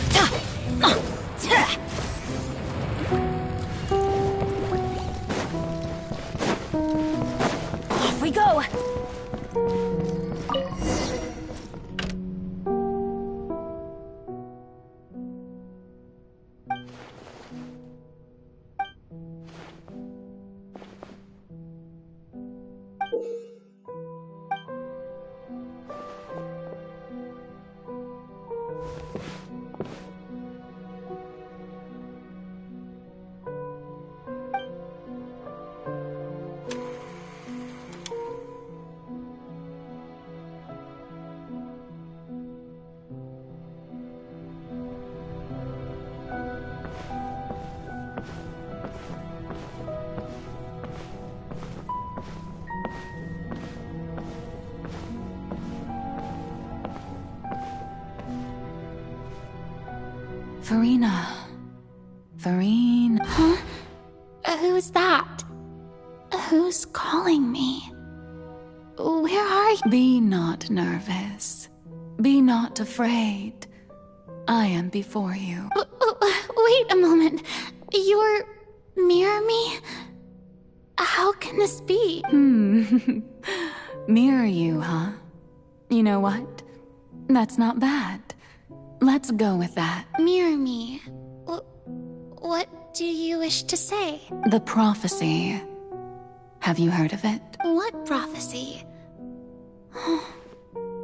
Speaker 14: Off we go!
Speaker 23: Farina. Farina.
Speaker 7: Huh? Who's that? Who's calling me? Where are you?
Speaker 23: Be not nervous. Be not afraid. I am before you.
Speaker 7: Wait a moment. You're near me? How can this be?
Speaker 23: Mirror you, huh? You know what? That's not bad. Let's go with that.
Speaker 7: Mirror me? What do you wish to say?
Speaker 23: The prophecy. Have you heard of it?
Speaker 7: What prophecy?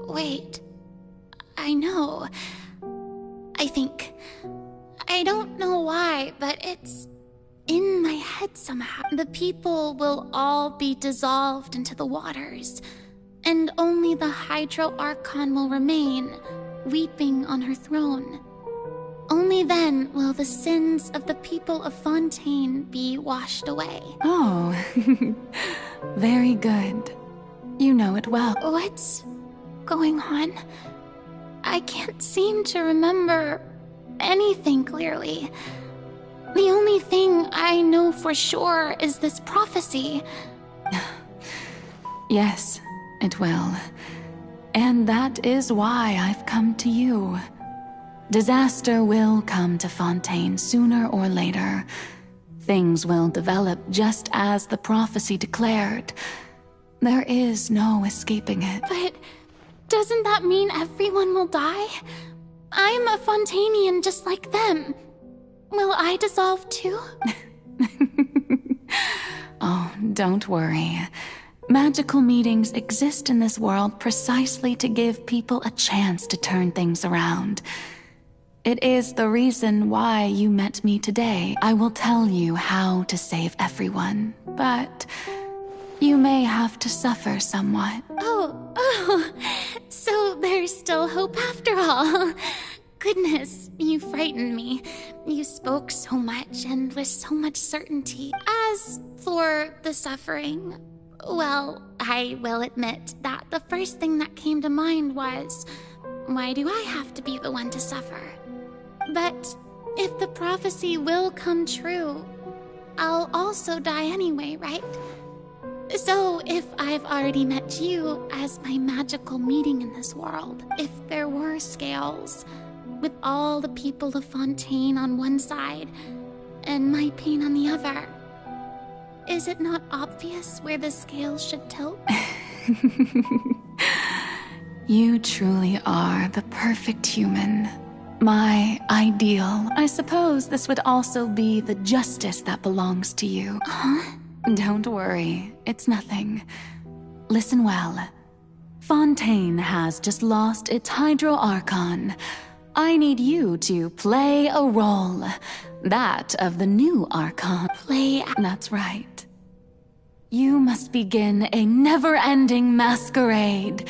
Speaker 7: Wait. I know. I think. I don't know why, but it's in my head somehow. The people will all be dissolved into the waters, and only the Hydro Archon will remain, weeping on her throne. Only then will the sins of the people of Fontaine be washed away.
Speaker 23: Oh, very good. You know it well.
Speaker 7: What's going on? I can't seem to remember anything clearly. The only thing I know for sure is this prophecy.
Speaker 23: Yes, it will. And that is why I've come to you. Disaster will come to Fontaine sooner or later. Things will develop just as the prophecy declared. There is no escaping it.
Speaker 7: But doesn't that mean everyone will die? I'm a Fontainian just like them. Will I dissolve too?
Speaker 23: Oh, don't worry. Magical meetings exist in this world precisely to give people a chance to turn things around. It is the reason why you met me today. I will tell you how to save everyone, but you may have to suffer somewhat.
Speaker 7: Oh, so there's still hope after all. Goodness, you frightened me. You spoke so much and with so much certainty. As for the suffering, well, I will admit that the first thing that came to mind was, why do I have to be the one to suffer? But if the prophecy will come true, I'll also die anyway, right? So if I've already met you as my magical meeting in this world, if there were scales, with all the people of Fontaine on one side and my pain on the other, is it not obvious where the scales should tilt?
Speaker 23: You truly are the perfect human. My ideal. I suppose this would also be the justice that belongs to you.
Speaker 7: Huh?
Speaker 23: Don't worry, it's nothing. Listen well. Fontaine has just lost its Hydro Archon. I need you to play a role. That of the new Archon. That's right. You must begin a never-ending masquerade.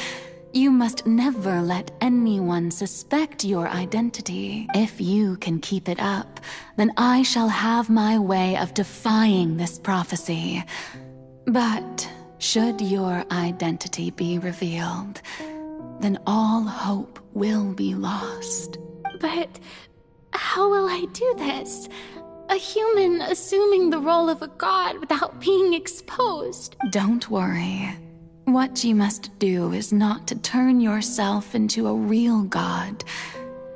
Speaker 23: You must never let anyone suspect your identity. If you can keep it up, then I shall have my way of defying this prophecy. But should your identity be revealed, then all hope will be lost.
Speaker 7: But how will I do this? A human assuming the role of a god without being exposed.
Speaker 23: Don't worry. What you must do is not to turn yourself into a real god.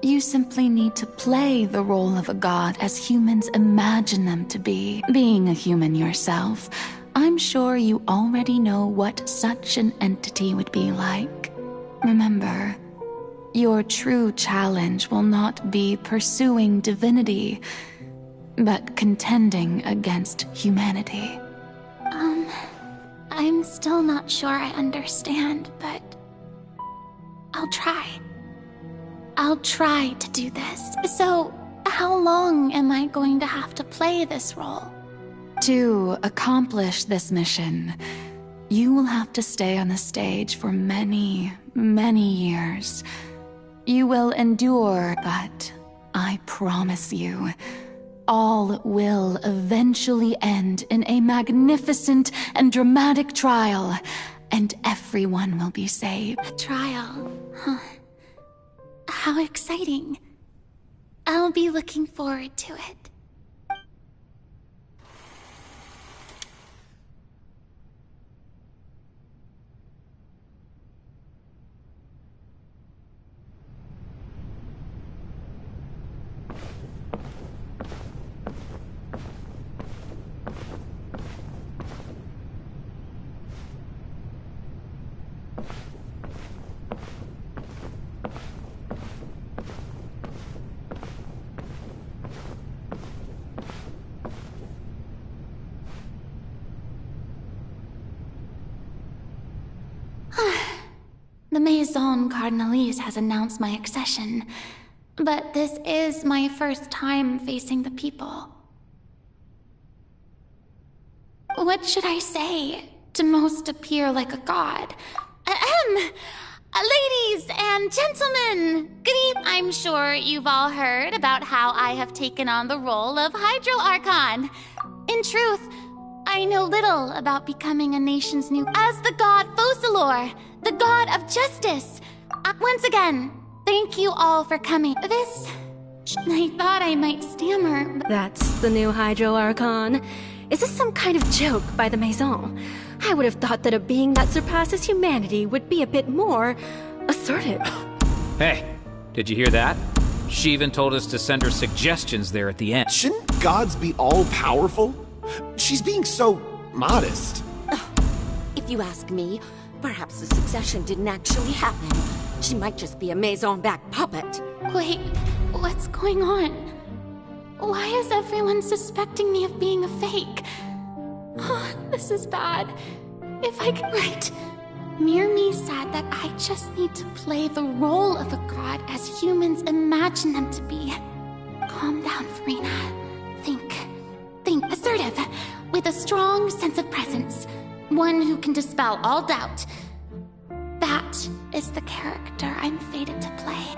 Speaker 23: You simply need to play the role of a god as humans imagine them to be. Being a human yourself, I'm sure you already know what such an entity would be like. Remember, your true challenge will not be pursuing divinity, but contending against humanity.
Speaker 7: I'm still not sure I understand, but I'll try. I'll try to do this. So, how long am I going to have to play this role?
Speaker 23: To accomplish this mission, you will have to stay on the stage for many, many years. You will endure, but I promise you, all will eventually end in a magnificent and dramatic trial, and everyone will be saved.
Speaker 7: A trial? Huh. How exciting. I'll be looking forward to it. The Maison Cardinalise has announced my accession, but this is my first time facing the people. What should I say to most appear like a god? Ladies and gentlemen, good evening. I'm sure you've all heard about how I have taken on the role of Hydro Archon. In truth, I know little about becoming a nation's new... As the god Focalor, the god of justice. Once again, thank you all for coming. This... I thought I might stammer, but...
Speaker 16: That's the new Hydro Archon. Is this some kind of joke by the Maison? I would have thought that a being that surpasses humanity would be a bit more... assertive.
Speaker 5: Hey, did you hear that? She even told us to send her suggestions there at the end.
Speaker 15: Shouldn't gods be all-powerful? She's being so modest.
Speaker 20: If you ask me, perhaps the succession didn't actually happen. She might just be a Maison-backed puppet.
Speaker 7: Wait, what's going on? Why is everyone suspecting me of being a fake? Oh, this is bad. If I could write... Mirmi said that I just need to play the role of a god as humans imagine them to be. Calm down, Farina. Think. Assertive, with a strong sense of presence. One who can dispel all doubt. That is the character I'm fated to play.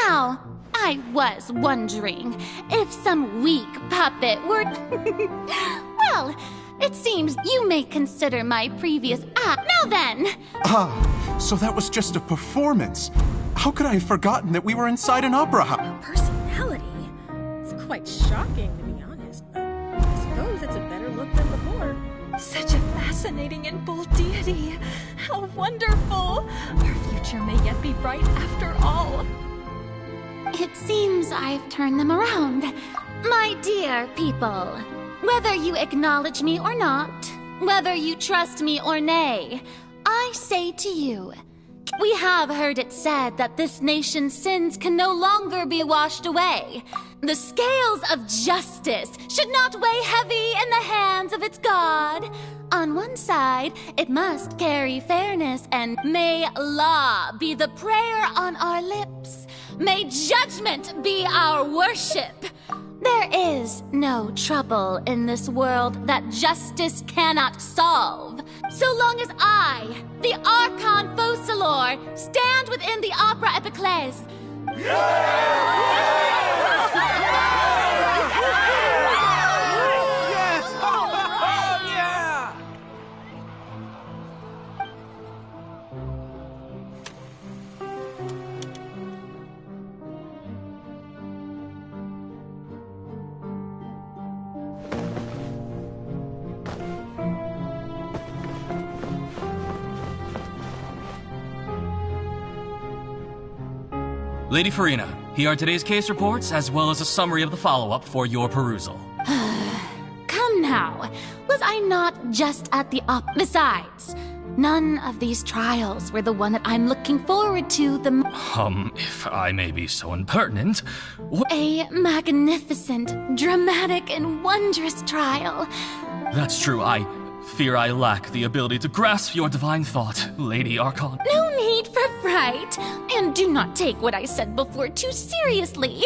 Speaker 7: Now, I was wondering if some weak puppet were... Well, it seems you may consider my previous act. Now then!
Speaker 21: Ah, so that was just a performance. How could I have forgotten that we were inside an opera house?
Speaker 16: Personality? It's quite shocking, to be honest, but I suppose it's a better look than before. Such a fascinating and bold deity. How wonderful! Our future may yet be bright after all.
Speaker 7: It seems I've turned them around. My dear people, whether you acknowledge me or not, whether you trust me or nay, I say to you, we have heard it said that this nation's sins can no longer be washed away. The scales of justice should not weigh heavy in the hands of its God. On one side, it must carry fairness, and may law be the prayer on our lips. May judgment be our worship. There is no trouble in this world that justice cannot solve, so long as I, the Archon Focalor, stand within the Opera Epiclese.
Speaker 17: Lady Farina, here are today's case reports, as well as a summary of the follow-up for your perusal.
Speaker 7: Come now, was I not just at the Besides, none of these trials were the one that I'm looking forward to the
Speaker 4: If I may be so impertinent,
Speaker 7: A magnificent, dramatic, and wondrous trial.
Speaker 4: That's true, I fear I lack the ability to grasp your divine thought, Lady Archon.
Speaker 7: No need for fright, and do not take what I said before too seriously.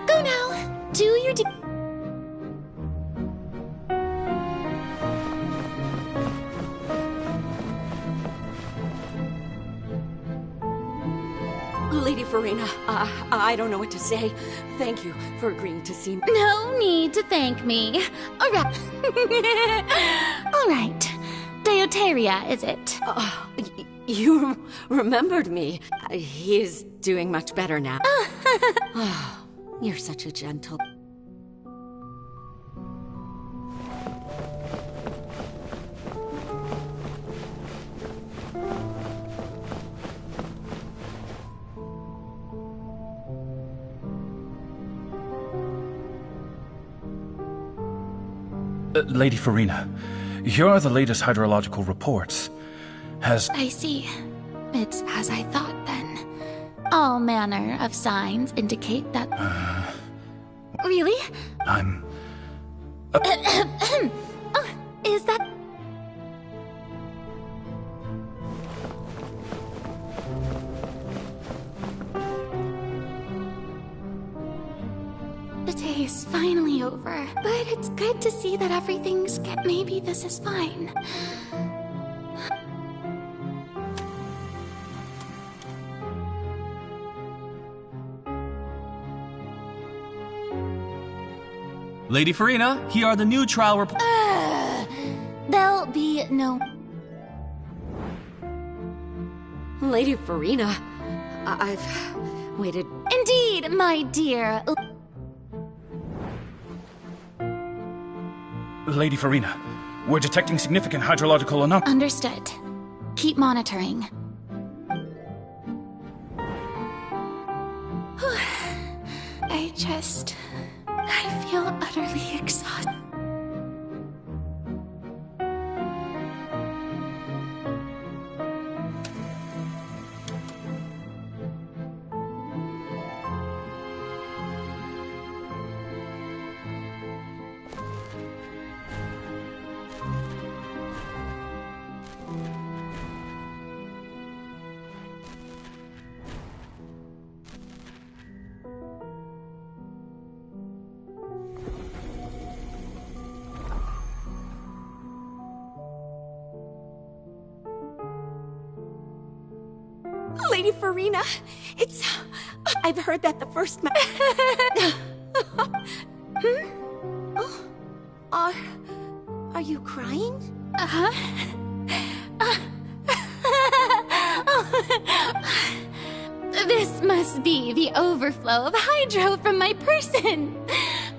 Speaker 7: Go now, do your
Speaker 20: Lady Farina, I don't know what to say. Thank you for agreeing to see me.
Speaker 7: No need to thank me. All right. All right. Deoteria, is it?
Speaker 20: You remembered me. He is doing much better now. Oh, you're such a gentle...
Speaker 6: Lady Farina, here are the latest hydrological reports.
Speaker 7: I see. It's as I thought, then. All manner of signs indicate that... Really?
Speaker 6: I'm...
Speaker 7: Is that... The day is finally over, but it's good to see that everything's good. Maybe this is fine.
Speaker 17: Lady Farina, here are the new trial reports.
Speaker 7: There'll be no...
Speaker 20: Lady Farina, I've waited...
Speaker 7: Indeed, my dear.
Speaker 6: Lady Farina, we're detecting significant hydrological anomalies.
Speaker 7: Understood. Keep monitoring. I feel utterly exhausted.
Speaker 20: Lady Farina, I've heard that the first Are you crying?
Speaker 7: Uh-huh. This must be the overflow of hydro from my person.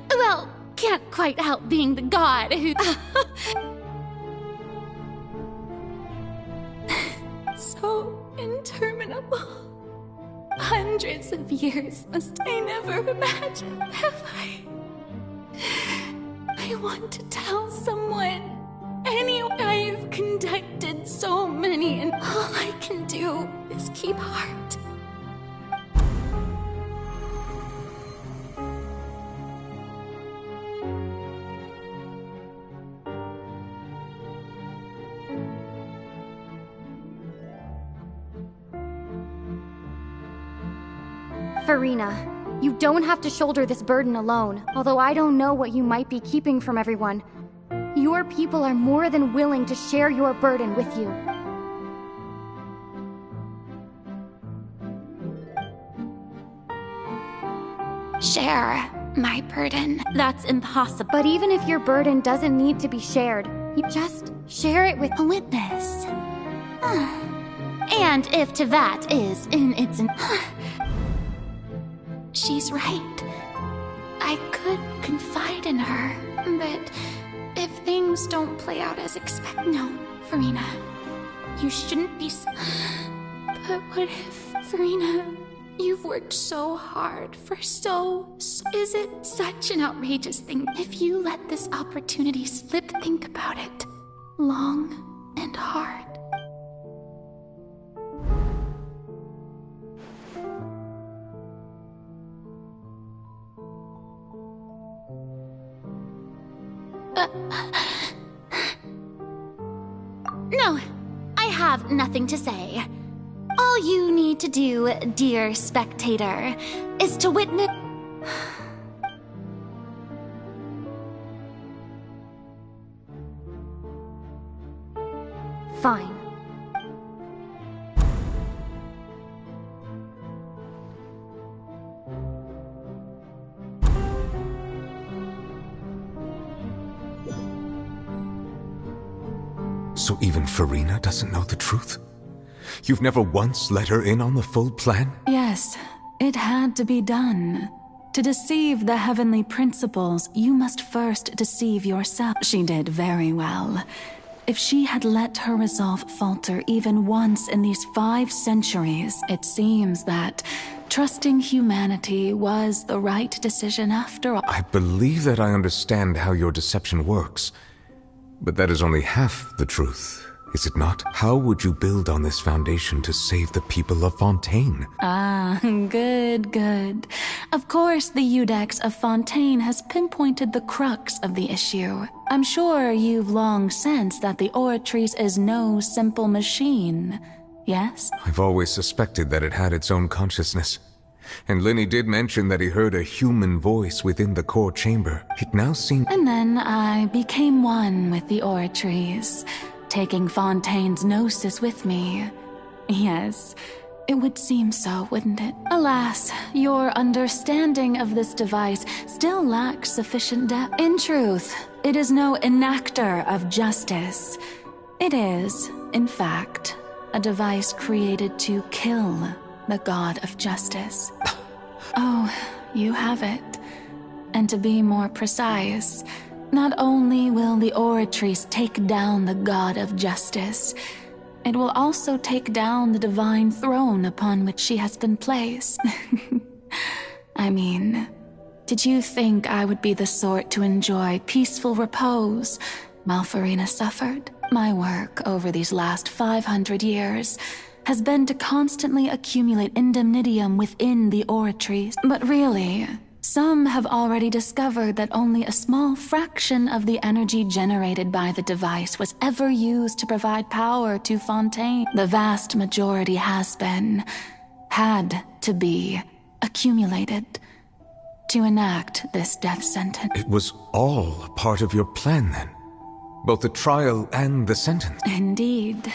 Speaker 7: Well, can't quite help being the god who... So interminable. Hundreds of years must I never imagine, have I? I want to tell someone. Anyway, I've conducted so many, and all I can do is keep heart.
Speaker 22: Farina, you don't have to shoulder this burden alone, although I don't know what you might be keeping from everyone. Your people are more than willing to share your burden with you.
Speaker 7: Share my burden. That's impossible.
Speaker 22: But even if your burden doesn't need to be shared, you just share it with
Speaker 7: a witness. And if to that is in its... She's right. I could confide in her, but if things don't play out as expected... No, Farina, you shouldn't be... But what if, Farina, you've worked so hard for so... Is it such an outrageous thing? If you let this opportunity slip, think about it. Long and hard. No, I have nothing to say. All you need to do, dear spectator, is to witness...
Speaker 22: Fine.
Speaker 8: So even Farina doesn't know the truth? You've never once let her in on the full plan?
Speaker 23: Yes, it had to be done. To deceive the heavenly principles, you must first deceive yourself. She did very well. If she had let her resolve falter even once in these 5 centuries, it seems that trusting humanity was the right decision after all.
Speaker 8: I believe that I understand how your deception works, but that is only half the truth, is it not? How would you build on this foundation to save the people of Fontaine?
Speaker 23: Ah, good. Of course, the Iudex of Fontaine has pinpointed the crux of the issue. I'm sure you've long sensed that the Oratrice is no simple machine, yes?
Speaker 8: I've always suspected that it had its own consciousness. And Lenny did mention that he heard a human voice within the core chamber. It now seemed...
Speaker 23: And then I became one with the Oratrice, taking Fontaine's gnosis with me. Yes, it would seem so, wouldn't it? Alas, your understanding of this device still lacks sufficient depth. In truth, it is no enactor of justice. It is, in fact, a device created to kill the god of justice. Oh, you have it. And to be more precise, not only will the Oratrice take down the god of justice, it will also take down the divine throne upon which she has been placed. I mean, did you think I would be the sort to enjoy peaceful repose while Farina suffered? My work over these last 500 years has been to constantly accumulate indemnitium within the Oratrice. But really, some have already discovered that only a small fraction of the energy generated by the device was ever used to provide power to Fontaine. The vast majority had to be accumulated to enact this death sentence.
Speaker 8: It was all a part of your plan then? Both the trial and the sentence?
Speaker 23: Indeed.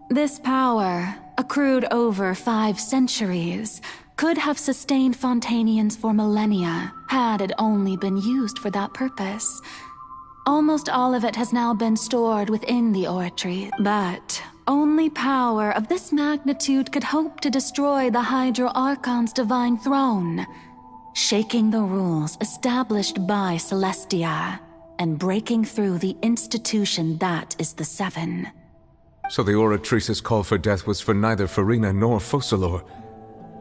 Speaker 23: This power, accrued over 5 centuries, could have sustained Fontainians for millennia, had it only been used for that purpose. Almost all of it has now been stored within the Oratrice, but only power of this magnitude could hope to destroy the Hydro Archon's divine throne, shaking the rules established by Celestia, and breaking through the institution that is the Seven.
Speaker 8: So the Oratrice's call for death was for neither Farina nor Focalor,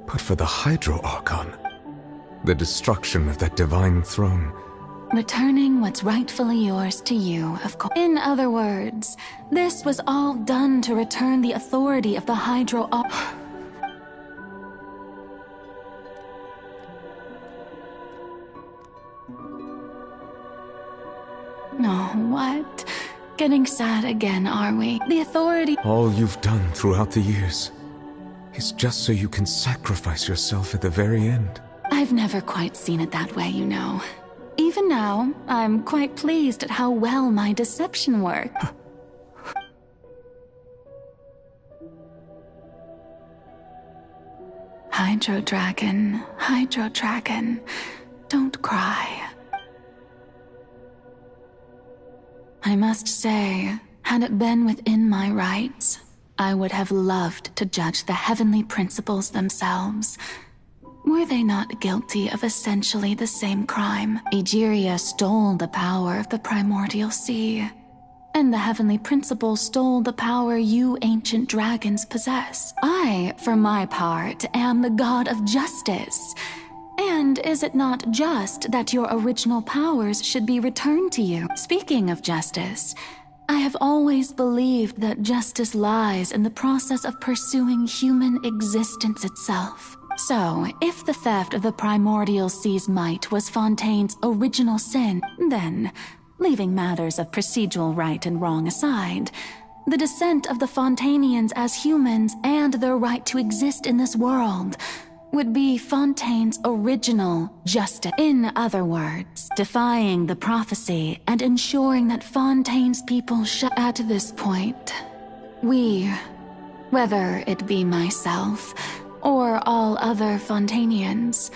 Speaker 8: but for the Hydro Archon. The destruction of that divine throne.
Speaker 23: Returning what's rightfully yours to you, of course. In other words, this was all done to return the authority of the Hydro Archon. No, what? Getting sad again, are we? The authority...
Speaker 8: All you've done throughout the years is just so you can sacrifice yourself at the very end.
Speaker 23: I've never quite seen it that way, you know. Even now, I'm quite pleased at how well my deception worked. Hydro Dragon, don't cry. I must say, had it been within my rights, I would have loved to judge the heavenly principles themselves. Were they not guilty of essentially the same crime? Egeria stole the power of the primordial sea, and the heavenly principles stole the power you ancient dragons possess. I, for my part, am the god of justice. And is it not just that your original powers should be returned to you? Speaking of justice, I have always believed that justice lies in the process of pursuing human existence itself. So, if the theft of the primordial sea's might was Fontaine's original sin, then, leaving matters of procedural right and wrong aside, the descent of the Fontainians as humans and their right to exist in this world would be Fontaine's original justice. In other words, defying the prophecy and ensuring that Fontaine's people At this point, we, whether it be myself or all other Fontainians,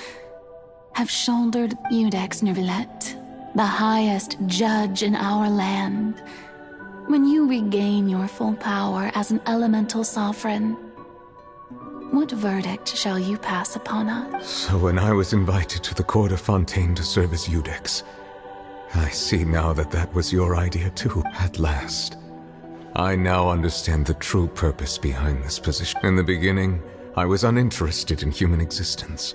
Speaker 23: have shouldered Iudex Neuvillette, the highest judge in our land. When you regain your full power as an elemental sovereign, What verdict shall you pass upon us?
Speaker 8: So when I was invited to the court of Fontaine to serve as Eudex, I see now that that was your idea too, at last. I now understand the true purpose behind this position. In the beginning, I was uninterested in human existence.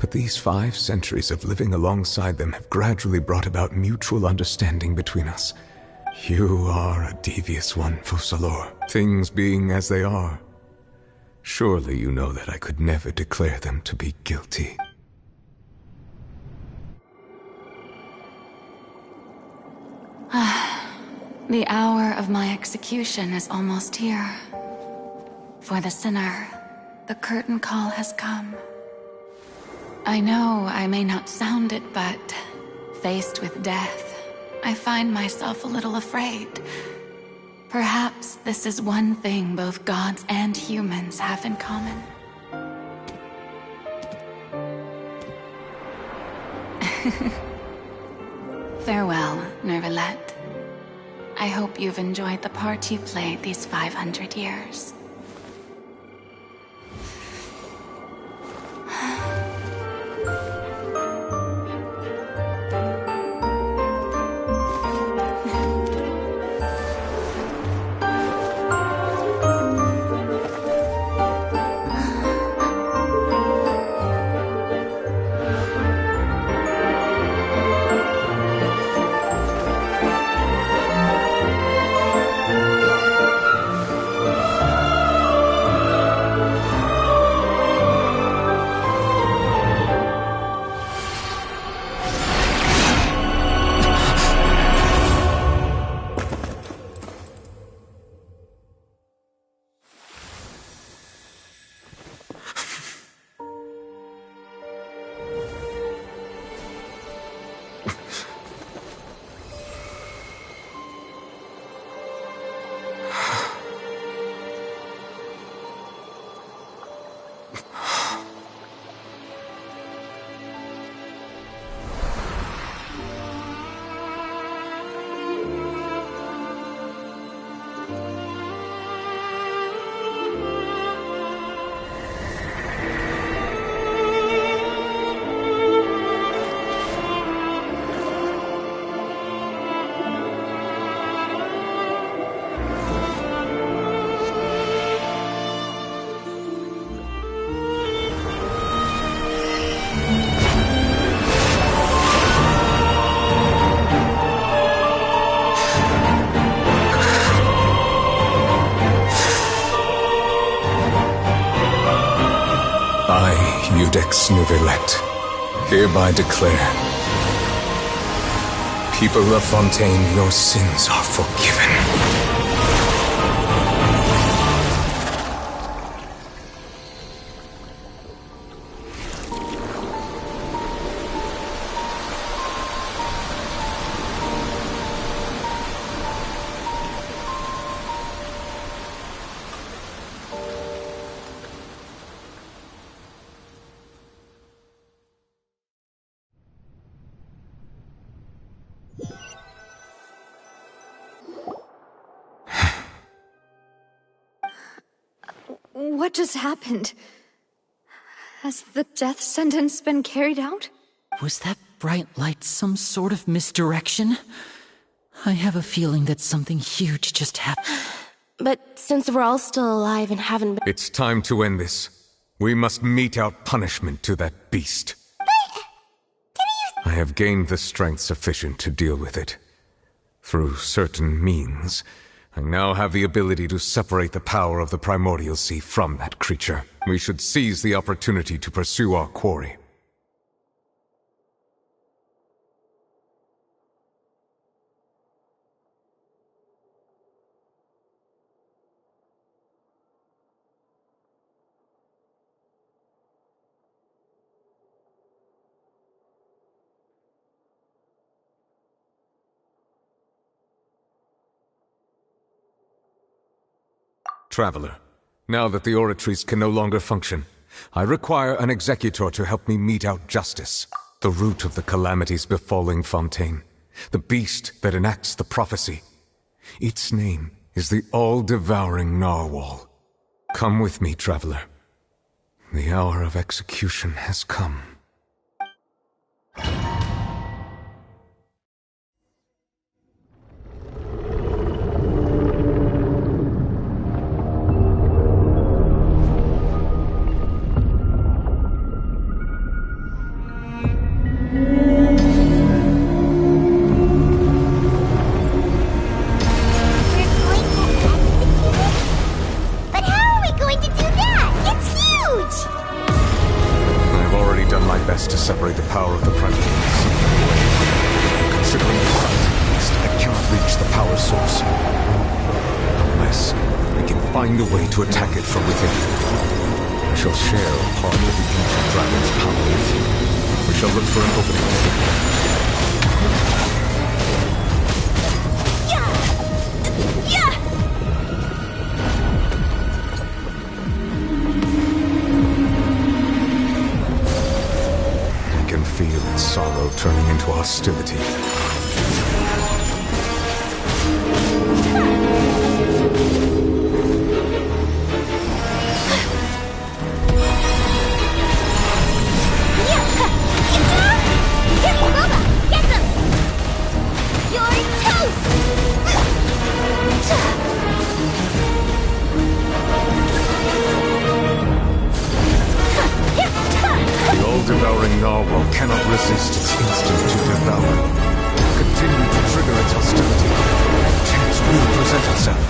Speaker 8: But these 5 centuries of living alongside them have gradually brought about mutual understanding between us. You are a devious one, Focalors. Things being as they are, surely you know that I could never declare them to be guilty.
Speaker 23: The hour of my execution is almost here. For the sinner, the curtain call has come. I know I may not sound it, but faced with death, I find myself a little afraid. Perhaps this is one thing both gods and humans have in common. Farewell, Nervalette. I hope you've enjoyed the part you played these 500 years.
Speaker 8: Eudex Nervalette, hereby declare, people of Fontaine, your sins are forgiven.
Speaker 10: What just happened? Has the death sentence been carried out?
Speaker 19: Was that bright light some sort of misdirection? I have a feeling that something huge just happened.
Speaker 12: But since we're all still alive and haven't been—
Speaker 8: It's time to end this. We must mete out punishment to that beast. I have gained the strength sufficient to deal with it. Through certain means, I now have the ability to separate the power of the Primordial Sea from that creature. We should seize the opportunity to pursue our quarry. Traveler, now that the oratories can no longer function, I require an executor to help me mete out justice. The root of the calamities befalling Fontaine, the beast that enacts the prophecy. Its name is the all-devouring narwhal. Come with me, traveler. The hour of execution has come.
Speaker 21: To separate the power of the primordial sea from the way. Considering the current at least, I cannot reach the power source. Unless we can find a way to attack it from within. I shall share a part of the ancient dragon's power with you. We shall look for an opening. Feel its sorrow turning into hostility.
Speaker 3: Get them! You're toast!
Speaker 21: The all-devouring narwhal cannot resist its instinct to devour. Continue to trigger its hostility. A chance will present itself.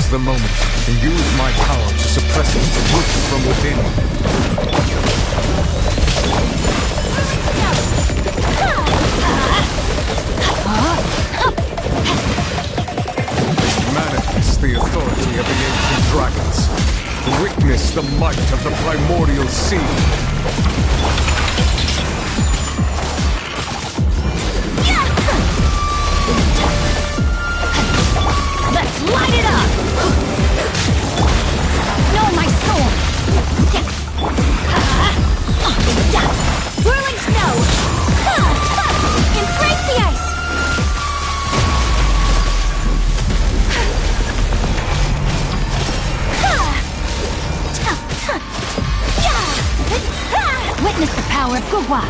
Speaker 21: The moment and use my power to suppress its roots from within. Manifest the authority of the ancient dragons. Witness the might of the primordial sea.
Speaker 14: Light it up! Know my soul! Whirling snow! Embrace the ice! Witness the power of Gugwa!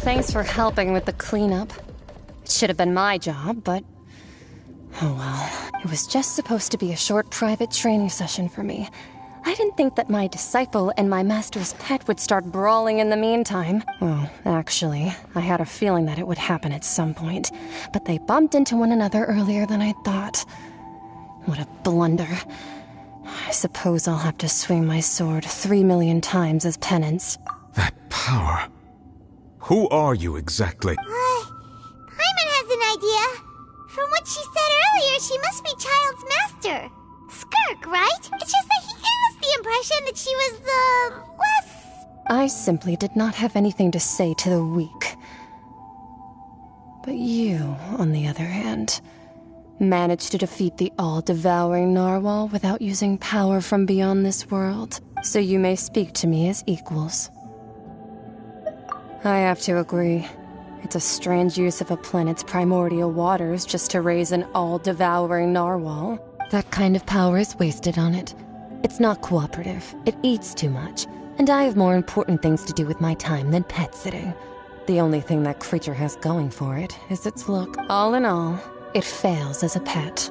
Speaker 10: Thanks for helping with the cleanup. It should have been my job, but... oh well. It was just supposed to be a short private training session for me. I didn't think that my disciple and my master's pet would start brawling in the meantime. Well, actually, I had a feeling that it would happen at some point. But they bumped into one another earlier than I thought. What a blunder. I suppose I'll have to swing my sword 3 million times as penance.
Speaker 21: That power... Who are you exactly?
Speaker 3: Paimon has an idea. From what she said earlier, she must be Child's master. Skirk, right? It's just that he gave us the impression that she was, less...
Speaker 10: I simply did not have anything to say to the weak.
Speaker 12: But you, on the other hand, managed to defeat the all-devouring narwhal without using power from beyond this world, so you may speak to me as equals. I have to agree. It's a strange use of a planet's primordial waters just to raise an all-devouring narwhal. That kind of power is wasted on it. It's not cooperative, it eats too much, and I have more important things to do with my time than pet sitting. The only thing that creature has going for it is its look. All in all, it fails as a pet.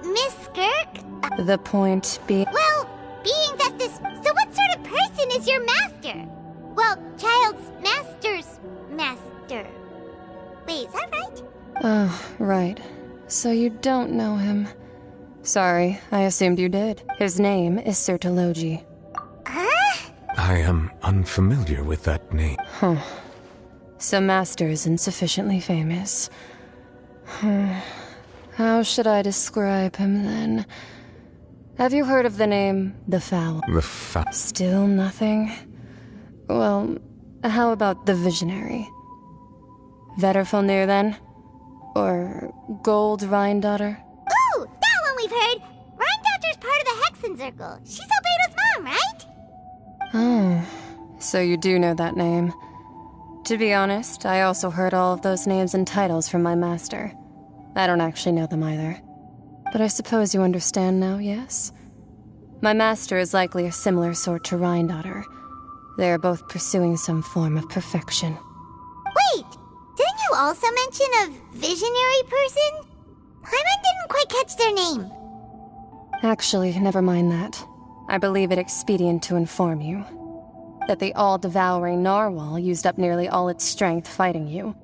Speaker 3: Miss Skirk?
Speaker 12: The point being...
Speaker 3: Well, being that this... So what sort of person is your master? Well, child's master's master. Wait, is that right?
Speaker 12: Oh, right. So you don't know him. Sorry, I assumed you did. His name is Sertologi.
Speaker 3: Huh?
Speaker 21: I am unfamiliar with that name.
Speaker 12: Huh. So Master isn't sufficiently famous. How should I describe him then? Have you heard of the name The Fowl?
Speaker 21: The Fowl?
Speaker 12: Still nothing? Well, how about the Visionary? Vetterfulnir then? Or Gold Rhindaughter?
Speaker 3: Ooh, that one we've heard! Rhindaughter's part of the Hexen Circle. She's Albedo's mom, right?
Speaker 12: Oh, so you do know that name. To be honest, I also heard all of those names and titles from my master. I don't actually know them either. But I suppose you understand now, yes? My master is likely a similar sort to Rhindaughter. They are both pursuing some form of perfection.
Speaker 3: Wait! Didn't you also mention a visionary person? Paimon didn't quite catch their name.
Speaker 12: Actually, never mind that. I believe it expedient to inform you that the all-devouring narwhal used up nearly all its strength fighting you.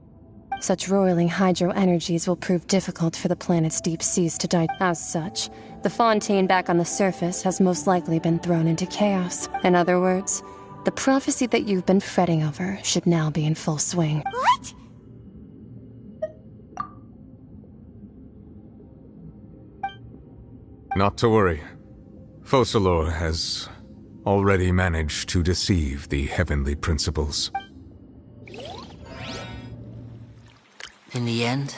Speaker 12: Such roiling hydro energies will prove difficult for the planet's deep seas to digest. As such, the Fontaine back on the surface has most likely been thrown into chaos. In other words, the prophecy that you've been fretting over should now be in full swing.
Speaker 3: What?
Speaker 21: Not to worry. Focalor has already managed to deceive the heavenly principles.
Speaker 19: In the end,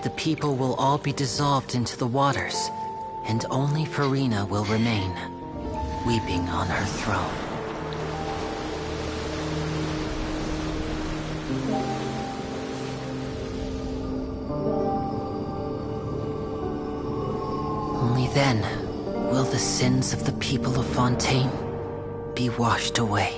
Speaker 19: the people will all be dissolved into the waters, and only Farina will remain, weeping on her throne. Only then will the sins of the people of Fontaine be washed away.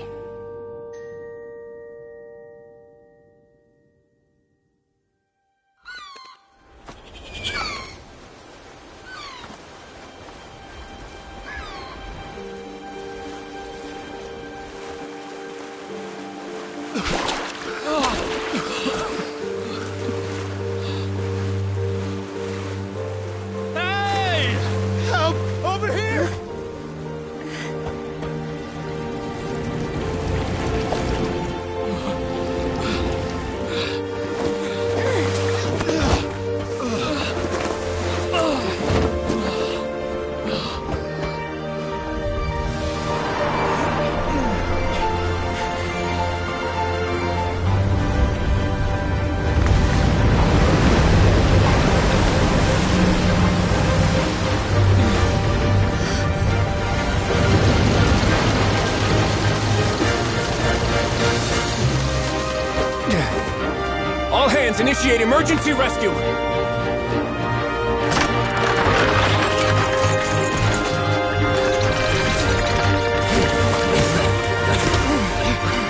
Speaker 9: All hands, initiate emergency rescue!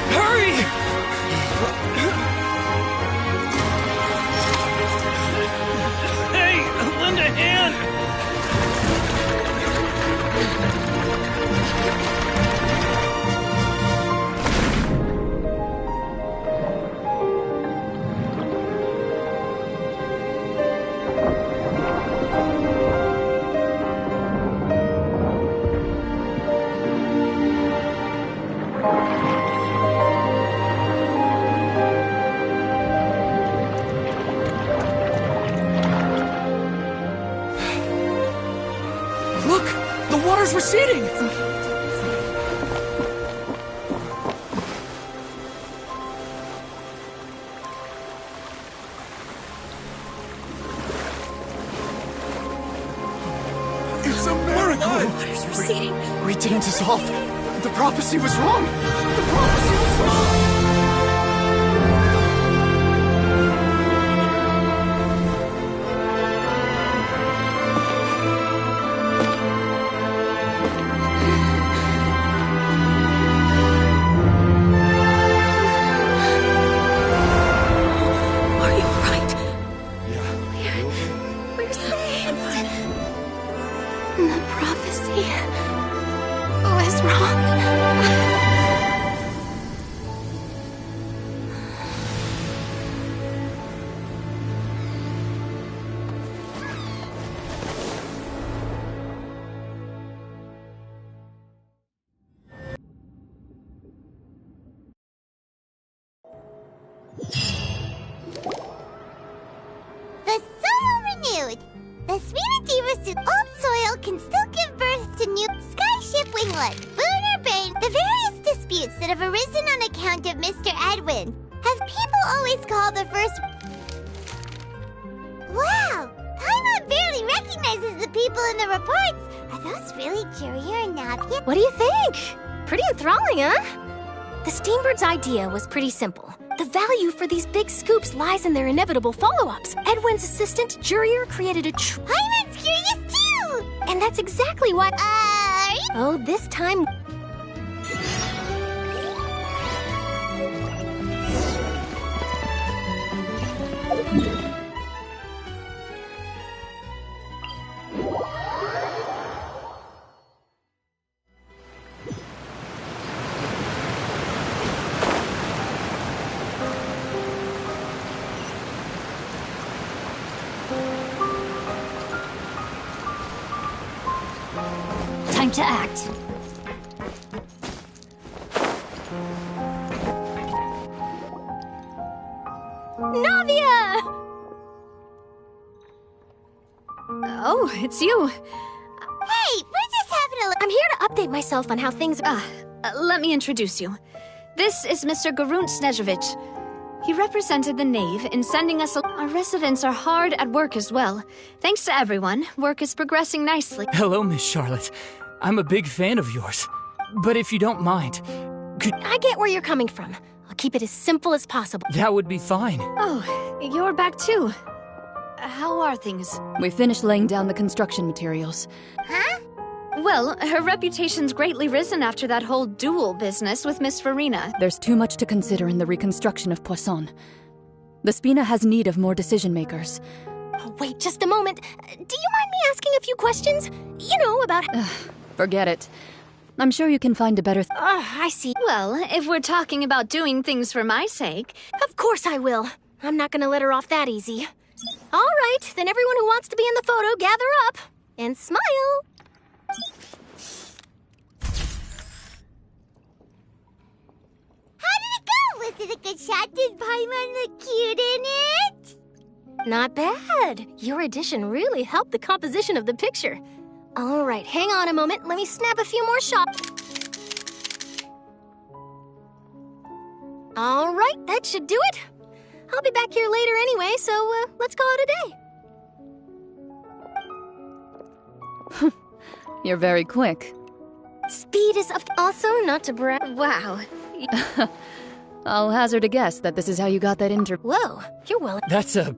Speaker 9: Hurry!
Speaker 13: Hey, lend a hand!
Speaker 9: Look! The water's receding!
Speaker 16: Waters receding.
Speaker 9: We didn't dissolve. The prophecy was wrong. The prophecy was wrong.
Speaker 14: What do you think? Pretty enthralling, huh? The Steambird's idea was pretty simple. The value for these big scoops lies in their inevitable follow-ups. Edwin's assistant, Jurier, created a
Speaker 3: Paimon's curious too!
Speaker 14: And that's exactly what... Oh, this time...
Speaker 22: Time to act.
Speaker 14: Navia!
Speaker 10: Oh, it's you.
Speaker 3: Hey, we're just having a look.
Speaker 14: I'm here to update myself on how things are.
Speaker 10: Let me introduce you. This is Mr. Garunt Snezhevich. He represented the Knave in sending us Our residents are hard at work as well. Thanks to everyone, work is progressing nicely.
Speaker 9: Hello, Miss Charlotte. I'm a big fan of yours. But if you don't mind, could...
Speaker 14: I get where you're coming from. I'll keep it as simple as possible.
Speaker 9: That would be fine.
Speaker 10: Oh, you're back too. How are things?
Speaker 2: We finished laying down the construction materials.
Speaker 3: Huh?
Speaker 10: Well, her reputation's greatly risen after that whole duel business with Miss Farina.
Speaker 2: There's too much to consider in the reconstruction of Poisson. The Spina has need of more decision-makers.
Speaker 14: Oh, wait just a moment. Do you mind me asking a few questions? You know, about...
Speaker 2: Forget it. I'm sure you can find a better...
Speaker 14: I see.
Speaker 10: Well, if we're talking about doing things for my sake...
Speaker 14: Of course I will. I'm not gonna let her off that easy. All right, then everyone who wants to be in the photo, gather up. And smile.
Speaker 3: How did it go? Was it a good shot? Did Paimon look cute in it?
Speaker 14: Not bad. Your addition really helped the composition of the picture. All right, hang on a moment. Let me snap a few more shots. All right, that should do it. I'll be back here later anyway, so let's call it a day.
Speaker 2: You're very quick.
Speaker 14: Speed is of also not to brag.
Speaker 10: Wow.
Speaker 2: I'll hazard a guess that this is how you got that
Speaker 14: Whoa, you're well...
Speaker 9: That's a...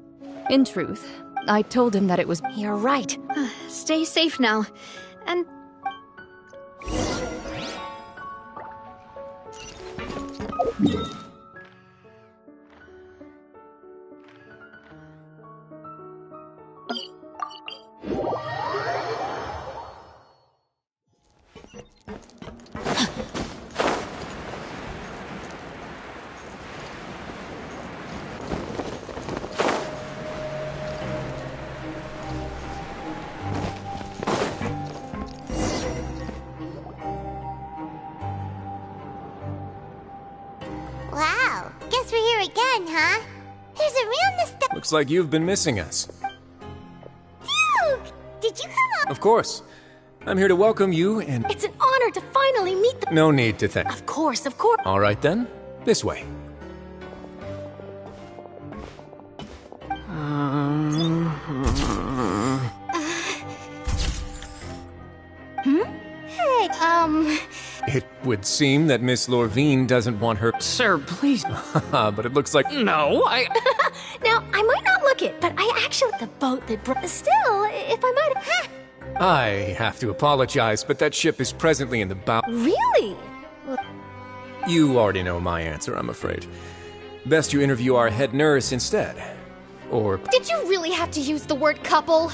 Speaker 2: In truth, I told him that it was...
Speaker 14: You're right.
Speaker 10: Stay safe now. And...
Speaker 3: Wow, guess we're here again, huh? There's a real nostalgia.
Speaker 1: Looks like you've been missing us.
Speaker 3: Duke! Did you come up?
Speaker 1: Of course. I'm here to welcome you and...
Speaker 14: It's an honor to finally meet the...
Speaker 1: No need to thank.
Speaker 14: Of course, of course.
Speaker 1: All right then, this way. It would seem that Miss Lorvine doesn't want her...
Speaker 9: Sir, please.
Speaker 1: But it looks like...
Speaker 9: No, I...
Speaker 14: Now, I might not look it, but I actually... The boat that brought... Still, if I might...
Speaker 1: I have to apologize, but that ship is presently in the bow...
Speaker 14: Really?
Speaker 1: You already know my answer, I'm afraid. Best you interview our head nurse instead. Or...
Speaker 14: Did you really have to use the word couple?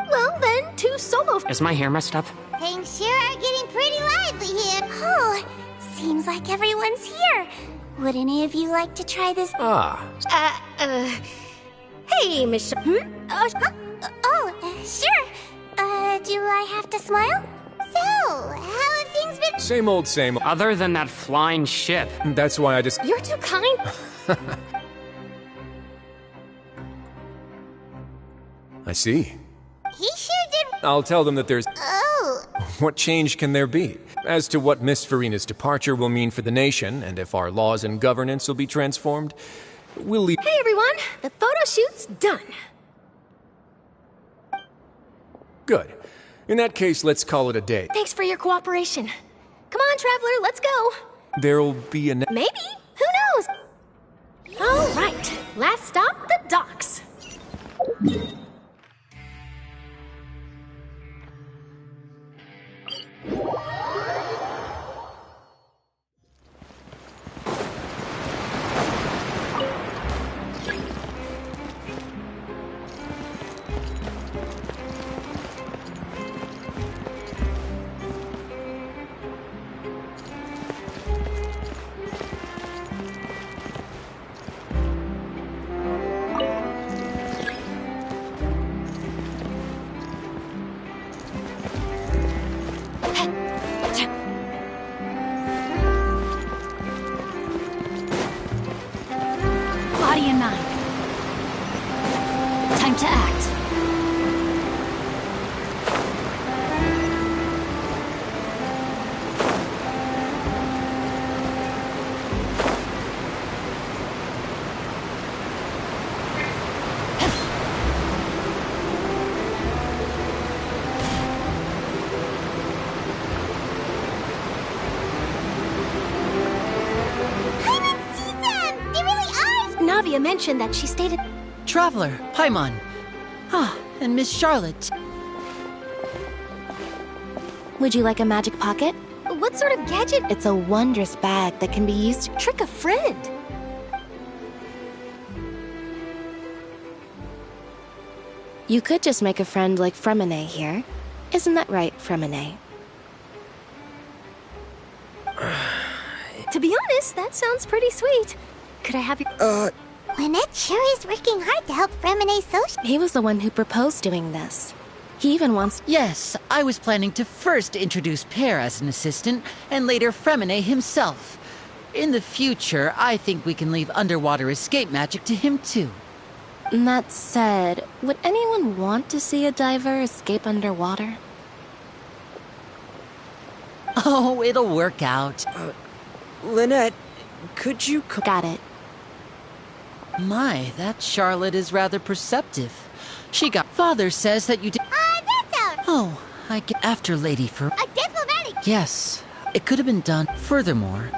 Speaker 14: Well, then, 2 solo...
Speaker 9: Is my hair messed up?
Speaker 3: Things sure are getting pretty lively here. Oh, seems like everyone's here. Would any of you like to try this?
Speaker 14: Hey, Miss...
Speaker 3: sure. Do I have to smile? So, how have things been?
Speaker 1: Same old, same old.
Speaker 9: Other than that flying ship.
Speaker 1: That's why I just...
Speaker 14: You're too kind.
Speaker 1: I see.
Speaker 3: He sure did.
Speaker 1: I'll tell them that there's...
Speaker 3: Oh.
Speaker 1: What change can there be? As to what Miss Farina's departure will mean for the nation, and if our laws and governance will be transformed, we'll leave...
Speaker 14: Hey, everyone. The photo shoot's done.
Speaker 1: Good. In that case, let's call it a day.
Speaker 14: Thanks for your cooperation. Come on, Traveler, let's go.
Speaker 1: There'll be a...
Speaker 14: Maybe. Who knows? All right. Last stop, the docks.
Speaker 23: Body in 9. Time to act.
Speaker 14: Navia mentioned that she stated...
Speaker 19: Traveler, Paimon. And Miss Charlotte.
Speaker 10: Would you like a magic pocket?
Speaker 14: What sort of gadget?
Speaker 10: It's a wondrous bag that can be used to
Speaker 14: trick a friend.
Speaker 10: You could just make a friend like Fremine here. Isn't that right, Fremine?
Speaker 14: To be honest, that sounds pretty sweet. Could I have your...
Speaker 3: Lynette sure is working hard to help Fremine social...
Speaker 10: He was the one who proposed doing this. He even wants...
Speaker 19: Yes, I was planning to first introduce Pear as an assistant, and later Fremine himself. In the future, I think we can leave underwater escape magic to him too.
Speaker 10: That said, would anyone want to see a diver escape underwater?
Speaker 19: Oh, it'll work out.
Speaker 11: Lynette, could you...
Speaker 10: Got it.
Speaker 19: My, that Charlotte is rather perceptive. She got... Father says that you did...
Speaker 3: that's out!
Speaker 19: Oh, I get... After Lady for...
Speaker 3: A diplomatic...
Speaker 19: Yes, it could have been done. Furthermore...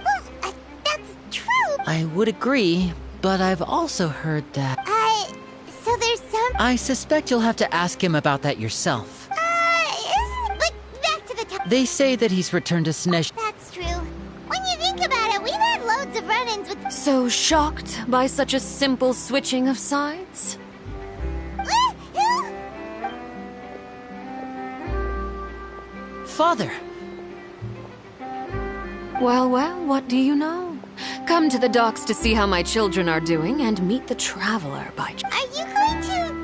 Speaker 3: that's true!
Speaker 19: I would agree, but I've also heard that...
Speaker 3: So there's some...
Speaker 19: I suspect you'll have to ask him about that yourself.
Speaker 3: But back to the top...
Speaker 19: They say that he's returned to Snesh...
Speaker 3: That's true. When you think about it, we've had loads of run-ins with...
Speaker 2: So shocked by such a simple switching of sides?
Speaker 19: Father!
Speaker 2: Well, what do you know? Come to the docks to see how my children are doing and meet the Traveler by...
Speaker 3: Are you going to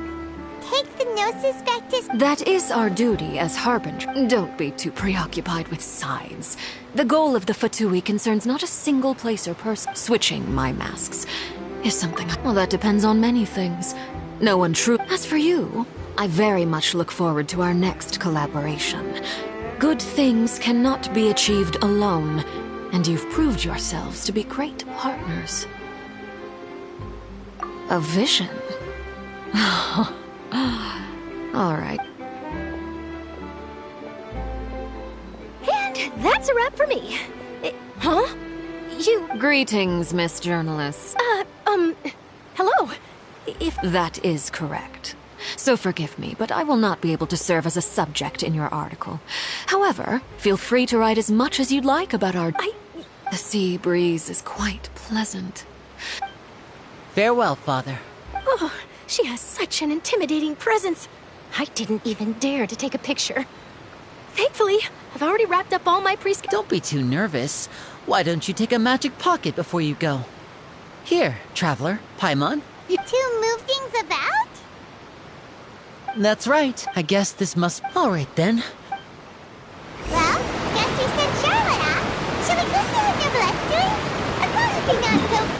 Speaker 3: take the Gnosis back to...
Speaker 2: That is our duty as Harbinger. Don't be too preoccupied with sides. The goal of the Fatui concerns not a single place or person. Switching my masks is something... Well, that depends on many things. No one true... As for you, I very much look forward to our next collaboration. Good things cannot be achieved alone, and you've proved yourselves to be great partners. A vision? All right.
Speaker 14: And that's a wrap for me. Huh? You...
Speaker 2: Greetings, Miss Journalist.
Speaker 14: Hello.
Speaker 2: That is correct. So forgive me, but I will not be able to serve as a subject in your article. However, feel free to write as much as you'd like about our... The sea breeze is quite pleasant.
Speaker 19: Farewell, Father.
Speaker 14: Oh, she has such an intimidating presence. I didn't even dare to take a picture. Thankfully, I've already wrapped up all my
Speaker 19: Don't be too nervous. Why don't you take a magic pocket before you go? Here, Traveler, Paimon.
Speaker 3: To move things about?
Speaker 19: That's right. I guess this must... All right, then.
Speaker 3: Well, guess you said Charlotte, huh? Shall we go see what Nicolette's doing? As long as he's not so...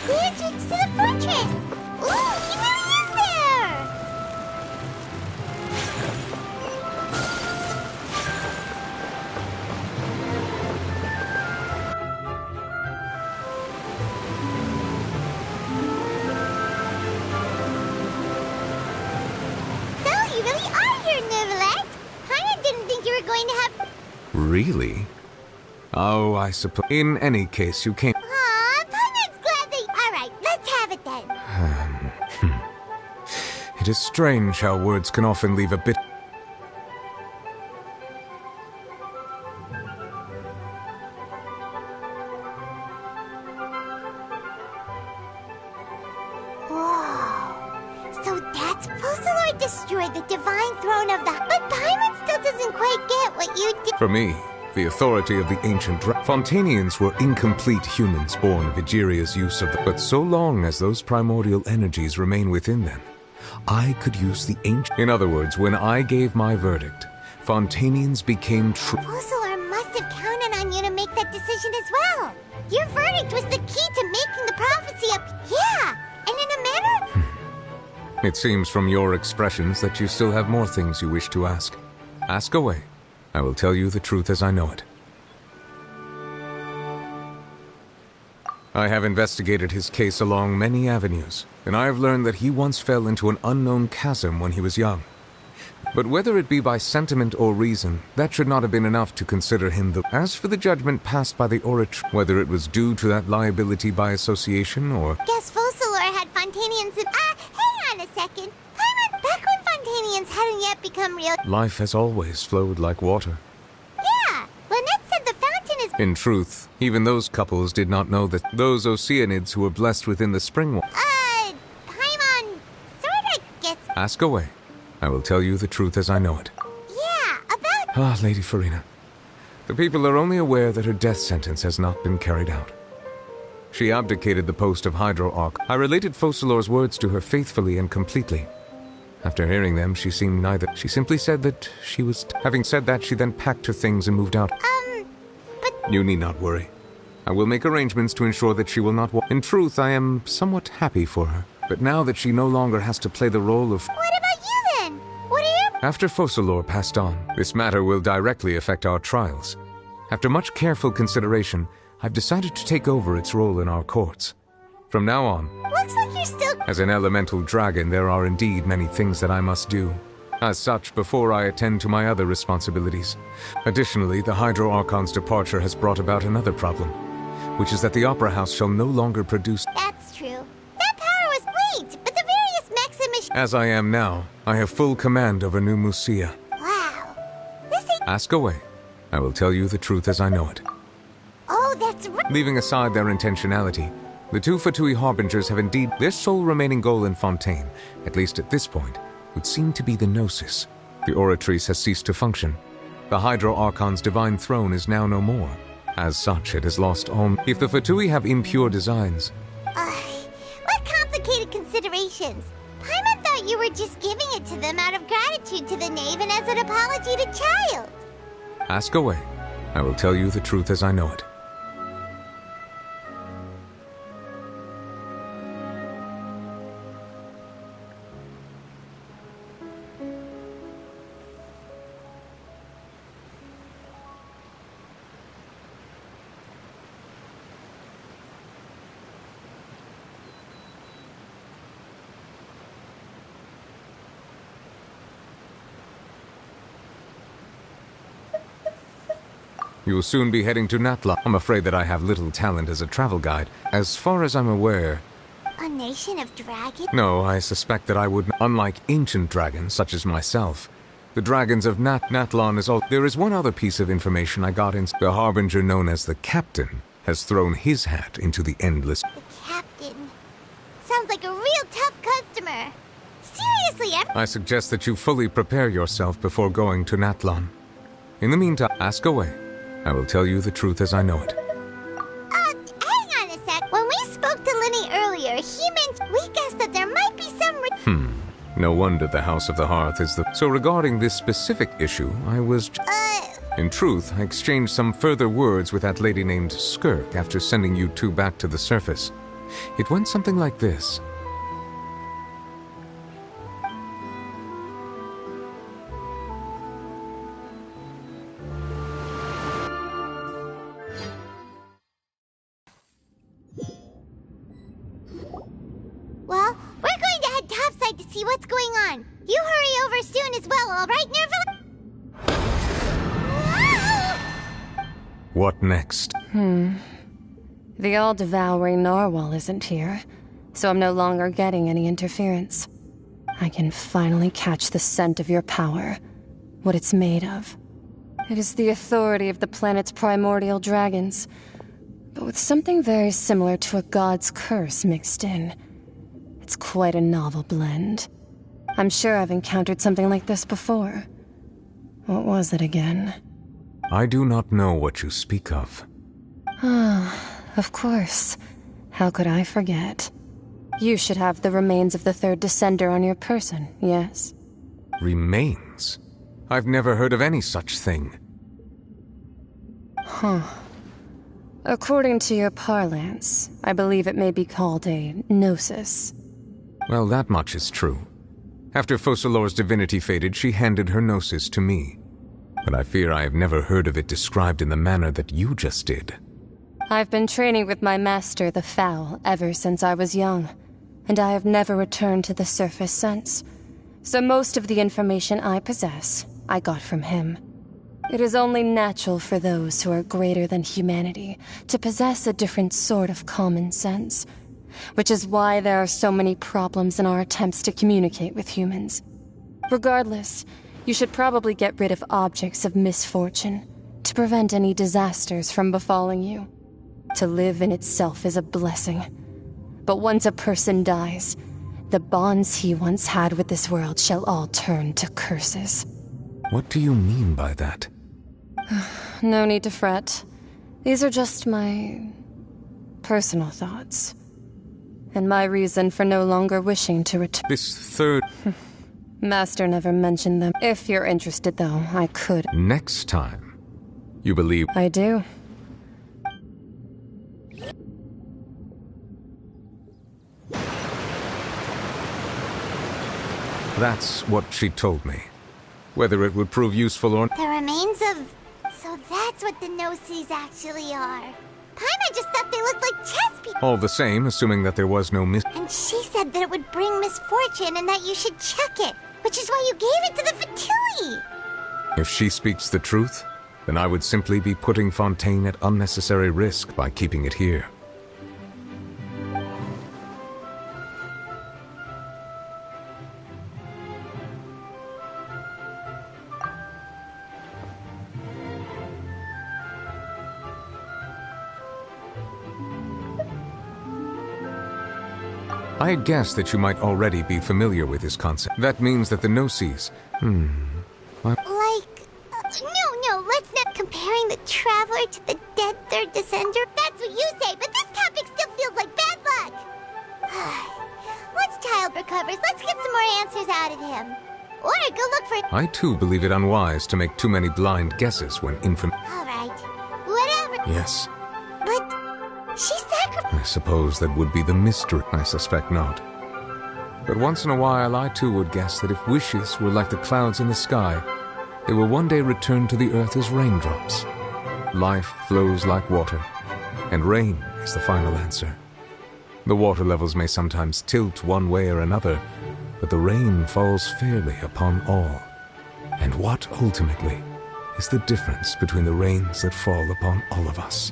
Speaker 3: Entrance to the fortress! Ooh, he really is there! So, you really are here, Nicolette! Paimon didn't think you were going to have...
Speaker 8: Really? Oh, I suppose. In any case, you came. It is strange how words can often leave a bit...
Speaker 3: Whoa. So that's Focalor destroyed the divine throne of the... But Paimon still doesn't quite get what you did.
Speaker 8: For me, the authority of the ancient Fontanians were incomplete humans born of Egeria's use of But so long as those primordial energies remain within them, I could use the ancient... In other words, when I gave my verdict, Fontanians became true...
Speaker 3: Focalor must have counted on you to make that decision as well. Your verdict was the key to making the prophecy up... Yeah, and in a manner...
Speaker 8: It seems from your expressions that you still have more things you wish to ask. Ask away. I will tell you the truth as I know it. I have investigated his case along many avenues, and I have learned that he once fell into an unknown chasm when he was young. But whether it be by sentiment or reason, that should not have been enough to consider him the... As for the judgment passed by the orator, whether it was due to that liability by association or...
Speaker 3: Guess Focalor had Fontanians in... hang on a second. Paimon, back when Fontanians hadn't yet become real...
Speaker 8: Life has always flowed like water.
Speaker 3: Yeah, Lynette said the fountain is...
Speaker 8: In truth, even those couples did not know that those Oceanids who were blessed within the spring...
Speaker 3: Paimon sorta gets...
Speaker 8: Ask away. I will tell you the truth as I know it.
Speaker 3: Yeah, about...
Speaker 8: Ah, Lady Farina. The people are only aware that her death sentence has not been carried out. She abdicated the post of Hydro-Arch. I related Focalor's words to her faithfully and completely. After hearing them, she seemed neither... She simply said that she was... Having said that, she then packed her things and moved out.
Speaker 3: But...
Speaker 8: You need not worry. I will make arrangements to ensure that she will not... In truth, I am somewhat happy for her. But now that she no longer has to play the role of...
Speaker 3: What about you then? What are you...
Speaker 8: After Focalor passed on, this matter will directly affect our trials. After much careful consideration, I've decided to take over its role in our courts. From now on...
Speaker 3: Looks like you're still...
Speaker 8: As an elemental dragon, there are indeed many things that I must do. As such, before I attend to my other responsibilities. Additionally, the Hydro-Archon's departure has brought about another problem, which is that the Opera House shall no longer produce...
Speaker 3: That's true. That power was great, but the various Maximus...
Speaker 8: As I am now, I have full command over New Musia.
Speaker 3: Wow. This ain't...
Speaker 8: Ask away. I will tell you the truth as I know it.
Speaker 3: Oh, that's right.
Speaker 8: Leaving aside their intentionality, the two Fatui Harbingers have indeed... Their sole remaining goal in Fontaine, at least at this point, would seem to be the Gnosis. The Oratrice has ceased to function. The Hydro-Archon's divine throne is now no more. As such, it has lost all... If the Fatui have impure designs...
Speaker 3: What complicated complicated considerations. Paimon thought you were just giving it to them out of gratitude to the knave and as an apology to Child.
Speaker 8: Ask away. I will tell you the truth as I know it. You will soon be heading to Natla. I'm afraid that I have little talent as a travel guide. As far as I'm aware...
Speaker 3: A nation of dragons?
Speaker 8: No, I suspect that I would... Unlike ancient dragons, such as myself, the dragons of Natlan is all... There is one other piece of information I got in... The harbinger known as the Captain has thrown his hat into the endless...
Speaker 3: The Captain? Sounds like a real tough customer. Seriously,
Speaker 8: I suggest that you fully prepare yourself before going to Natlan. In the meantime, ask away. I will tell you the truth as I know it.
Speaker 3: Hang on a sec. When we spoke to Linny earlier, he meant we guessed that there might be some...
Speaker 8: No wonder the House of the Hearth is the... So regarding this specific issue, I was... In truth, I exchanged some further words with that lady named Skirk after sending you two back to the surface. It went something like this.
Speaker 3: Well, we're going to head topside to see what's going on. You hurry over soon as well, all right, Nerval?
Speaker 8: What next?
Speaker 12: The all-devouring narwhal isn't here, so I'm no longer getting any interference. I can finally catch the scent of your power, what it's made of. It is the authority of the planet's primordial dragons, but with something very similar to a god's curse mixed in. It's quite a novel blend. I'm sure I've encountered something like this before. What was it again?
Speaker 8: I do not know what you speak of.
Speaker 12: Of course. How could I forget? You should have the remains of the third descender on your person, yes?
Speaker 8: Remains? I've never heard of any such thing.
Speaker 12: According to your parlance, I believe it may be called a gnosis.
Speaker 8: Well, that much is true. After Focalor's divinity faded, she handed her gnosis to me. But I fear I have never heard of it described in the manner that you just did.
Speaker 12: I've been training with my master, the Fowl, ever since I was young, and I have never returned to the surface since. So most of the information I possess, I got from him. It is only natural for those who are greater than humanity to possess a different sort of common sense, which is why there are so many problems in our attempts to communicate with humans. Regardless, you should probably get rid of objects of misfortune to prevent any disasters from befalling you. To live in itself is a blessing. But once a person dies, the bonds he once had with this world shall all turn to curses.
Speaker 8: What do you mean by that?
Speaker 12: No need to fret. These are just my personal thoughts. And my reason for no longer wishing to return.
Speaker 8: This third...
Speaker 12: Master never mentioned them. If you're interested, though, I could.
Speaker 8: Next time. You believe...
Speaker 12: I do.
Speaker 8: That's what she told me. Whether it would prove useful or...
Speaker 3: The remains of... So that's what the Gnosis actually are. Paimon just thought they looked like chess pieces.
Speaker 8: All the same, assuming that there was no
Speaker 3: And she said that it would bring misfortune and that you should check it, which is why you gave it to the Fatui.
Speaker 8: If she speaks the truth, then I would simply be putting Fontaine at unnecessary risk by keeping it here. I had guessed that you might already be familiar with this concept. That means that the Gnosis...
Speaker 3: No, let's not comparing the Traveler to the dead third descender. That's what you say, but this topic still feels like bad luck. Once Child recovers, let's get some more answers out of him. Or go look for...
Speaker 8: I too believe it unwise to make too many blind guesses when
Speaker 3: Alright. Whatever.
Speaker 8: Yes.
Speaker 3: But... she sacrificed...
Speaker 8: I suppose that would be the mystery. I suspect not. But once in a while, I too would guess that if wishes were like the clouds in the sky, they will one day return to the earth as raindrops. Life flows like water, and rain is the final answer. The water levels may sometimes tilt one way or another, but the rain falls fairly upon all. And what, ultimately, is the difference between the rains that fall upon all of us?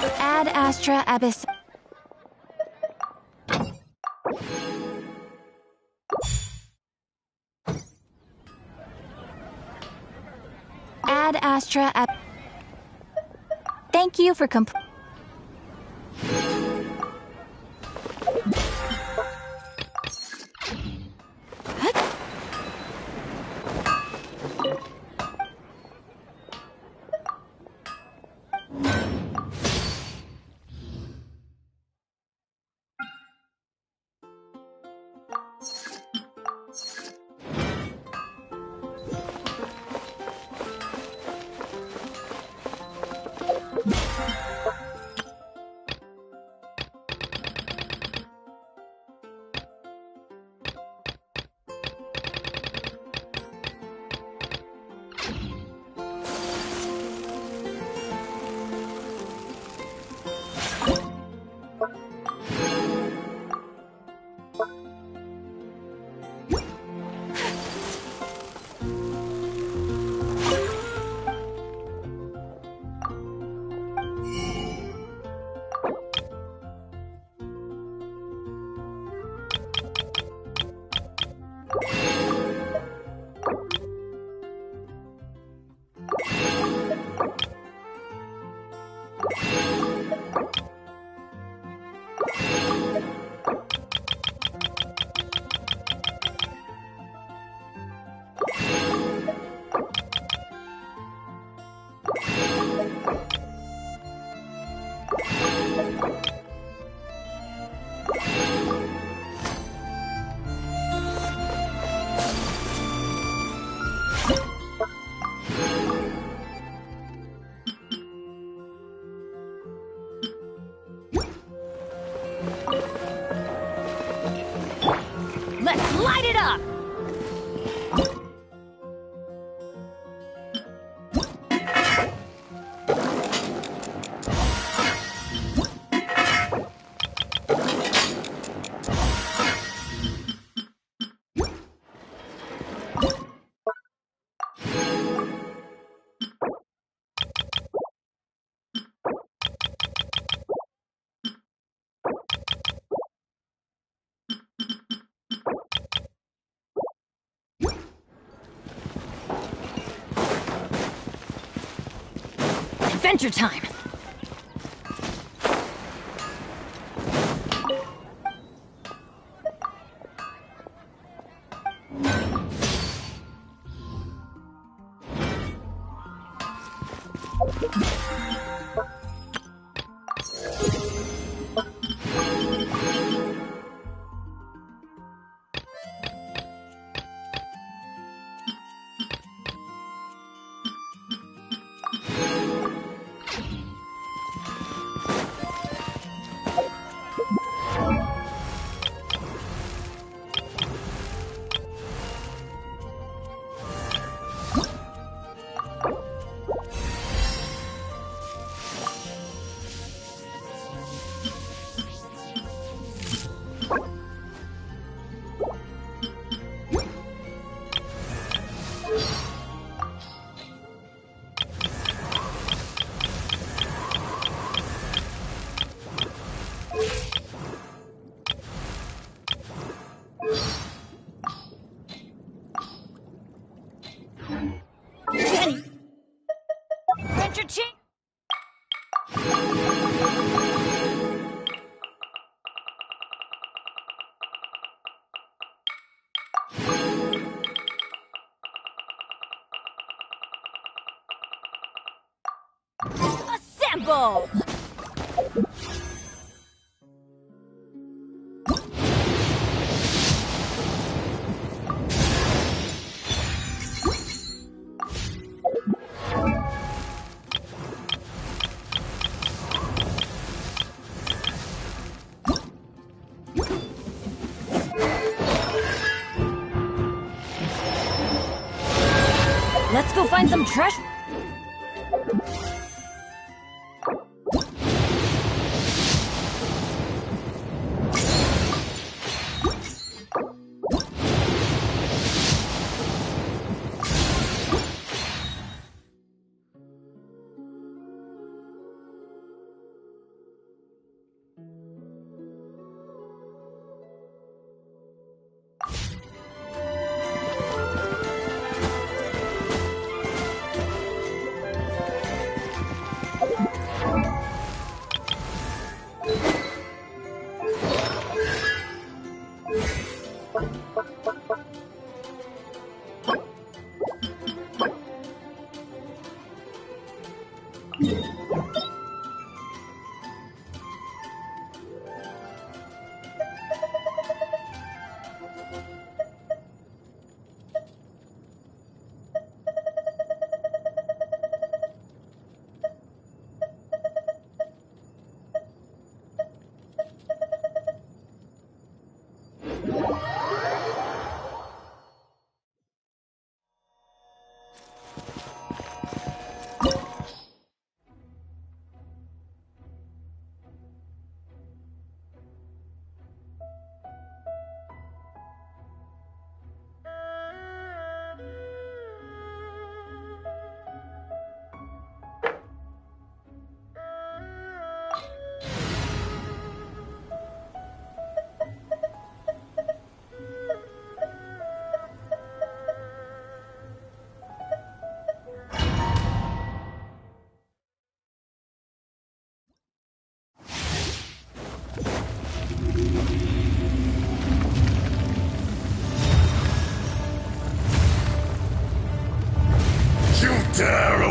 Speaker 22: Ad Astra Abyss. Ad Astra Ab. Thank you for
Speaker 2: Let's light it up! Adventure time! Adventure Ching! Assemble! Let's go find some treasure.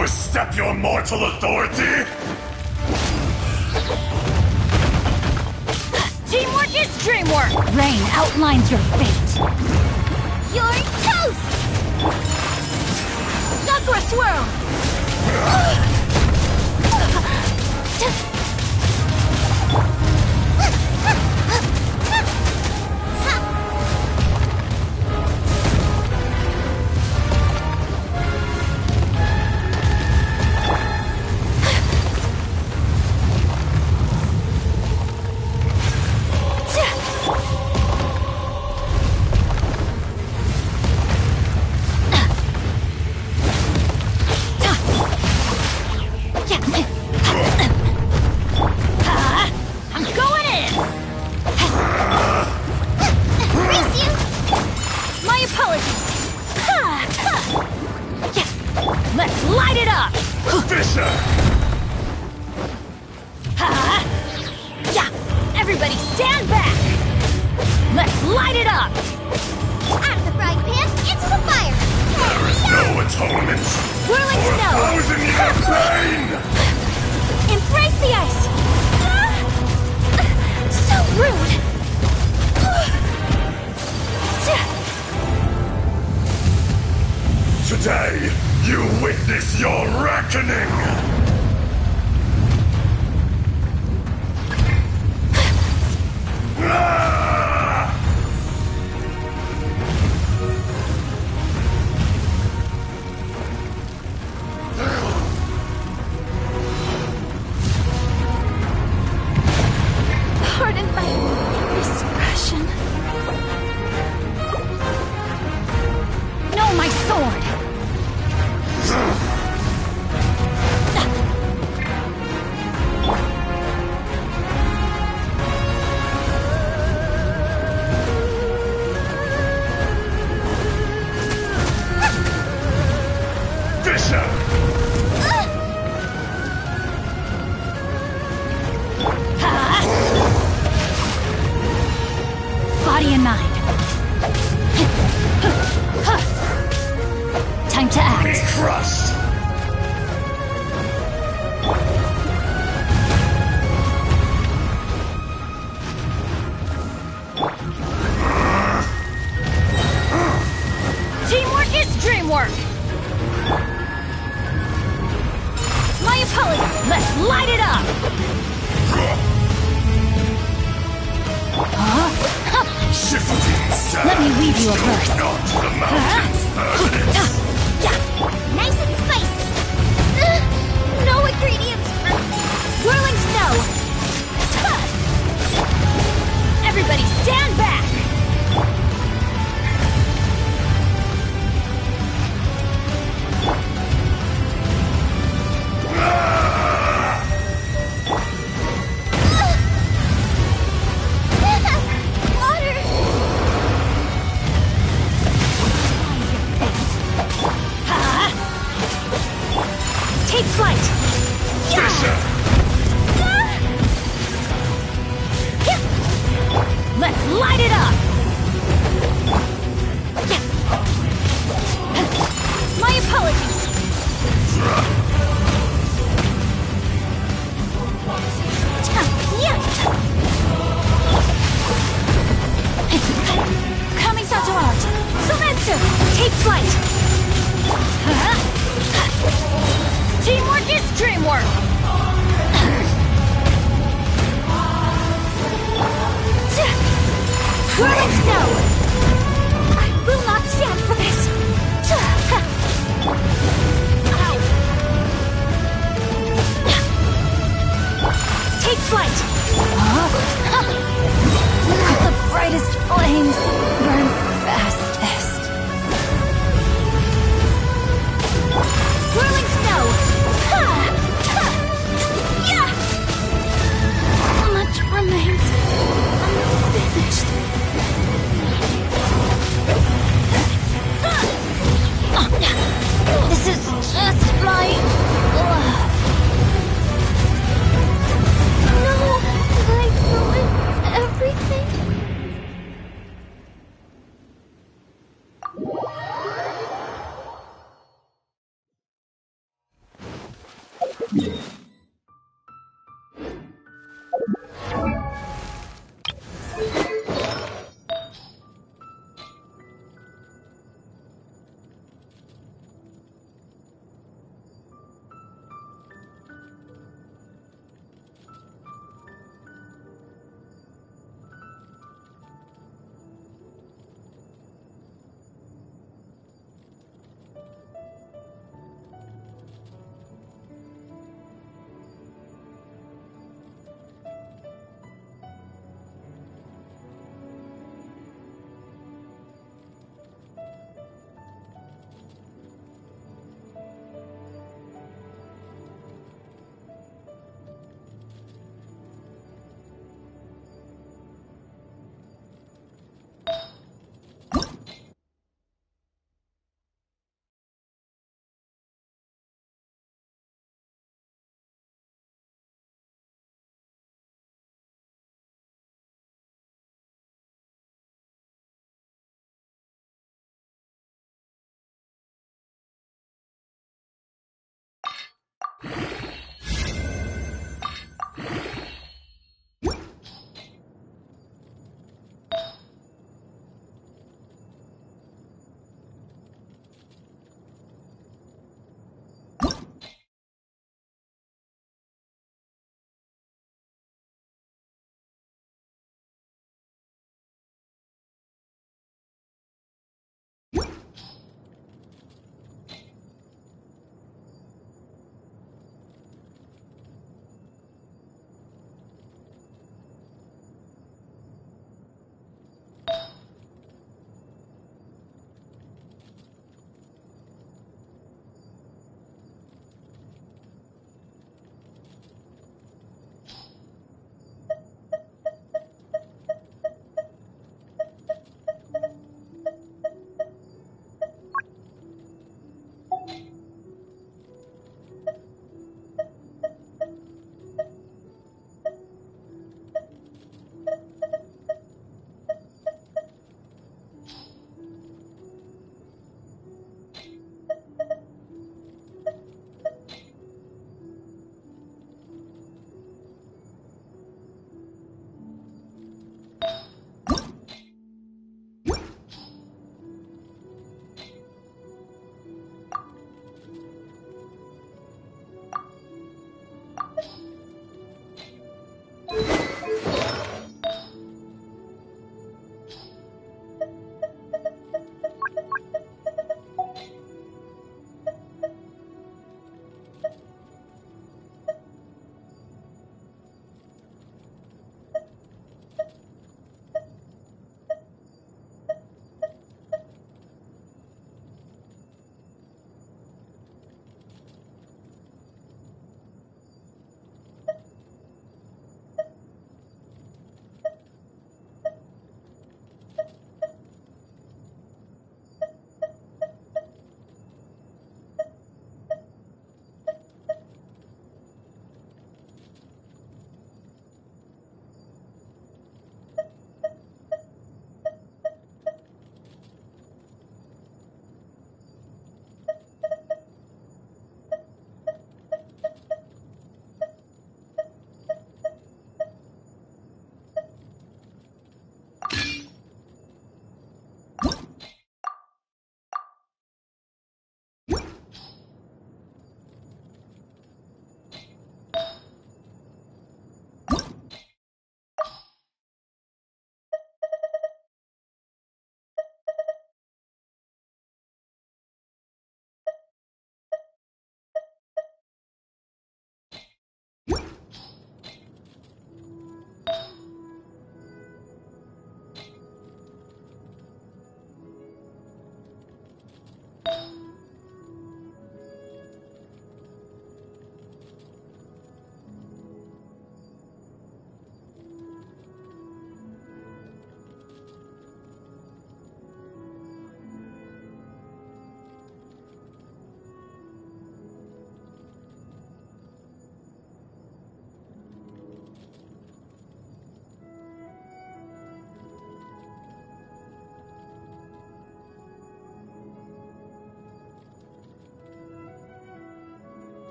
Speaker 5: overstep your mortal authority?
Speaker 13: Teamwork is dreamwork! Rain outlines your fate.
Speaker 3: You're toast!
Speaker 13: Sakura swirl!
Speaker 5: Today, you witness your reckoning!
Speaker 13: Pardon my indiscretion. No, my sword! Body and mind. Time to act.
Speaker 5: Be crushed!
Speaker 13: Teamwork is dreamwork! My apologies! Let's light it up!
Speaker 5: Shifting sand.
Speaker 13: Let me weave you a verse.
Speaker 5: Not the mountain's burdens.
Speaker 3: Nice and spicy. No ingredients.
Speaker 13: Whirling snow! Everybody stand back! Take flight! Let's light it up! My apologies! Kamisato art! Sometsu! Take flight! Teamwork is dreamwork! Whirling snow! I will not stand for this! Take flight! The brightest flames burn fastest. Whirling snow! Much remains unfinished. This is just my... No, I ruined everything.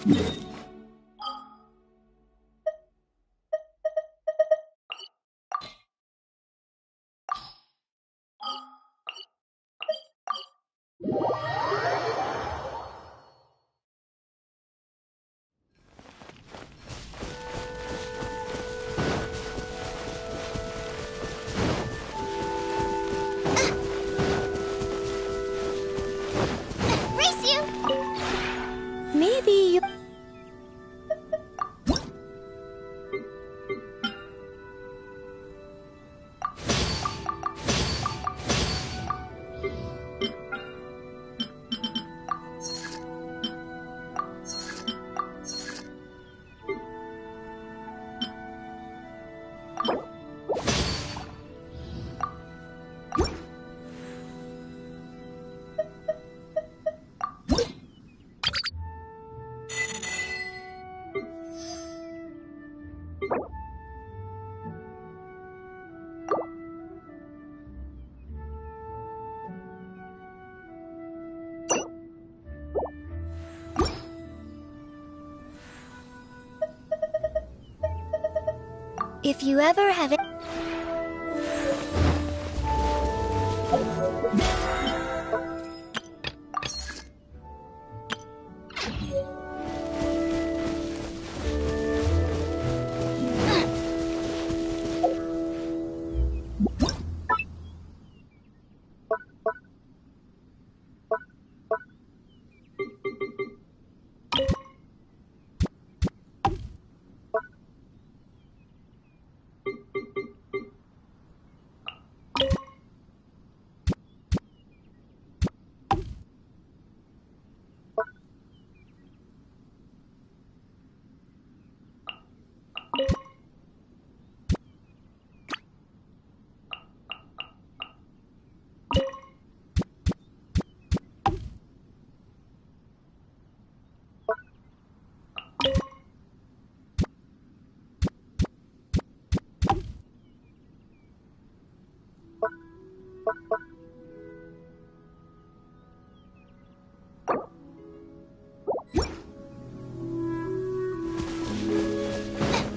Speaker 3: Race you!
Speaker 14: Maybe you... If you ever have it...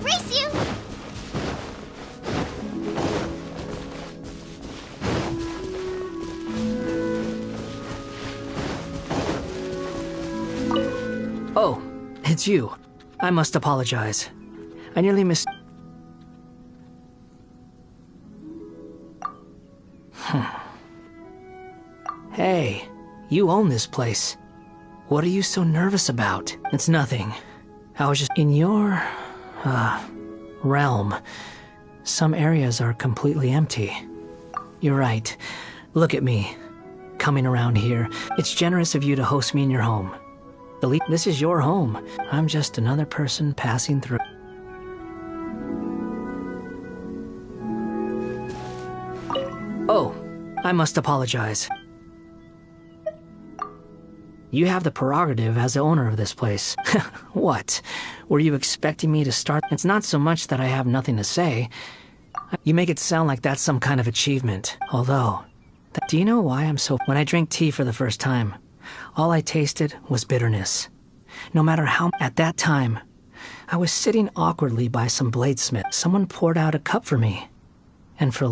Speaker 3: Race you!
Speaker 9: Oh, it's you. I must apologize. I nearly missed... Hey, you own this place. What are you so nervous about? It's nothing. I was just... In your... realm, some areas are completely empty. You're right. Look at me. Coming around here. It's generous of you to host me in your home. This is your home. I'm just another person passing through. Oh, I must apologize. You have the prerogative as the owner of this place. What? Were you expecting me to start? It's not so much that I have nothing to say. You make it sound like that's some kind of achievement. Although, do you know why I'm so... When I drank tea for the first time, all I tasted was bitterness. No matter how... At that time, I was sitting awkwardly by some bladesmith. Someone poured out a cup for me. And for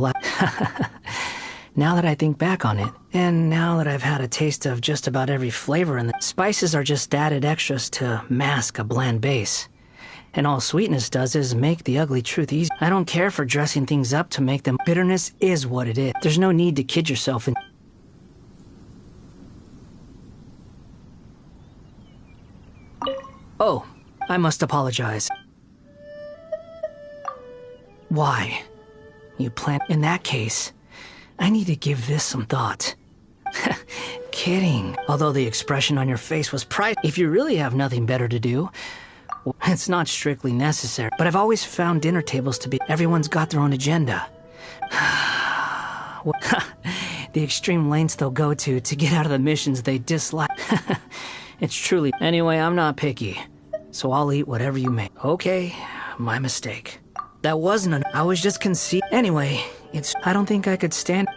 Speaker 9: Now that I think back on it, and now that I've had a taste of just about every flavor, and the spices are just added extras to mask a bland base. And all sweetness does is make the ugly truth easy. I don't care for dressing things up to make them... Bitterness is what it is. There's no need to kid yourself and... Oh, I must apologize. Why? You plan... In that case, I need to give this some thought. Kidding. Although the expression on your face was pride. If you really have nothing better to do, it's not strictly necessary. But I've always found dinner tables to be... Everyone's got their own agenda. The extreme lengths they'll go to get out of the missions they dislike. It's truly... Anyway, I'm not picky. So I'll eat whatever you make. Okay, my mistake. That wasn't I was just Anyway, I don't think I could stand...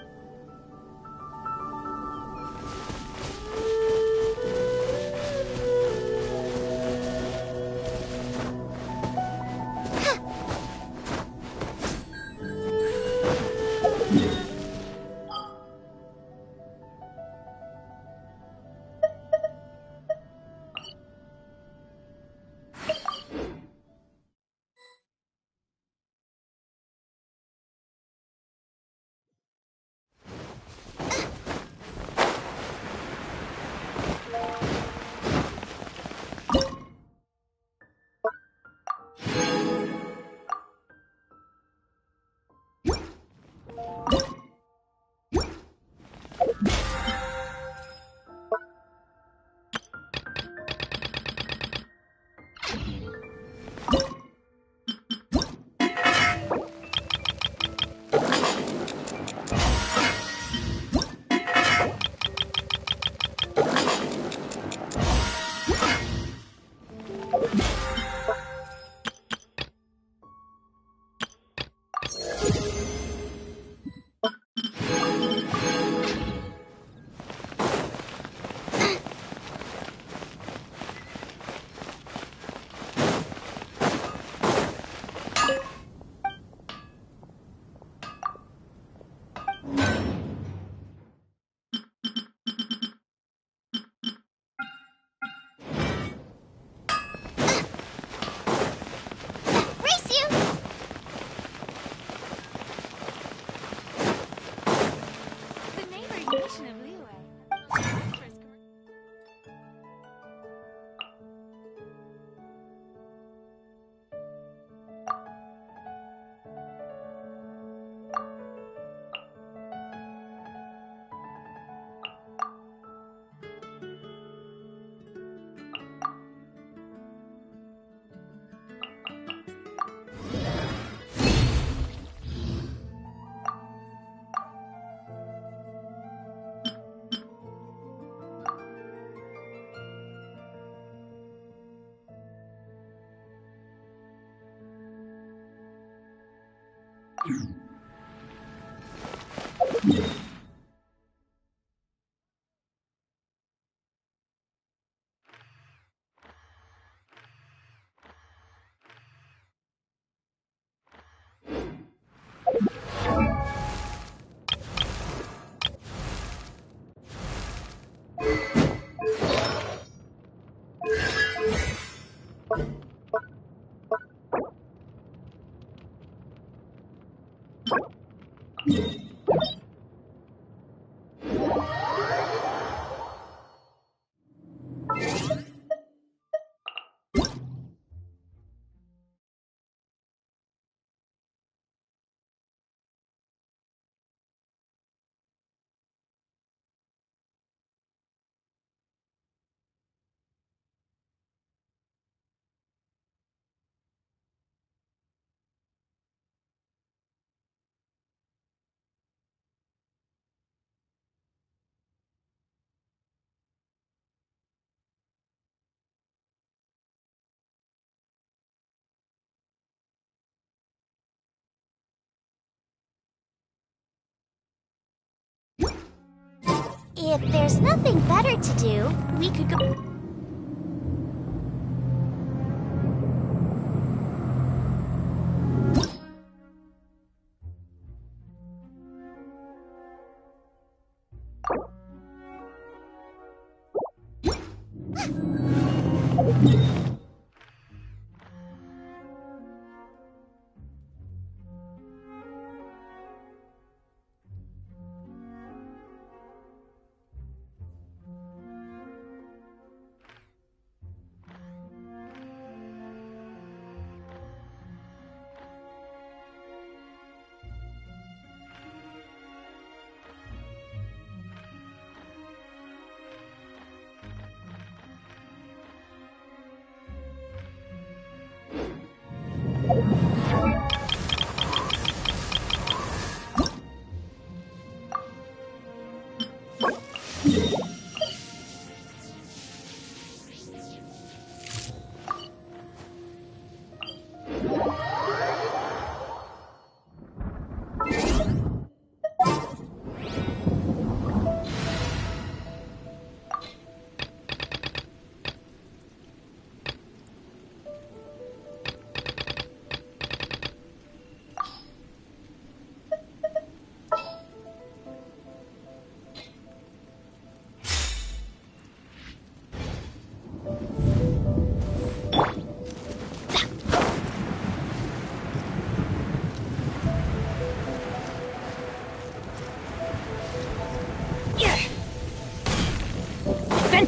Speaker 3: If there's nothing better to do, we could go...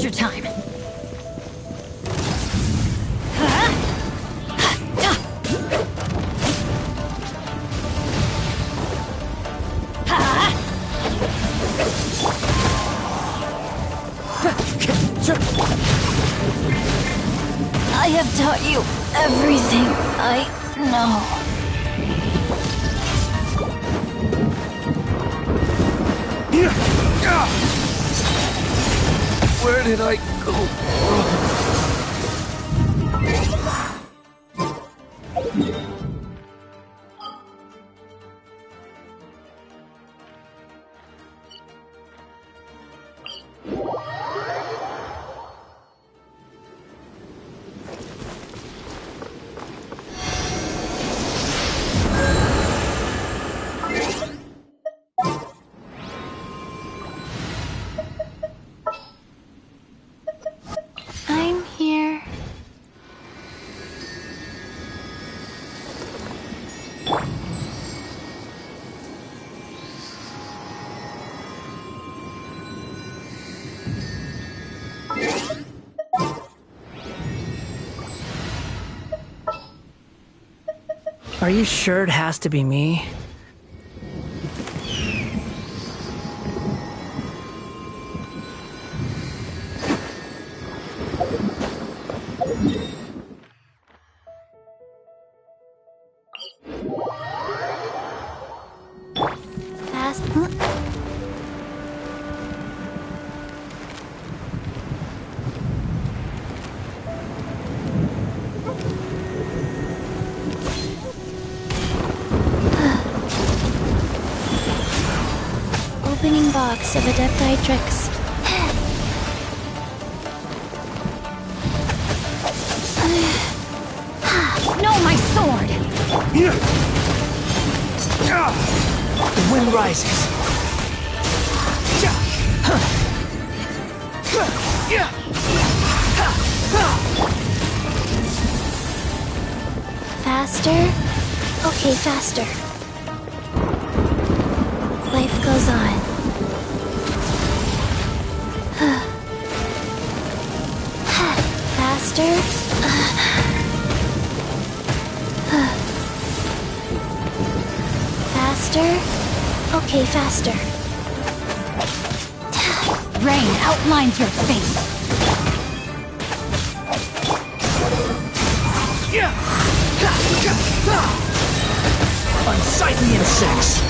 Speaker 13: Now's your time. I have taught you everything I know.
Speaker 21: Where did I go wrong?
Speaker 10: I'm here.
Speaker 9: Are you sure it has to be me?
Speaker 10: Fast. Opening box of Adepti tricks.
Speaker 13: No, my sword!
Speaker 9: The wind rises.
Speaker 10: Faster? Okay, faster. Life goes on. Faster? Faster? Okay, faster.
Speaker 13: Rain outlines your face.
Speaker 9: Unsightly insects.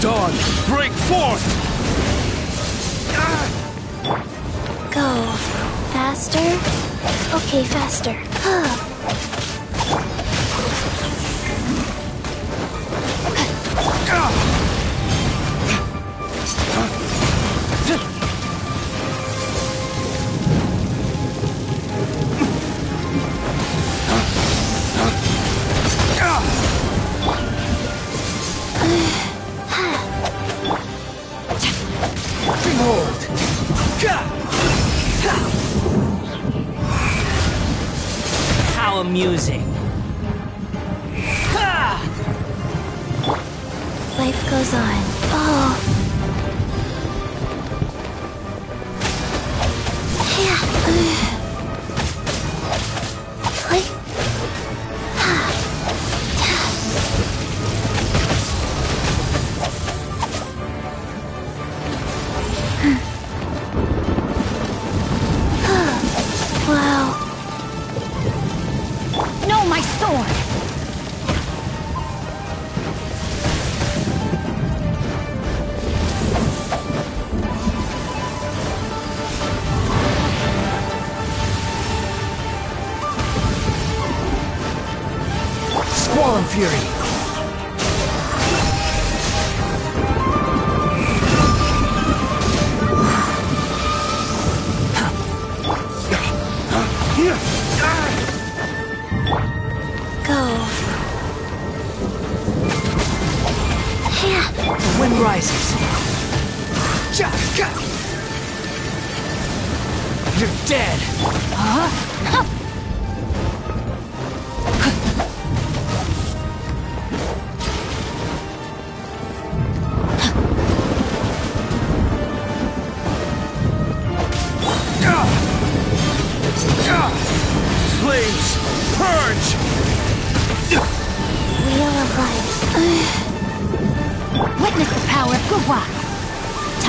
Speaker 21: Dawn, break forth!
Speaker 10: Go. Faster? Okay, faster.
Speaker 9: Behold! How amusing.
Speaker 10: Life goes on. Oh. Wow.
Speaker 13: No, my sword!
Speaker 9: Squall and fury.
Speaker 10: Go.
Speaker 9: The wind rises. You're dead.
Speaker 13: Huh?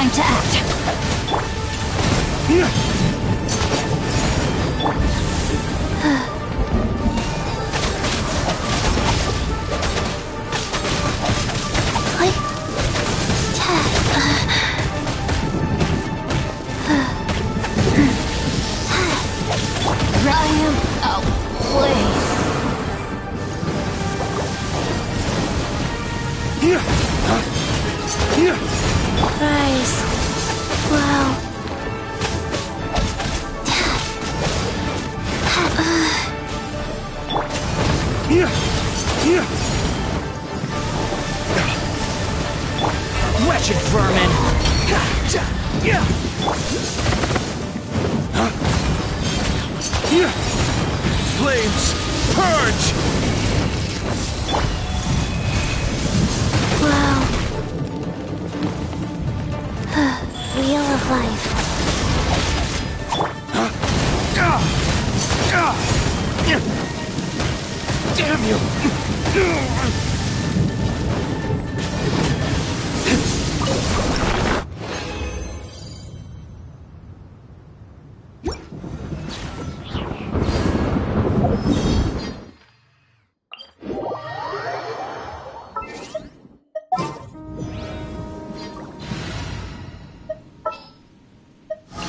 Speaker 13: Time to act. I am outplayed.
Speaker 14: Rise. Wow.
Speaker 11: Wretched vermin!
Speaker 5: Flames, purge!
Speaker 14: Wow. Wheel of life.
Speaker 5: Damn you!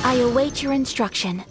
Speaker 13: I await your instruction.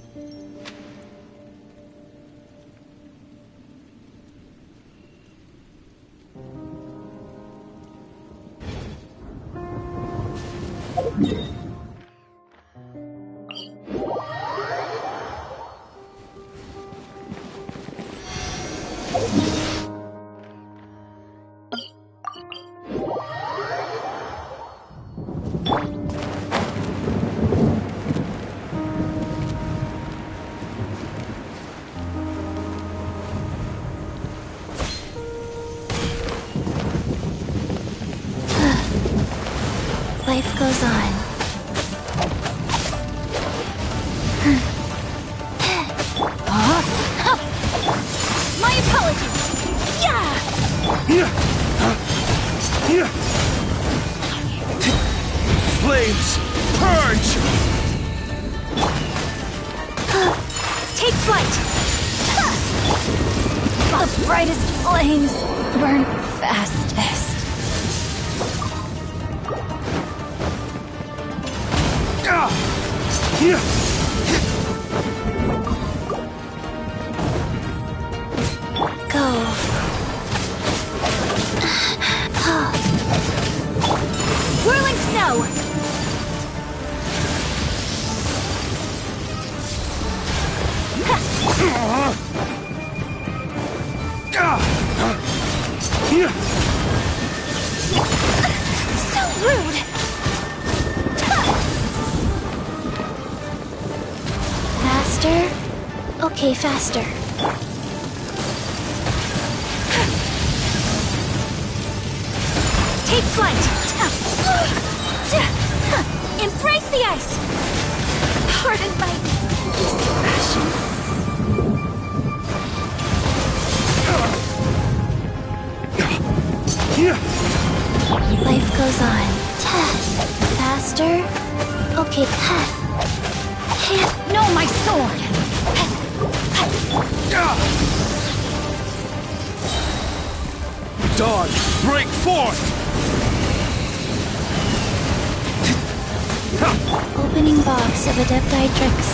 Speaker 14: Life goes on.
Speaker 13: My apologies! Yeah!
Speaker 5: Flames, purge!
Speaker 13: Take flight! The brightest flames burn fastest.
Speaker 14: Go.
Speaker 13: Whirling snow!
Speaker 14: So rude. Faster? Okay, faster.
Speaker 13: Take flight! Embrace the ice! Pardon my discretion.
Speaker 14: Life goes on. Faster? Okay.
Speaker 13: No, my sword!
Speaker 5: Dawn, break forth!
Speaker 14: Opening box of Adepti tricks.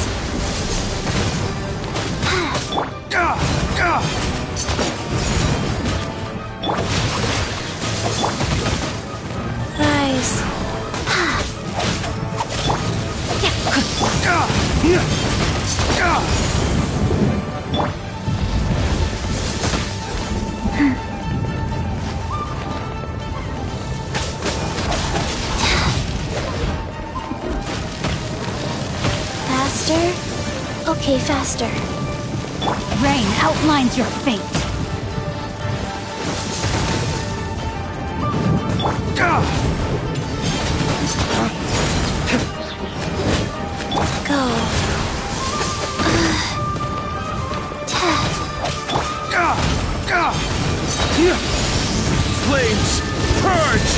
Speaker 14: Rise. Faster? Okay, faster.
Speaker 13: Rain outlines your fate.
Speaker 14: Go.
Speaker 5: Flames, purge!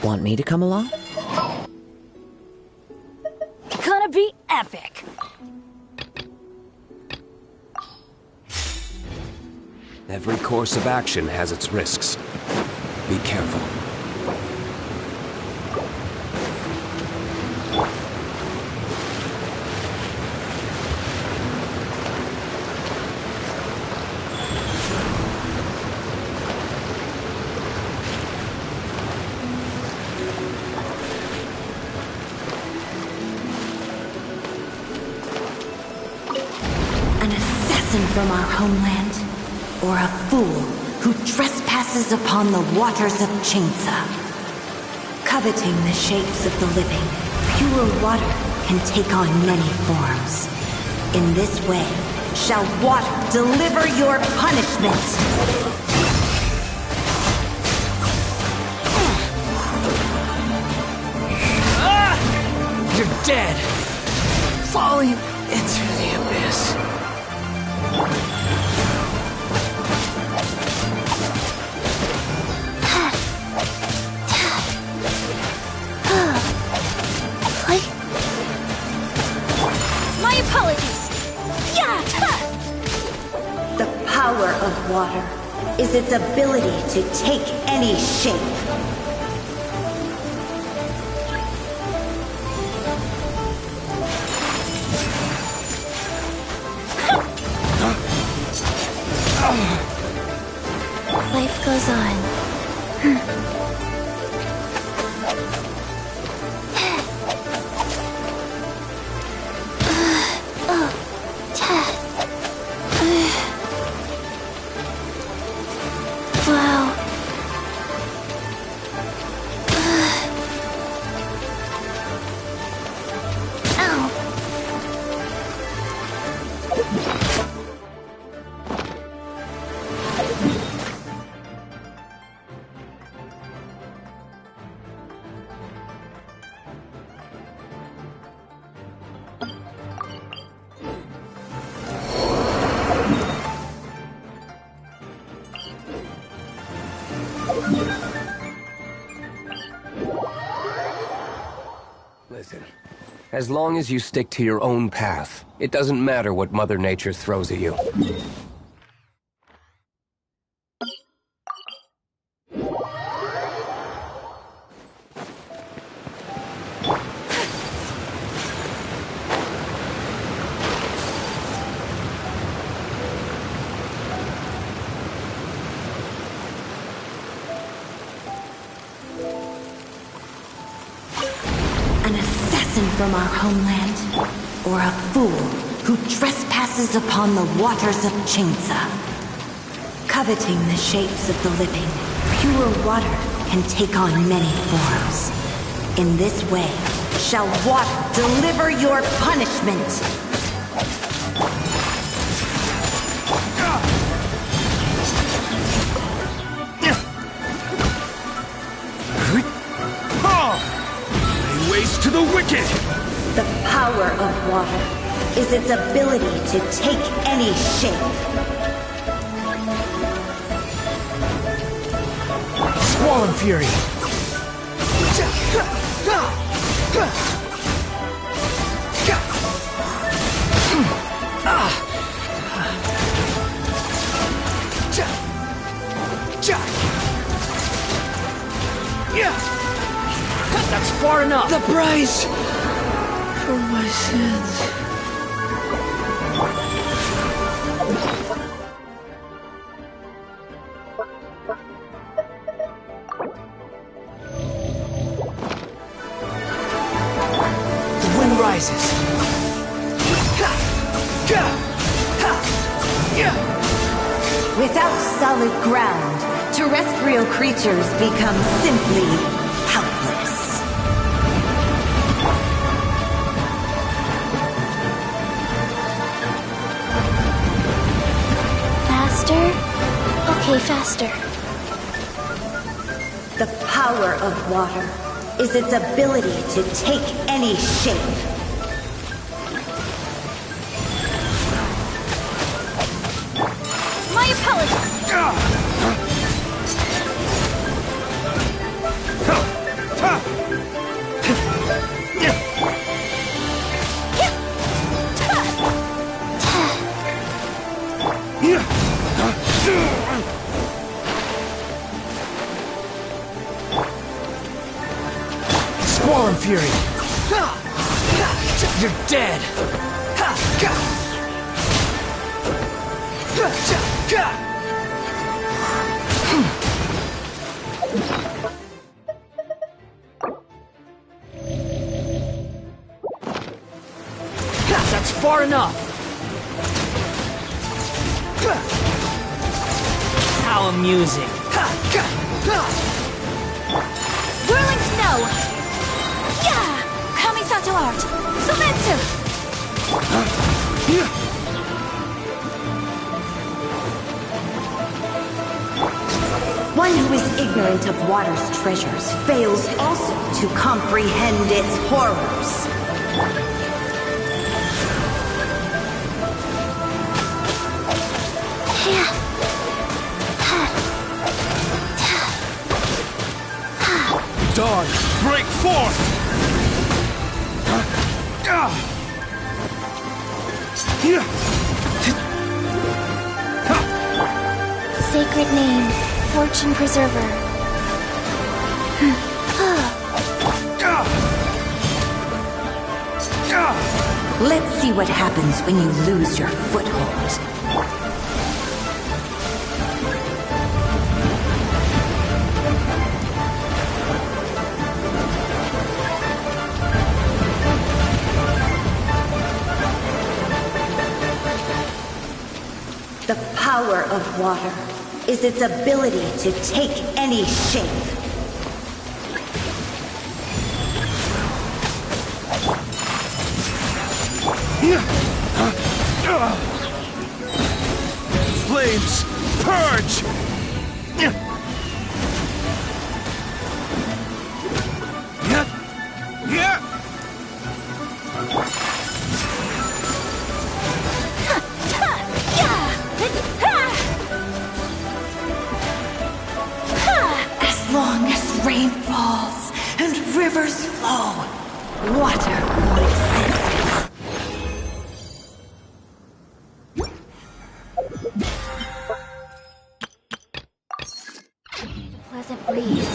Speaker 4: Want me to come along?
Speaker 13: Gonna be epic!
Speaker 15: Every course of action has its risks. Be careful.
Speaker 20: An assassin from our homeland, or a fool who trespasses upon the waters of Chainsa. Coveting the shapes of the living, pure water can take on many forms. In this way, shall water deliver your punishment!
Speaker 11: You're dead! Falling into the abyss.
Speaker 14: My apologies! Yeah!
Speaker 20: The power of water is its ability to take any shape.
Speaker 14: Life goes on. Wow. Ow.
Speaker 15: Listen, as long as you stick to your own path, it doesn't matter what Mother Nature throws at you.
Speaker 20: An assassin from our homeland, or a fool who trespasses upon the waters of Chainsa. Coveting the shapes of the living, pure water can take on many forms. In this way, shall water deliver your punishment!
Speaker 5: Lay waste to the wicked!
Speaker 20: The power of water is its ability to take any shape.
Speaker 11: Squall Fury!
Speaker 9: That's far enough!
Speaker 11: The price for my sins. The wind rises.
Speaker 20: Without solid ground, terrestrial creatures become simply helpless.
Speaker 14: Faster? Okay, faster.
Speaker 20: The power of water is its ability to take any shape.
Speaker 13: My apologies!
Speaker 11: Squall Fury! You're dead! That's far enough! How amusing!
Speaker 13: Whirling snow! Yeah! Kamisato art! Sumetsu!
Speaker 20: One who is ignorant of water's treasures fails also to comprehend its horrors.
Speaker 5: Dawn, break forth!
Speaker 14: Sacred name, Fortune Preserver.
Speaker 20: Let's see what happens when you lose your foothold. The power of water is its ability to take any shape.
Speaker 5: Flames, purge!
Speaker 20: As long as rain falls and rivers flow, water will exist.
Speaker 14: Pleasant breeze.